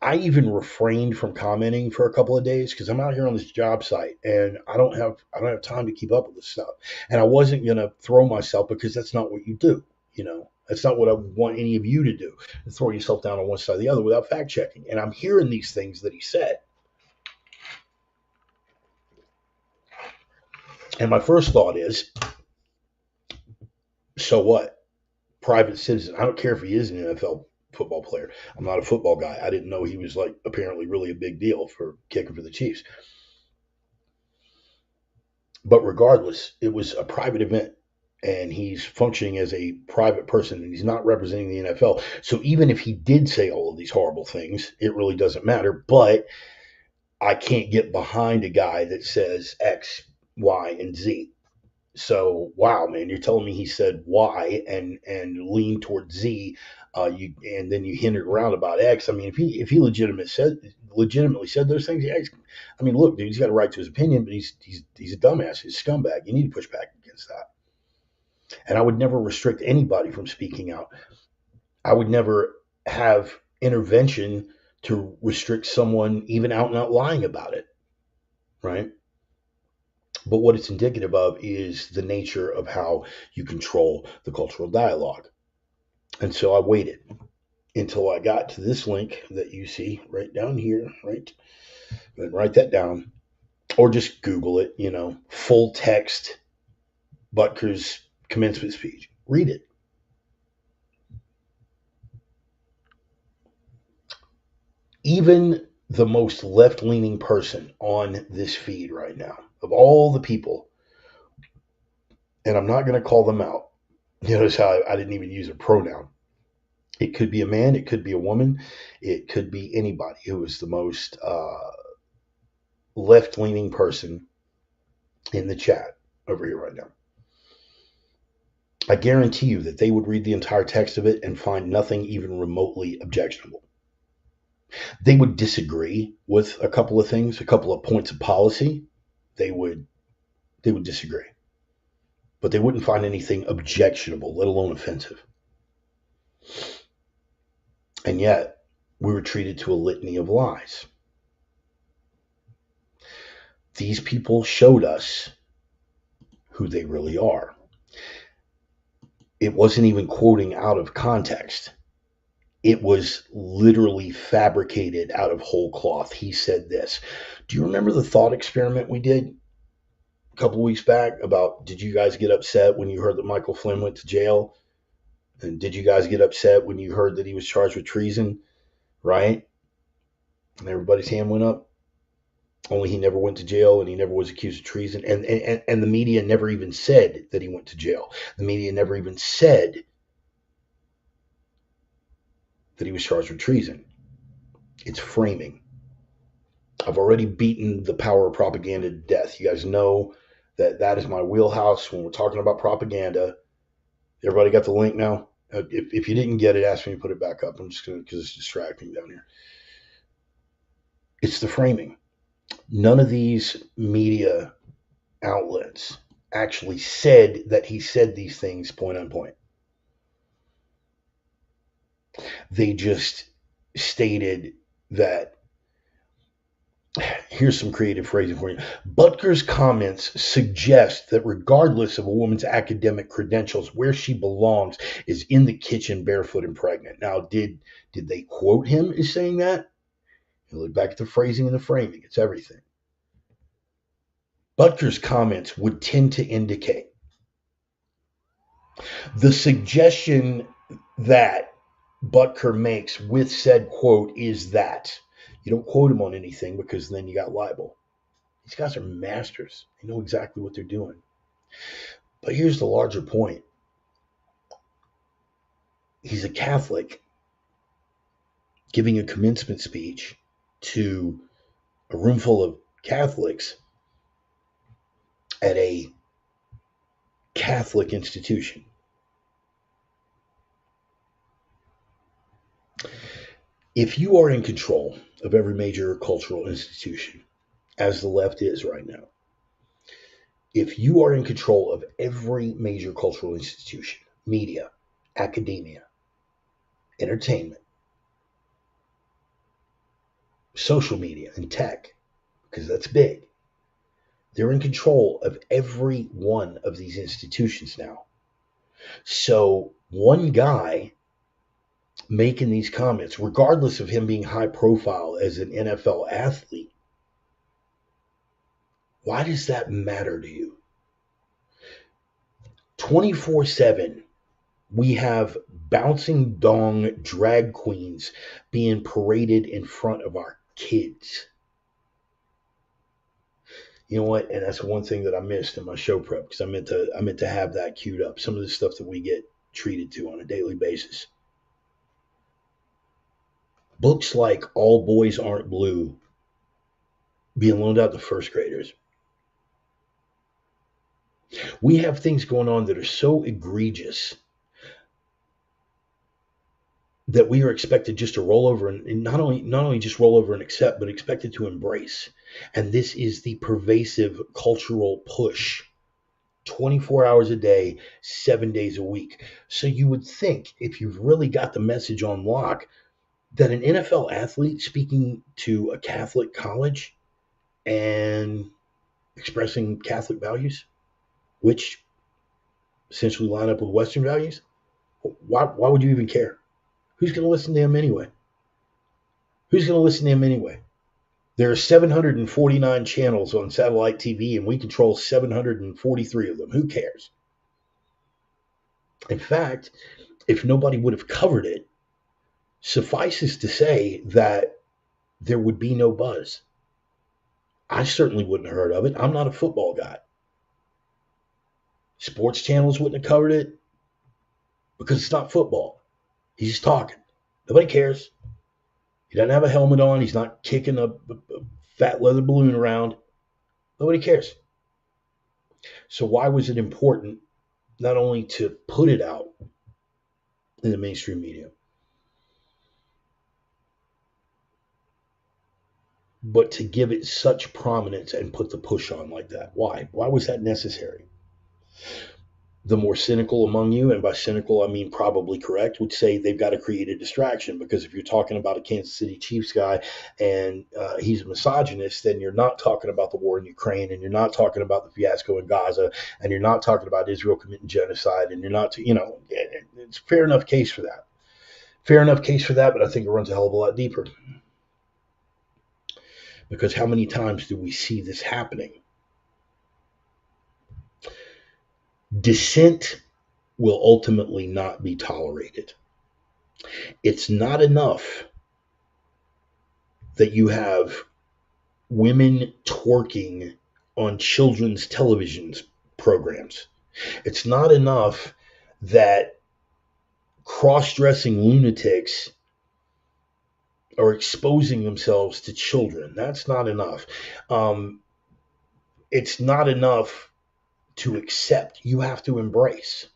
I even refrained from commenting for a couple of days because I'm out here on this job site and I don't have time to keep up with this stuff. And I wasn't going to throw myself because that's not what you do, That's not what I want any of you to do, to throw yourself down on one side or the other without fact checking. And I'm hearing these things that he said. And my first thought is, so what? Private citizen. I don't care if he is an NFL football player. I'm not a football guy. I didn't know he was apparently really a big deal for kicking for the Chiefs. But regardless, it was a private event. And he's functioning as a private person and he's not representing the NFL. So even if he did say all of these horrible things, it really doesn't matter. But I can't get behind a guy that says X, Y, and Z. So, wow, man, you're telling me he said Y and leaned towards Z, and then you hinted around about X. I mean, if he legitimately said those things, yeah, look, dude, he's got a right to his opinion, but he's a dumbass, he's a scumbag. You need to push back against that. And I would never restrict anybody from speaking out. I would never have intervention to restrict someone even out and out lying about it, right? But what it's indicative of is the nature of how you control the cultural dialogue. And so I waited until I got to this link that you see right down here, right? And write that down. Or just Google it, full text Butker's commencement speech. Read it. Even the most left leaning person on this feed right now, of all the people, and I'm not going to call them out. Notice how I didn't even use a pronoun. It could be a man, it could be a woman, it could be anybody who is the most left leaning person in the chat over here right now. I guarantee you that they would read the entire text of it and find nothing even remotely objectionable. They would disagree with a couple of things, a couple of points of policy. They would disagree. But they wouldn't find anything objectionable, let alone offensive. And yet, we were treated to a litany of lies. These people showed us who they really are. It wasn't even quoting out of context. It was literally fabricated out of whole cloth. He said this. Do you remember the thought experiment we did a couple of weeks back about, did you guys get upset when you heard that Michael Flynn went to jail? And did you guys get upset when you heard that he was charged with treason? Right? And everybody's hand went up. Only he never went to jail and he never was accused of treason. And the media never even said that he went to jail. The media never even said that he was charged with treason. It's framing. I've already beaten the power of propaganda to death. You guys know that is my wheelhouse when we're talking about propaganda. Everybody got the link now? If you didn't get it, ask me to put it back up. I'm just going to, because it's distracting down here. It's the framing. None of these media outlets actually said that he said these things point on point. They just stated that, here's some creative phrasing for you. Butker's comments suggest that regardless of a woman's academic credentials, where she belongs is in the kitchen barefoot and pregnant. Now, did they quote him as saying that? You look back at the phrasing and the framing. It's everything. Butker's comments would tend to indicate the suggestion that Butker makes with said quote is that you don't quote him on anything because then you got libel. These guys are masters. They know exactly what they're doing. But here's the larger point. He's a Catholic giving a commencement speech to a room full of Catholics at a Catholic institution. If you are in control of every major cultural institution, as the left is right now, if you are in control of every major cultural institution, media, academia, entertainment, social media, and tech, because that's big, they're in control of every one of these institutions now. So one guy making these comments, regardless of him being high profile as an NFL athlete, why does that matter to you? 24/7, we have bouncing dong drag queens being paraded in front of our kids. You know what? And that's one thing that I missed in my show prep, because I meant to have that queued up. Some of the stuff that we get treated to on a daily basis. Books like All Boys Aren't Blue being loaned out to first graders. We have things going on that are so egregious that we are expected just to roll over and not only just roll over and accept, but expected to embrace. And this is the pervasive cultural push 24 hours a day, 7 days a week. So you would think, if you've really got the message on lock, that an NFL athlete speaking to a Catholic college and expressing Catholic values, which essentially line up with Western values, why would you even care? Who's going to listen to him anyway? Who's going to listen to him anyway? There are 749 channels on satellite TV, and we control 743 of them. Who cares? In fact, if nobody would have covered it, suffices to say that there would be no buzz. I certainly wouldn't have heard of it. I'm not a football guy. Sports channels wouldn't have covered it because it's not football. He's just talking. Nobody cares. He doesn't have a helmet on. He's not kicking a fat leather balloon around. Nobody cares. So why was it important not only to put it out in the mainstream media, but to give it such prominence and put the push on like that? Why? Why was that necessary? The more cynical among you, and by cynical I mean probably correct, would say they've got to create a distraction, because if you're talking about a Kansas City Chiefs guy and he's a misogynist, then you're not talking about the war in Ukraine, and you're not talking about the fiasco in Gaza, and you're not talking about Israel committing genocide, and you're not, it's a fair enough case for that. Fair enough case for that, but I think it runs a hell of a lot deeper. Because how many times do we see this happening? Dissent will ultimately not be tolerated. It's not enough that you have women twerking on children's television programs. It's not enough that cross-dressing lunatics are exposing themselves to children. That's not enough. It's not enough to accept. You have to embrace.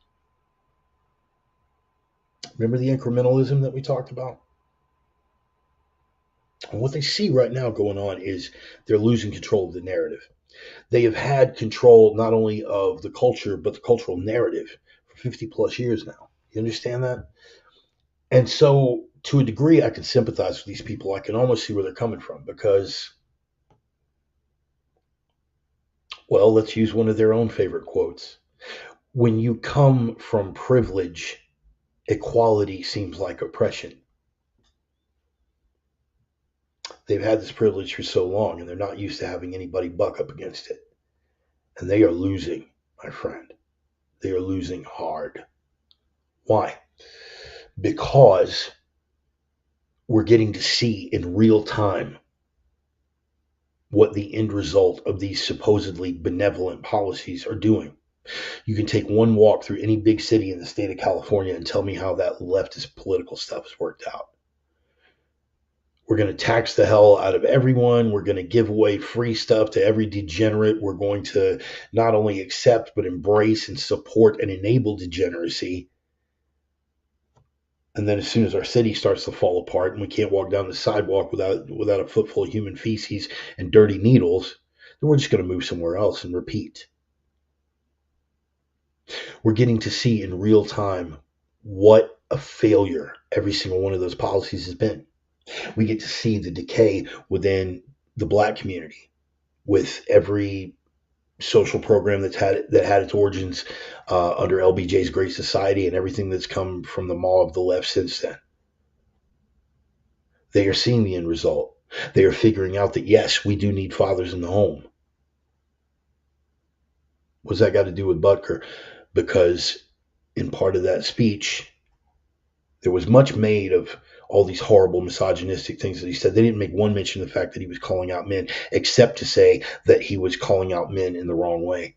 Remember the incrementalism that we talked about? And what they see right now going on is they're losing control of the narrative. They have had control not only of the culture, but the cultural narrative for 50 plus years now. You understand that? And so, to a degree, I can sympathize with these people. I can almost see where they're coming from because, well, let's use one of their own favorite quotes. When you come from privilege, equality seems like oppression. They've had this privilege for so long, and they're not used to having anybody buck up against it. And they are losing, my friend. They are losing hard. Why? Because we're getting to see in real time what the end result of these supposedly benevolent policies are doing. You can take one walk through any big city in the state of California and tell me how that leftist political stuff has worked out. We're going to tax the hell out of everyone. We're going to give away free stuff to every degenerate. We're going to not only accept, but embrace and support and enable degeneracy. And then as soon as our city starts to fall apart and we can't walk down the sidewalk without a footful of human feces and dirty needles, then we're just going to move somewhere else and repeat. We're getting to see in real time what a failure every single one of those policies has been. We get to see the decay within the Black community with every social program that had its origins under LBJ's Great Society and everything that's come from the maw of the left since then. They are seeing the end result. They are figuring out that, yes, we do need fathers in the home. What's that got to do with Butker? Because in part of that speech, there was much made of all these horrible misogynistic things that he said. They didn't make one mention of the fact that he was calling out men, except to say that he was calling out men in the wrong way,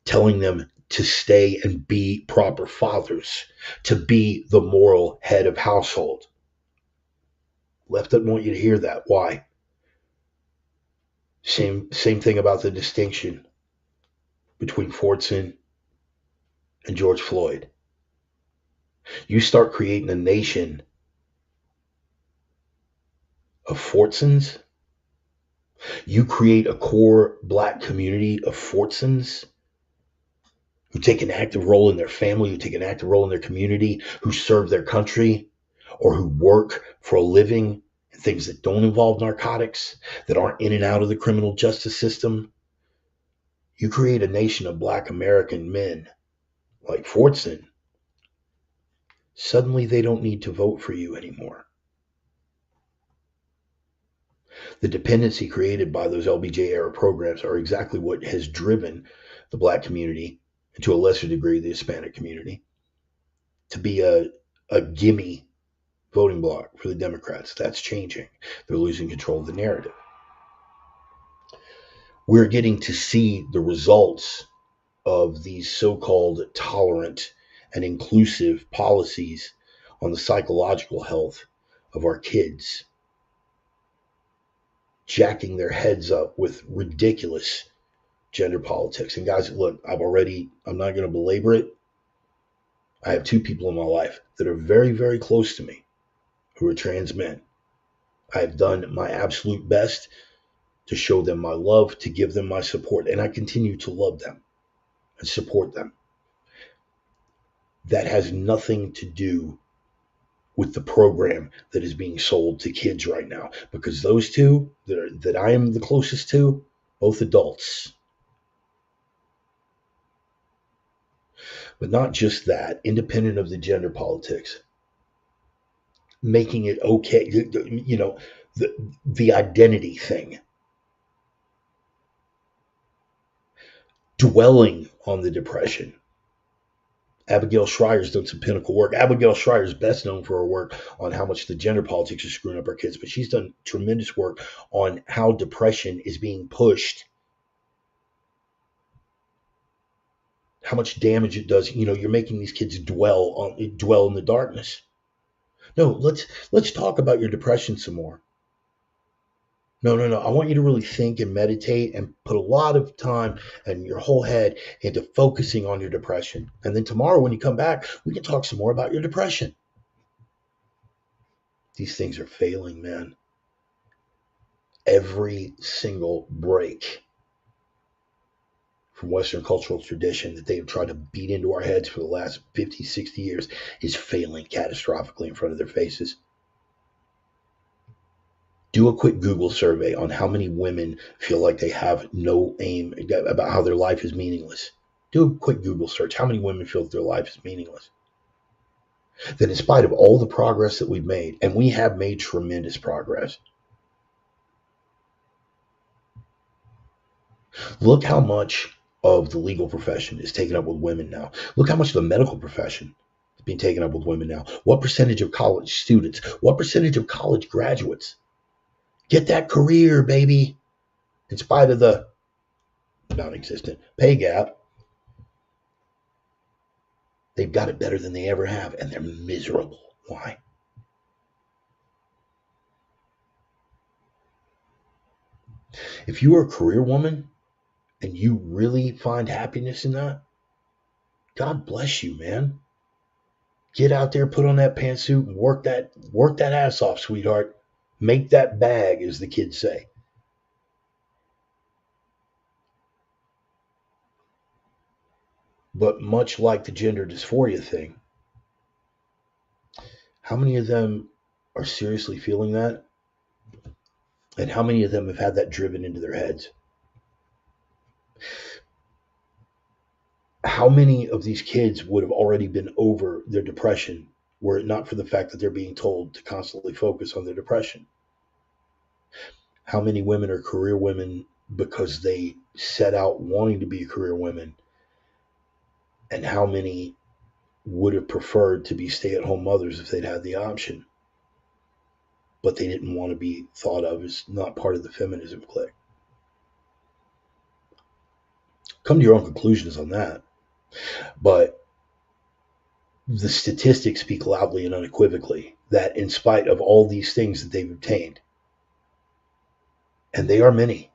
telling them to stay and be proper fathers, to be the moral head of household. Left doesn't want you to hear that. Why? Same thing about the distinction between Fortson and George Floyd. You start creating a nation of Fortsons, you create a core Black community of Fortsons, who take an active role in their family, who take an active role in their community, who serve their country, or who work for a living in things that don't involve narcotics, that aren't in and out of the criminal justice system. You create a nation of Black American men like Fortson, suddenly they don't need to vote for you anymore. The dependency created by those LBJ era programs are exactly what has driven the Black community, and to a lesser degree the Hispanic community, to be a gimme voting bloc for the Democrats. That's changing. They're losing control of the narrative. We're getting to see the results of these so-called tolerant and inclusive policies on the psychological health of our kids, jacking their heads up with ridiculous gender politics. And guys, look, I'm not going to belabor it. I have two people in my life that are very, very close to me who are trans men. I have done my absolute best to show them my love, to give them my support, and I continue to love them and support them. That has nothing to do with the program that is being sold to kids right now, because those two that I am the closest to, both adults. But not just that, independent of the gender politics, making it okay, the identity thing, dwelling on the depression. Abigail Schreier's done some pinnacle work. Abigail Schreier is best known for her work on how much the gender politics is screwing up our kids, but she's done tremendous work on how depression is being pushed, how much damage it does. You're making these kids dwell in the darkness. No, let's talk about your depression some more. No. I want you to really think and meditate and put a lot of time and your whole head into focusing on your depression. And then tomorrow when you come back, we can talk some more about your depression. These things are failing, man. Every single break from Western cultural tradition that they have tried to beat into our heads for the last 50, 60 years is failing catastrophically in front of their faces. Do a quick Google survey on how many women feel like they have no aim, about how their life is meaningless. Do a quick Google search. How many women feel that their life is meaningless? That in spite of all the progress that we've made, and we have made tremendous progress, look how much of the legal profession is taken up with women now. Look how much of the medical profession is being taken up with women now. What percentage of college students, what percentage of college graduates get that career, baby, in spite of the non-existent pay gap? They've got it better than they ever have, and they're miserable. Why? If you are a career woman and you really find happiness in that, God bless you, man. Get out there, put on that pantsuit, and work that ass off, sweetheart. Make that bag, as the kids say. But much like the gender dysphoria thing, how many of them are seriously feeling that? And how many of them have had that driven into their heads? How many of these kids would have already been over their depression were it not for the fact that they're being told to constantly focus on their depression? How many women are career women because they set out wanting to be career women? And how many would have preferred to be stay-at-home mothers if they'd had the option, but they didn't want to be thought of as not part of the feminism clique? Come to your own conclusions on that. But the statistics speak loudly and unequivocally that in spite of all these things that they've obtained, and they are many,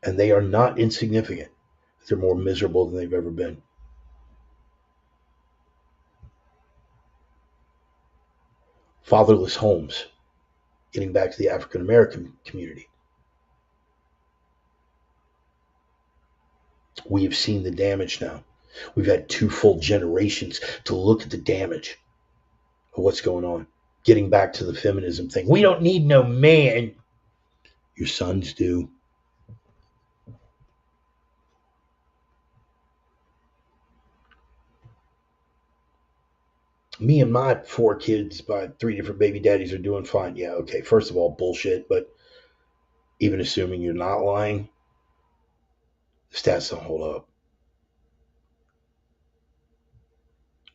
and they are not insignificant, they're more miserable than they've ever been. Fatherless homes, getting back to the African American community. We have seen the damage now. We've had 2 full generations to look at the damage of what's going on. Getting back to the feminism thing. We don't need no man. Your sons do. Me and my 4 kids by 3 different baby daddies are doing fine. Yeah, okay. First of all, bullshit, but even assuming you're not lying, the stats don't hold up.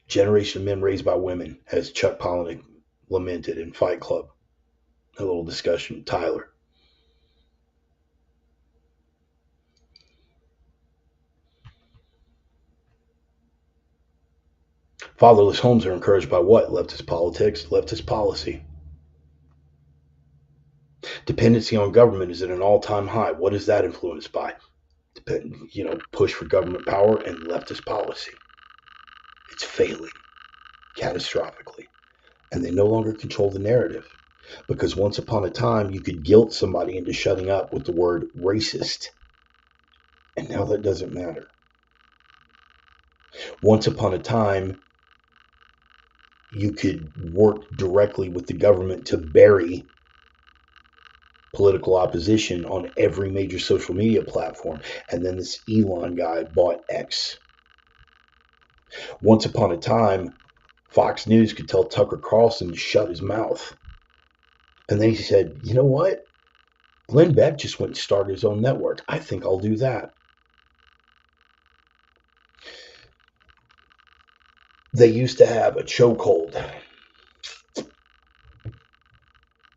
Generation of men raised by women, as Chuck Palahniuk lamented in Fight Club. A little discussion, Tyler. Fatherless homes are encouraged by what? Leftist politics, leftist policy. Dependency on government is at an all-time high. What is that influenced by? Push for government power and leftist policy. It's failing catastrophically. And they no longer control the narrative. Because once upon a time, you could guilt somebody into shutting up with the word racist. And now that doesn't matter. Once upon a time, you could work directly with the government to bury political opposition on every major social media platform. And then this Elon guy bought X. Once upon a time, Fox News could tell Tucker Carlson to shut his mouth. And then he said, you know what? Glenn Beck just went and started his own network. I think I'll do that. They used to have a chokehold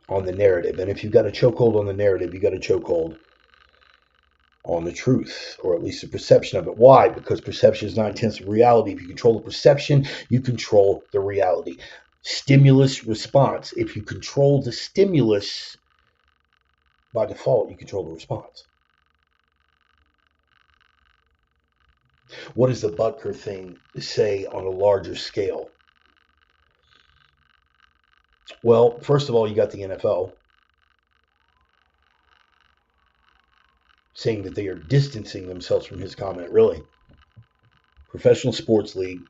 on the narrative. And if you've got a chokehold on the narrative, you've got a chokehold on the truth, or at least the perception of it. Why? Because perception is 9/10 of reality. If you control the perception, you control the reality. Stimulus response. If you control the stimulus, by default, you control the response. What does the Butker thing say on a larger scale? Well, first of all, you got the NFL saying that they are distancing themselves from his comment. Really, professional sports league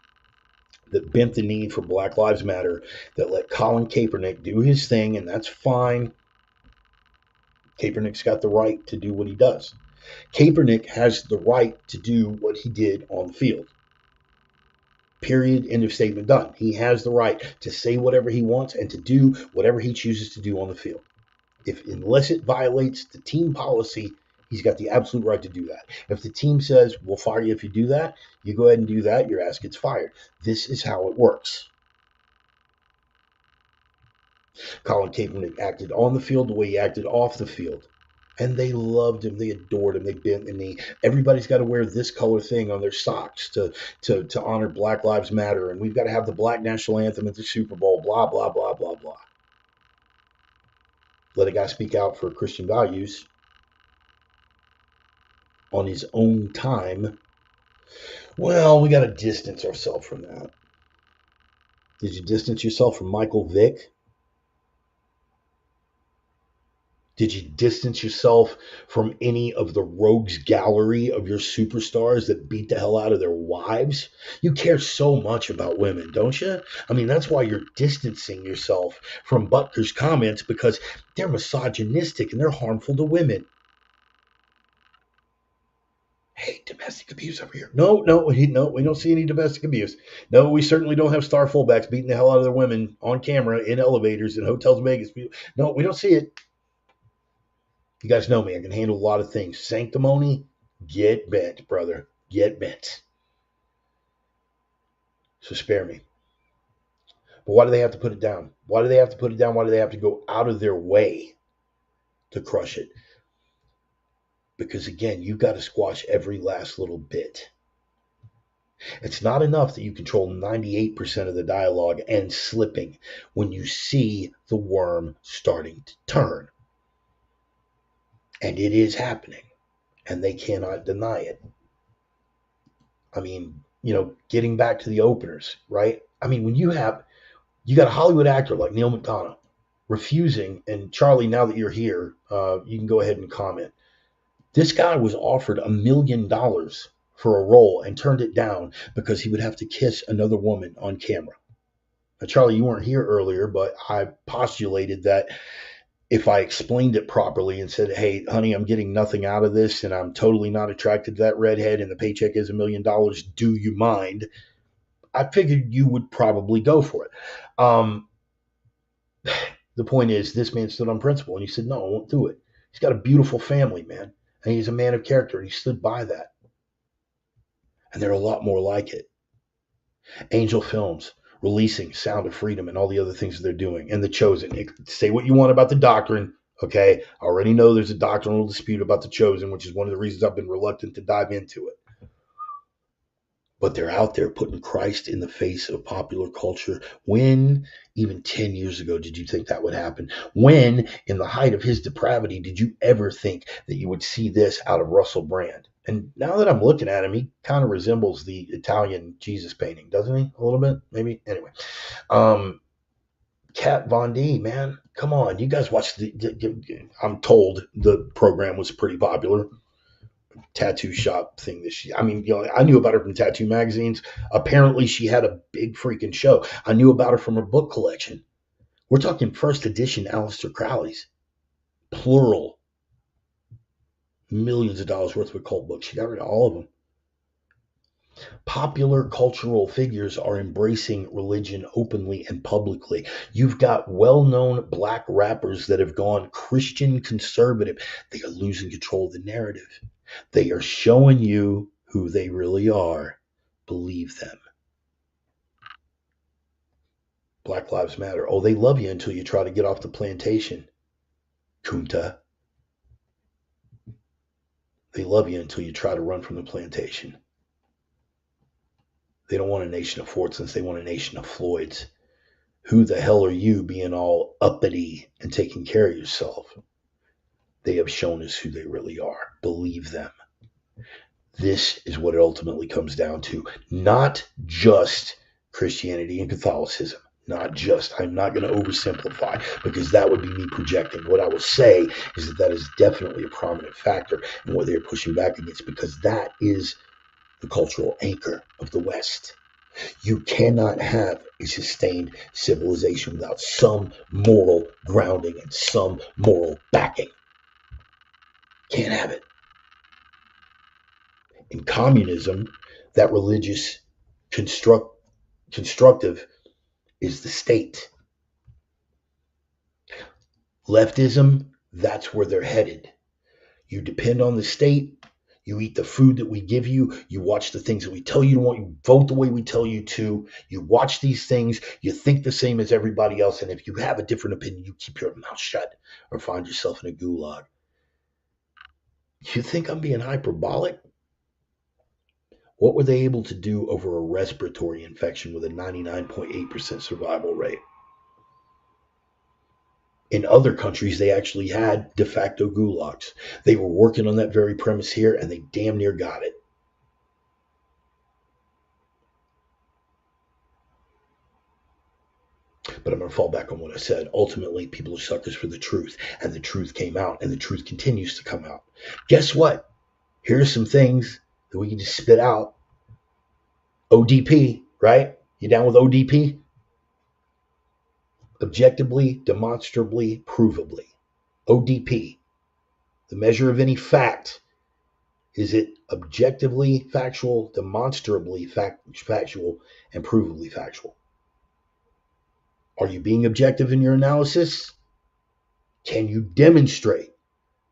that bent the knee for Black Lives Matter, that let Colin Kaepernick do his thing, and that's fine. Kaepernick's got the right to do what he does. Kaepernick has the right to do what he did on the field. Period. End of statement. Done. He has the right to say whatever he wants and to do whatever he chooses to do on the field. Unless it violates the team policy, he's got the absolute right to do that. If the team says, we'll fire you if you do that, you go ahead and do that, your ass gets fired. This is how it works. Colin Kaepernick acted on the field the way he acted off the field. And they loved him. They adored him. They bent the knee. Everybody's got to wear this color thing on their socks to honor Black Lives Matter. And we've got to have the Black National Anthem at the Super Bowl. Blah, blah, blah, blah, blah. Let a guy speak out for Christian values on his own time. Well, we got to distance ourselves from that. Did you distance yourself from Michael Vick? Did you distance yourself from any of the rogues gallery of your superstars that beat the hell out of their wives? You care so much about women, don't you? I mean, that's why you're distancing yourself from Butker's comments, because they're misogynistic and they're harmful to women. Hey, domestic abuse over here. No, we don't see any domestic abuse. No, we certainly don't have star fullbacks beating the hell out of their women on camera in elevators in hotels in Vegas. No, we don't see it. You guys know me. I can handle a lot of things. Sanctimony, get bent, brother. Get bent. So spare me. But why do they have to put it down? Why do they have to put it down? Why do they have to go out of their way to crush it? Because, again, you've got to squash every last little bit. It's not enough that you control 98% of the dialogue and slipping when you see the worm starting to turn. And it is happening. And they cannot deny it. I mean, getting back to the openers, right? I mean, when you got a Hollywood actor like Neil McDonough refusing, and Charlie, now that you're here, you can go ahead and comment. This guy was offered $1 million for a role and turned it down because he would have to kiss another woman on camera. Now, Charlie, you weren't here earlier, but I postulated that if I explained it properly and said, hey, honey, I'm getting nothing out of this and I'm totally not attracted to that redhead and the paycheck is $1 million, do you mind? I figured you would probably go for it. The point is, this man stood on principle and he said, no, I won't do it. He's got a beautiful family, man. And he's a man of character and he stood by that. And there are a lot more like it. Angel Films releasing Sound of Freedom and all the other things that they're doing, and The Chosen. Say what you want about the doctrine, okay? I already know there's a doctrinal dispute about The Chosen, which is one of the reasons I've been reluctant to dive into it. But they're out there putting Christ in the face of popular culture. When, even 10 years ago, did you think that would happen? When, in the height of his depravity, did you ever think that you would see this out of Russell Brand? And now that I'm looking at him, he kind of resembles the Italian Jesus painting, doesn't he? A little bit, maybe. Anyway, Kat Von D, man, come on, you guys watched I'm told the program was pretty popular. Tattoo shop thing this year. I mean, I knew about her from tattoo magazines. Apparently, she had a big freaking show. I knew about her from her book collection. We're talking first edition Aleister Crowley's, plural. Millions of dollars worth of occult books. She got rid of all of them. Popular cultural figures are embracing religion openly and publicly. You've got well-known black rappers that have gone Christian conservative. They are losing control of the narrative. They are showing you who they really are. Believe them. Black Lives Matter. Oh, they love you until you try to get off the plantation. Kunta. They love you until you try to run from the plantation. They don't want a nation of Fortsons. They want a nation of Floyds. Who the hell are you being all uppity and taking care of yourself? They have shown us who they really are. Believe them. This is what it ultimately comes down to. Not just Christianity and Catholicism. Not just. I'm not going to oversimplify because that would be me projecting. What I will say is that is definitely a prominent factor in what they're pushing back against, because that is the cultural anchor of the West. You cannot have a sustained civilization without some moral grounding and some moral backing. Can't have it. In communism, that religious constructive is the state. Leftism, that's where they're headed. You depend on the state. You eat the food that we give you. You watch the things that we tell you to want. You vote the way we tell you to. You watch these things. You think the same as everybody else. And if you have a different opinion, you keep your mouth shut or find yourself in a gulag. You think I'm being hyperbolic? What were they able to do over a respiratory infection with a 99.8% survival rate? In other countries, they actually had de facto gulags. They were working on that very premise here, and they damn near got it. But I'm going to fall back on what I said. Ultimately, people are suckers for the truth, and the truth came out, and the truth continues to come out. Guess what? Here are some things that we can just spit out. ODP, right? You down with ODP? Objectively, demonstrably, provably. ODP. The measure of any fact. Is it objectively factual, demonstrably factual, and provably factual? Are you being objective in your analysis? Can you demonstrate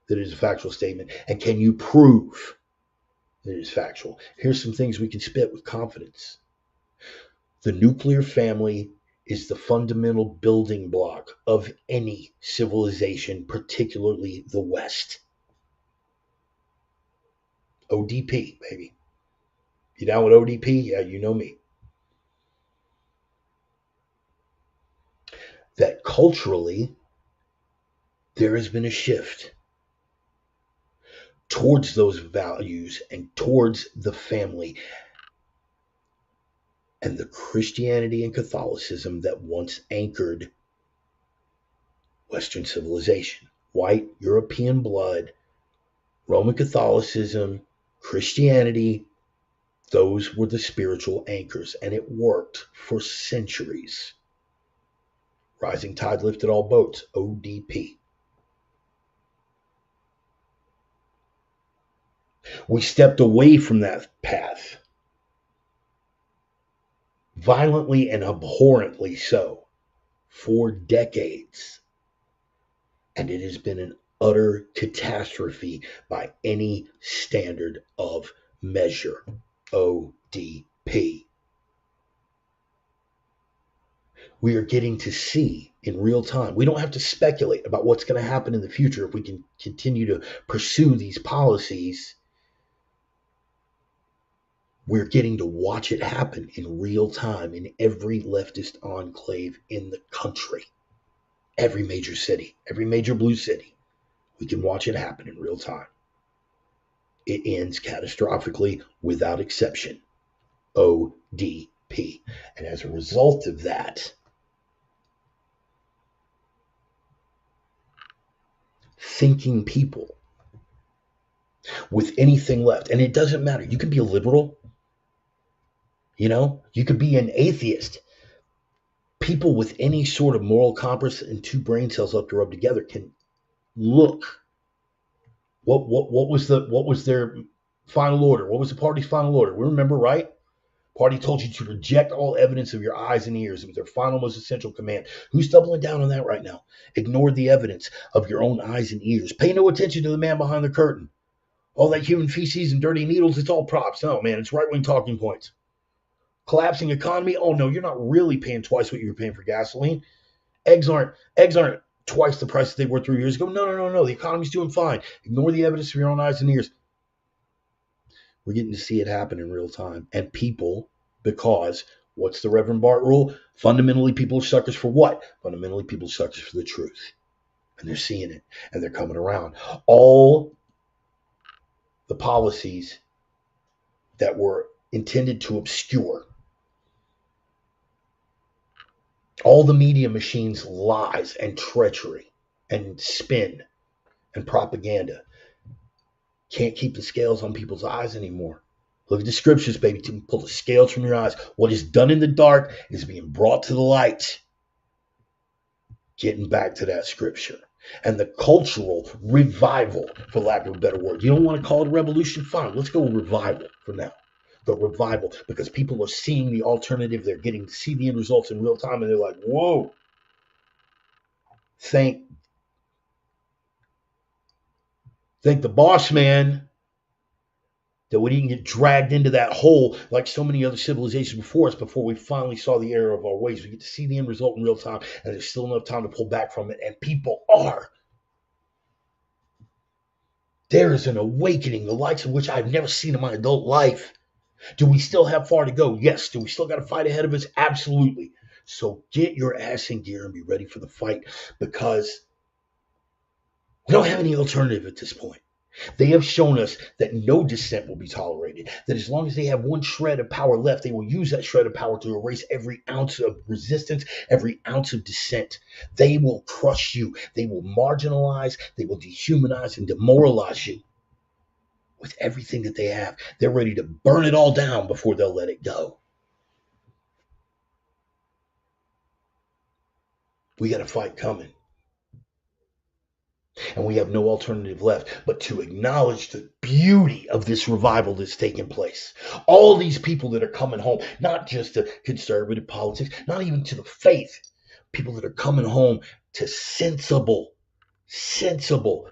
that it is a factual statement? And can you prove that it is factual? Here's some things we can spit with confidence. The nuclear family is the fundamental building block of any civilization, particularly the West. ODP, baby. You down with ODP? Yeah, you know me. That culturally, there has been a shift towards those values and towards the family. And the Christianity and Catholicism that once anchored Western civilization. White European blood, Roman Catholicism, Christianity, Those were the spiritual anchors, and it worked for centuries. Rising tide lifted all boats, ODP. We stepped away from that path, violently and abhorrently so, for decades. And it has been an utter catastrophe by any standard of measure. ODP. We are getting to see in real time. We don't have to speculate about what's going to happen in the future if we can continue to pursue these policies. We're getting to watch it happen in real time in every leftist enclave in the country. Every major city, every major blue city. We can watch it happen in real time. It ends catastrophically without exception. ODP. And as a result of that, thinking people with anything left, and it doesn't matter. You can be a liberal, you could be an atheist. People with any sort of moral compass and two brain cells up to rub together can look. What was their final order? What was the party's final order? We remember, right? Party told you to reject all evidence of your eyes and ears. It was their final, most essential command. Who's doubling down on that right now? Ignore the evidence of your own eyes and ears. Pay no attention to the man behind the curtain. All that human feces and dirty needles, it's all props. No, man, it's right-wing talking points. Collapsing economy? Oh, no, you're not really paying twice what you were paying for gasoline. Eggs aren't twice the price that they were 3 years ago. No. The economy's doing fine. Ignore the evidence of your own eyes and ears. We're getting to see it happen in real time. And people, because what's the Reverend Bart rule? Fundamentally, people are suckers for what? Fundamentally, people are suckers for the truth. And they're seeing it. And they're coming around. All the policies that were intended to obscure, all the media machines' lies and treachery and spin and propaganda can't keep the scales on people's eyes anymore. Look at the scriptures, baby. To pull the scales from your eyes. What is done in the dark is being brought to the light. Getting back to that scripture. And the cultural revival, for lack of a better word. You don't want to call it a revolution? Fine. Let's go with revival for now. The revival. Because people are seeing the alternative. They're getting to see the end results in real time. And they're like, whoa. Thank the boss man that we didn't get dragged into that hole like so many other civilizations before us before we finally saw the error of our ways. We get to see the end result in real time, and there's still enough time to pull back from it, and people are. There is an awakening, the likes of which I've never seen in my adult life. Do we still have far to go? Yes. Do we still got a fight ahead of us? Absolutely. So get your ass in gear and be ready for the fight, because we don't have any alternative at this point. They have shown us that no dissent will be tolerated, that as long as they have one shred of power left, they will use that shred of power to erase every ounce of resistance, every ounce of dissent. They will crush you. They will marginalize, they will dehumanize and demoralize you with everything that they have. They're ready to burn it all down before they'll let it go. We got a fight coming. And we have no alternative left but to acknowledge the beauty of this revival that's taking place. All these people that are coming home, not just to conservative politics, not even to the faith, people that are coming home to sensible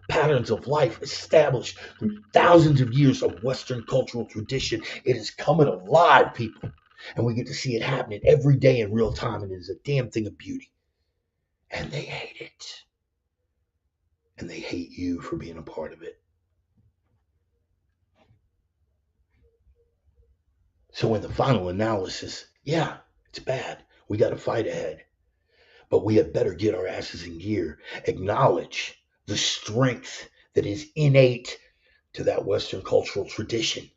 patterns of life established through thousands of years of Western cultural tradition. It is coming alive, people. And we get to see it happening every day in real time, and it is a damn thing of beauty. And they hate it. And they hate you for being a part of it. So in the final analysis, yeah, it's bad. We got a fight ahead. But we had better get our asses in gear, acknowledge the strength that is innate to that Western cultural tradition,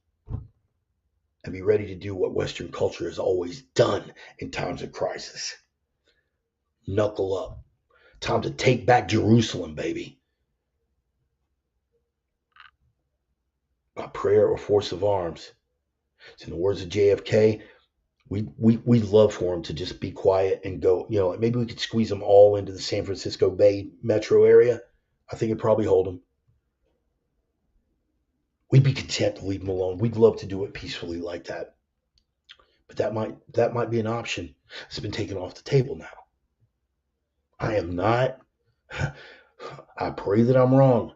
and be ready to do what Western culture has always done in times of crisis. Knuckle up. Time to take back Jerusalem, baby. By prayer or force of arms. So in the words of JFK, we'd love for him to just be quiet and go, like maybe we could squeeze them all into the San Francisco Bay metro area. I think it'd probably hold them. We'd be content to leave them alone. We'd love to do it peacefully like that. But that might be an option. It's been taken off the table now. I am not. I pray that I'm wrong.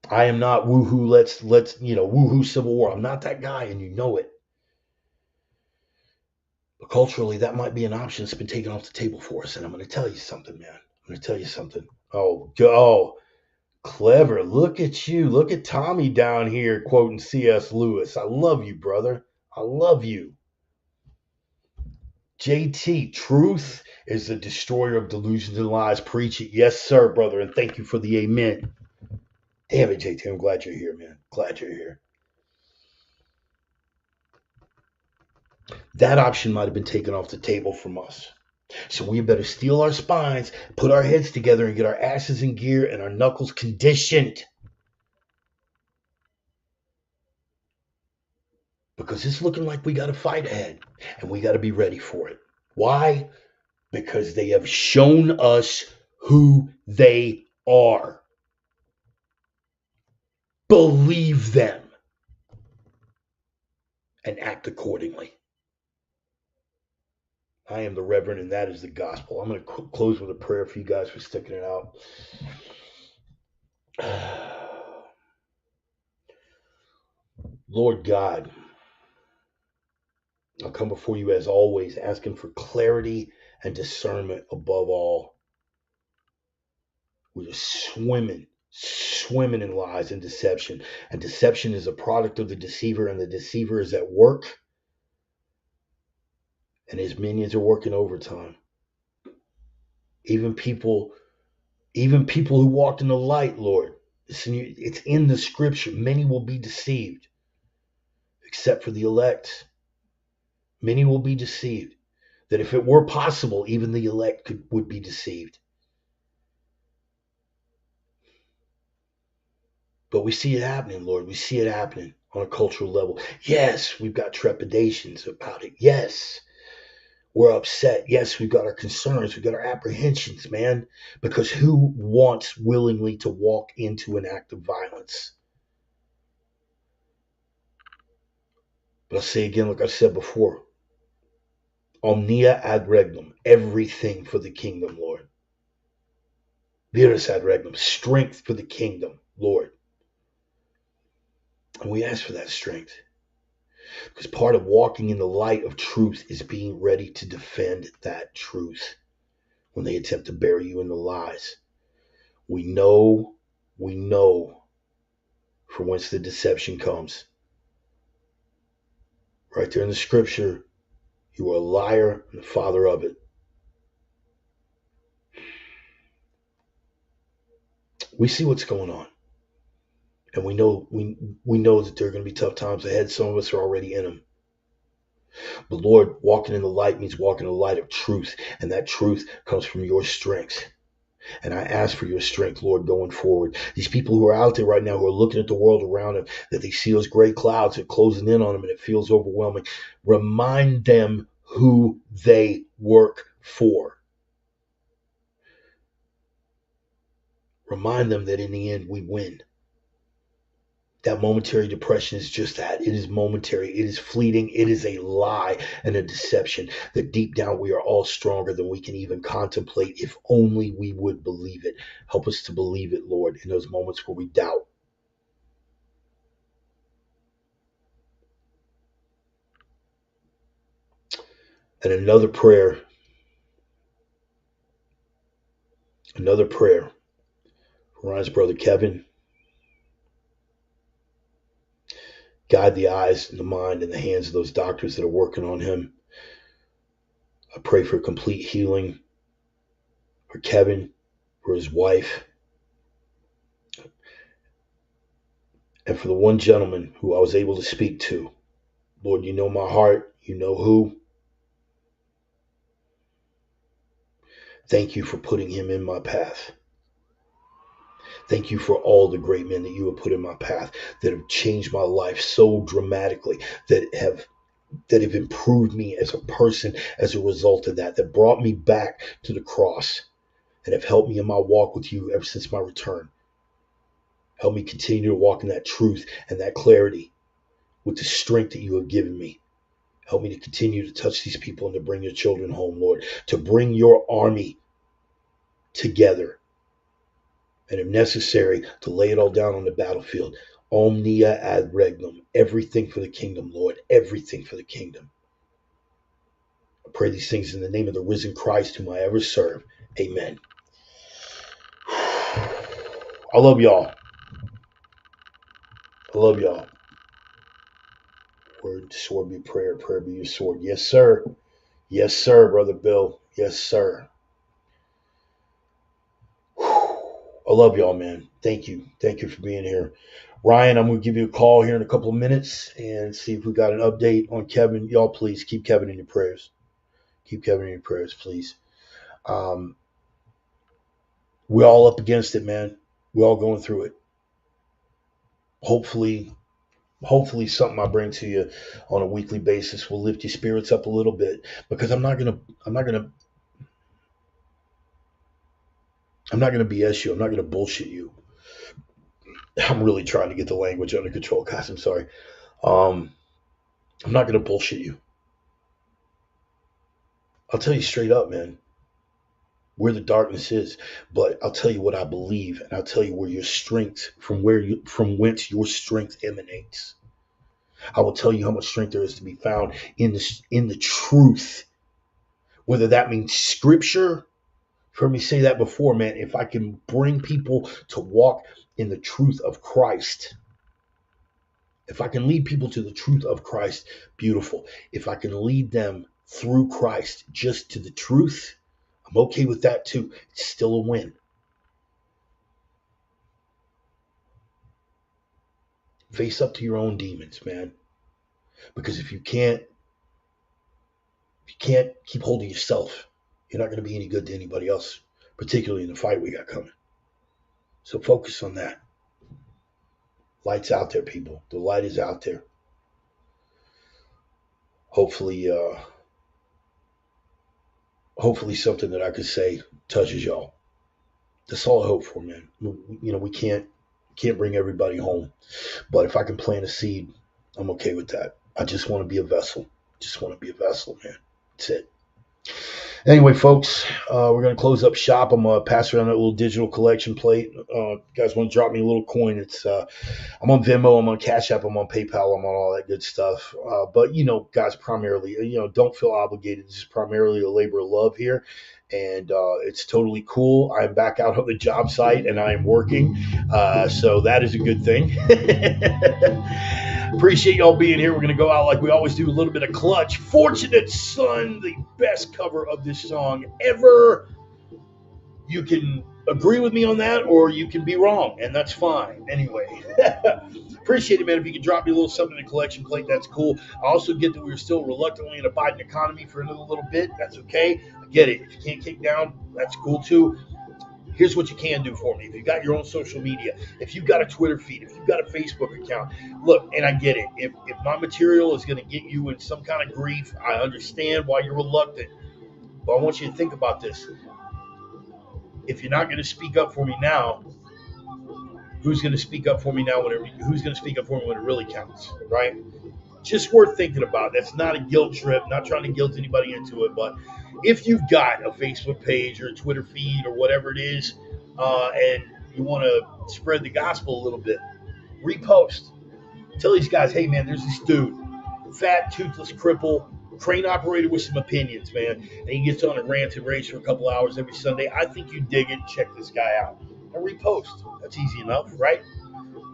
I am not woohoo. Let's woohoo Civil War. I'm not that guy, and you know it. But culturally, that might be an option that's been taken off the table for us. And I'm going to tell you something, man. I'm going to tell you something. Oh, clever. Look at you. Look at Tommy down here quoting C.S. Lewis. I love you, brother. I love you. JT, truth is the destroyer of delusions and lies. Preach it. Yes, sir, brother. And thank you for the amen. Damn it, JT. I'm glad you're here, man. Glad you're here. That option might have been taken off the table from us. So we better steel our spines, put our heads together, and get our asses in gear and our knuckles conditioned. Because it's looking like we got a fight ahead, and we got to be ready for it. Why? Because they have shown us who they are. Believe them and act accordingly. I am the Reverend, and that is the gospel. I'm going to close with a prayer for you guys for sticking it out. Lord God, I'll come before you as always, asking for clarity and discernment above all. We're just swimming in lies and deception. And deception is a product of the deceiver, and the deceiver is at work. And his minions are working overtime. Even people who walked in the light, Lord. It's in the scripture. Many will be deceived, except for the elect. Many will be deceived. That if it were possible, even the elect would be deceived. But we see it happening, Lord. We see it happening on a cultural level. Yes, we've got trepidations about it. Yes, we're upset. Yes, we've got our concerns. We've got our apprehensions, man. Because who wants willingly to walk into an act of violence? But I'll say again, like I said before, omnia ad regnum, everything for the kingdom, Lord. Virus ad regnum, strength for the kingdom, Lord. And we ask for that strength. Because part of walking in the light of truth is being ready to defend that truth when they attempt to bury you in the lies. We know from whence the deception comes. Right there in the scripture, you are a liar and the father of it. We see what's going on. And we know that there are going to be tough times ahead. Some of us are already in them. But Lord, walking in the light means walking in the light of truth. And that truth comes from your strength. And I ask for your strength, Lord, going forward. These people who are out there right now who are looking at the world around them, that they see those gray clouds that are closing in on them and it feels overwhelming. Remind them who they work for. Remind them that in the end we win. That momentary depression is just that. It is momentary. It is fleeting. It is a lie and a deception. That deep down we are all stronger than we can even contemplate if only we would believe it. Help us to believe it, Lord, in those moments where we doubt. And another prayer for Ryan's brother Kevin. Guide the eyes and the mind and the hands of those doctors that are working on him. I pray for complete healing for Kevin, for his wife, and for the one gentleman who I was able to speak to. Lord, you know my heart. You know who. Thank you for putting him in my path. Thank you for all the great men that you have put in my path that have changed my life so dramatically, that have improved me as a person as a result of that, that brought me back to the cross and have helped me in my walk with you ever since my return. Help me continue to walk in that truth and that clarity with the strength that you have given me. Help me to continue to touch these people and to bring your children home, Lord, to bring your army together, and if necessary, to lay it all down on the battlefield. Omnia ad regnum. Everything for the kingdom, Lord. Everything for the kingdom. I pray these things in the name of the risen Christ whom I ever serve. Amen. I love y'all. I love y'all. Word, sword be prayer. Prayer be your sword. Yes, sir. Yes, sir, Brother Bill. Yes, sir. I love y'all, man. Thank you. Thank you for being here. Ryan, I'm going to give you a call here in a couple of minutes and see if we got an update on Kevin. Y'all, please keep Kevin in your prayers. Keep Kevin in your prayers, please. We're all up against it, man. We're all going through it. Hopefully something I bring to you on a weekly basis will lift your spirits up a little bit, because I'm not gonna BS you. I'm not gonna bullshit you. I'm really trying to get the language under control, guys. I'm sorry. I'm not gonna bullshit you. I'll tell you straight up, man, where the darkness is. But I'll tell you what I believe, and I'll tell you where your strength, from whence your strength emanates. I will tell you how much strength there is to be found in the truth. Whether that means scripture. You've heard me say that before, man. If I can bring people to walk in the truth of Christ, if I can lead people to the truth of Christ, beautiful. If I can lead them through Christ just to the truth, I'm okay with that too. It's still a win. Face up to your own demons, man. Because if you can't keep hold of yourself, you're not going to be any good to anybody else, particularly in the fight we got coming. So focus on that. Light's out there, people. The light is out there. Hopefully something that I could say touches y'all. That's all I hope for, man. We can't bring everybody home, but if I can plant a seed, I'm okay with that. I just want to be a vessel. Just want to be a vessel, man. That's it. Anyway, folks, we're going to close up shop. I'm going to pass around that little digital collection plate. You guys want to drop me a little coin? I'm on Venmo, I'm on Cash App, I'm on PayPal, I'm on all that good stuff. But, guys, primarily, don't feel obligated. This is primarily a labor of love here. And it's totally cool. I'm back out on the job site and I am working. So that is a good thing. Appreciate y'all being here. We're going to go out like we always do, a little bit of Clutch. Fortunate Son, the best cover of this song ever. You can agree with me on that, or you can be wrong, and that's fine. Anyway, appreciate it, man. If you could drop me a little something in the collection plate, that's cool. I also get that we're still reluctantly in a Biden economy for another little bit. That's okay. I get it. If you can't kick down, that's cool too. Here's what you can do for me. If you've got your own social media, if you've got a Twitter feed, if you've got a Facebook account, look, and I get it. If my material is going to get you in some kind of grief, I understand why you're reluctant. But I want you to think about this. If you're not going to speak up for me now, who's going to speak up for me now? Who's going to speak up for me when it really counts, right? Just worth thinking about. That's not a guilt trip. Not trying to guilt anybody into it, but if you've got a Facebook page or a Twitter feed or whatever it is, and you want to spread the gospel a little bit, repost. Tell these guys, hey, man, there's this dude, fat, toothless cripple, crane operator with some opinions, man. And he gets on a rant and raves for a couple hours every Sunday. I think you dig it. Check this guy out. And repost. That's easy enough, right?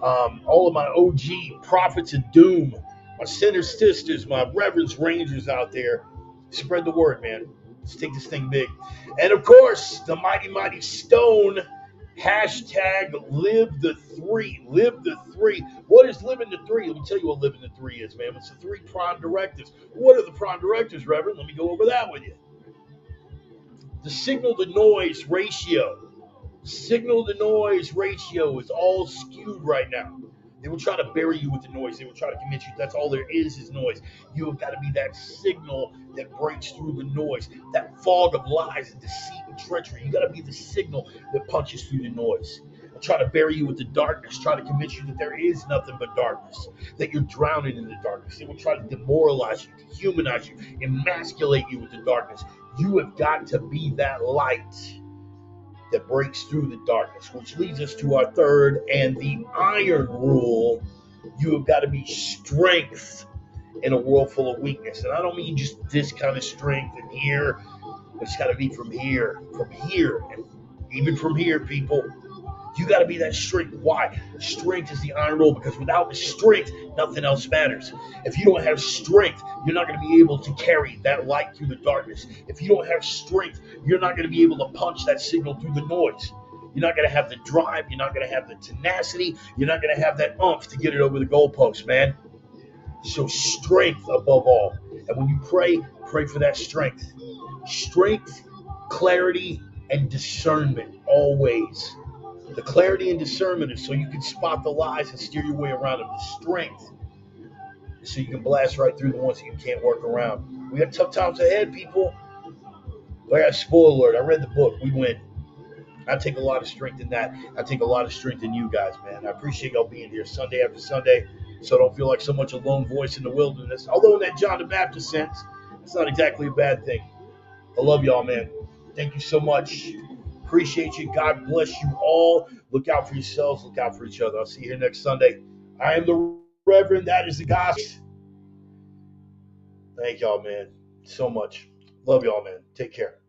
All of my OG prophets of doom, my sinner sisters, my reverends rangers out there, spread the word, man. Let's take this thing big. And, of course, the mighty, mighty Stone, hashtag live the three. Live the three. What is living the three? Let me tell you what living the three is, man. It's the three prime directives. What are the prime directives, Reverend? Let me go over that with you. The signal to noise ratio. Signal to noise ratio is all skewed right now. They will try to bury you with the noise. They will try to convince you that's all there is noise. You have got to be that signal that breaks through the noise, that fog of lies and deceit and treachery. You got to be the signal that punches through the noise. They'll try to bury you with the darkness, try to convince you that there is nothing but darkness, that you're drowning in the darkness. They will try to demoralize you, dehumanize you, emasculate you with the darkness. You have got to be that light that breaks through the darkness, which leads us to our third and the iron rule. You have got to be strength in a world full of weakness. And I don't mean just this kind of strength in here. It's got to be from here, and even from here, people. You got to be that strength. Why? Strength is the iron rule, because without the strength, nothing else matters. If you don't have strength, you're not going to be able to carry that light through the darkness. If you don't have strength, you're not going to be able to punch that signal through the noise. You're not going to have the drive. You're not going to have the tenacity. You're not going to have that oomph to get it over the goalpost, man. So strength above all. And when you pray, pray for that strength. Strength, clarity, and discernment always. The clarity and discernment is so you can spot the lies and steer your way around them. The strength is so you can blast right through the ones that you can't work around. We got tough times ahead, people. But I got a spoiler alert. I read the book. We win. I take a lot of strength in that. I take a lot of strength in you guys, man. I appreciate y'all being here Sunday after Sunday, so I don't feel like so much a lone voice in the wilderness. Although in that John the Baptist sense, it's not exactly a bad thing. I love y'all, man. Thank you so much. Appreciate you. God bless you all. Look out for yourselves. Look out for each other. I'll see you here next Sunday. I am the Reverend. That is the gospel. Thank y'all, man, so much. Love y'all, man. Take care.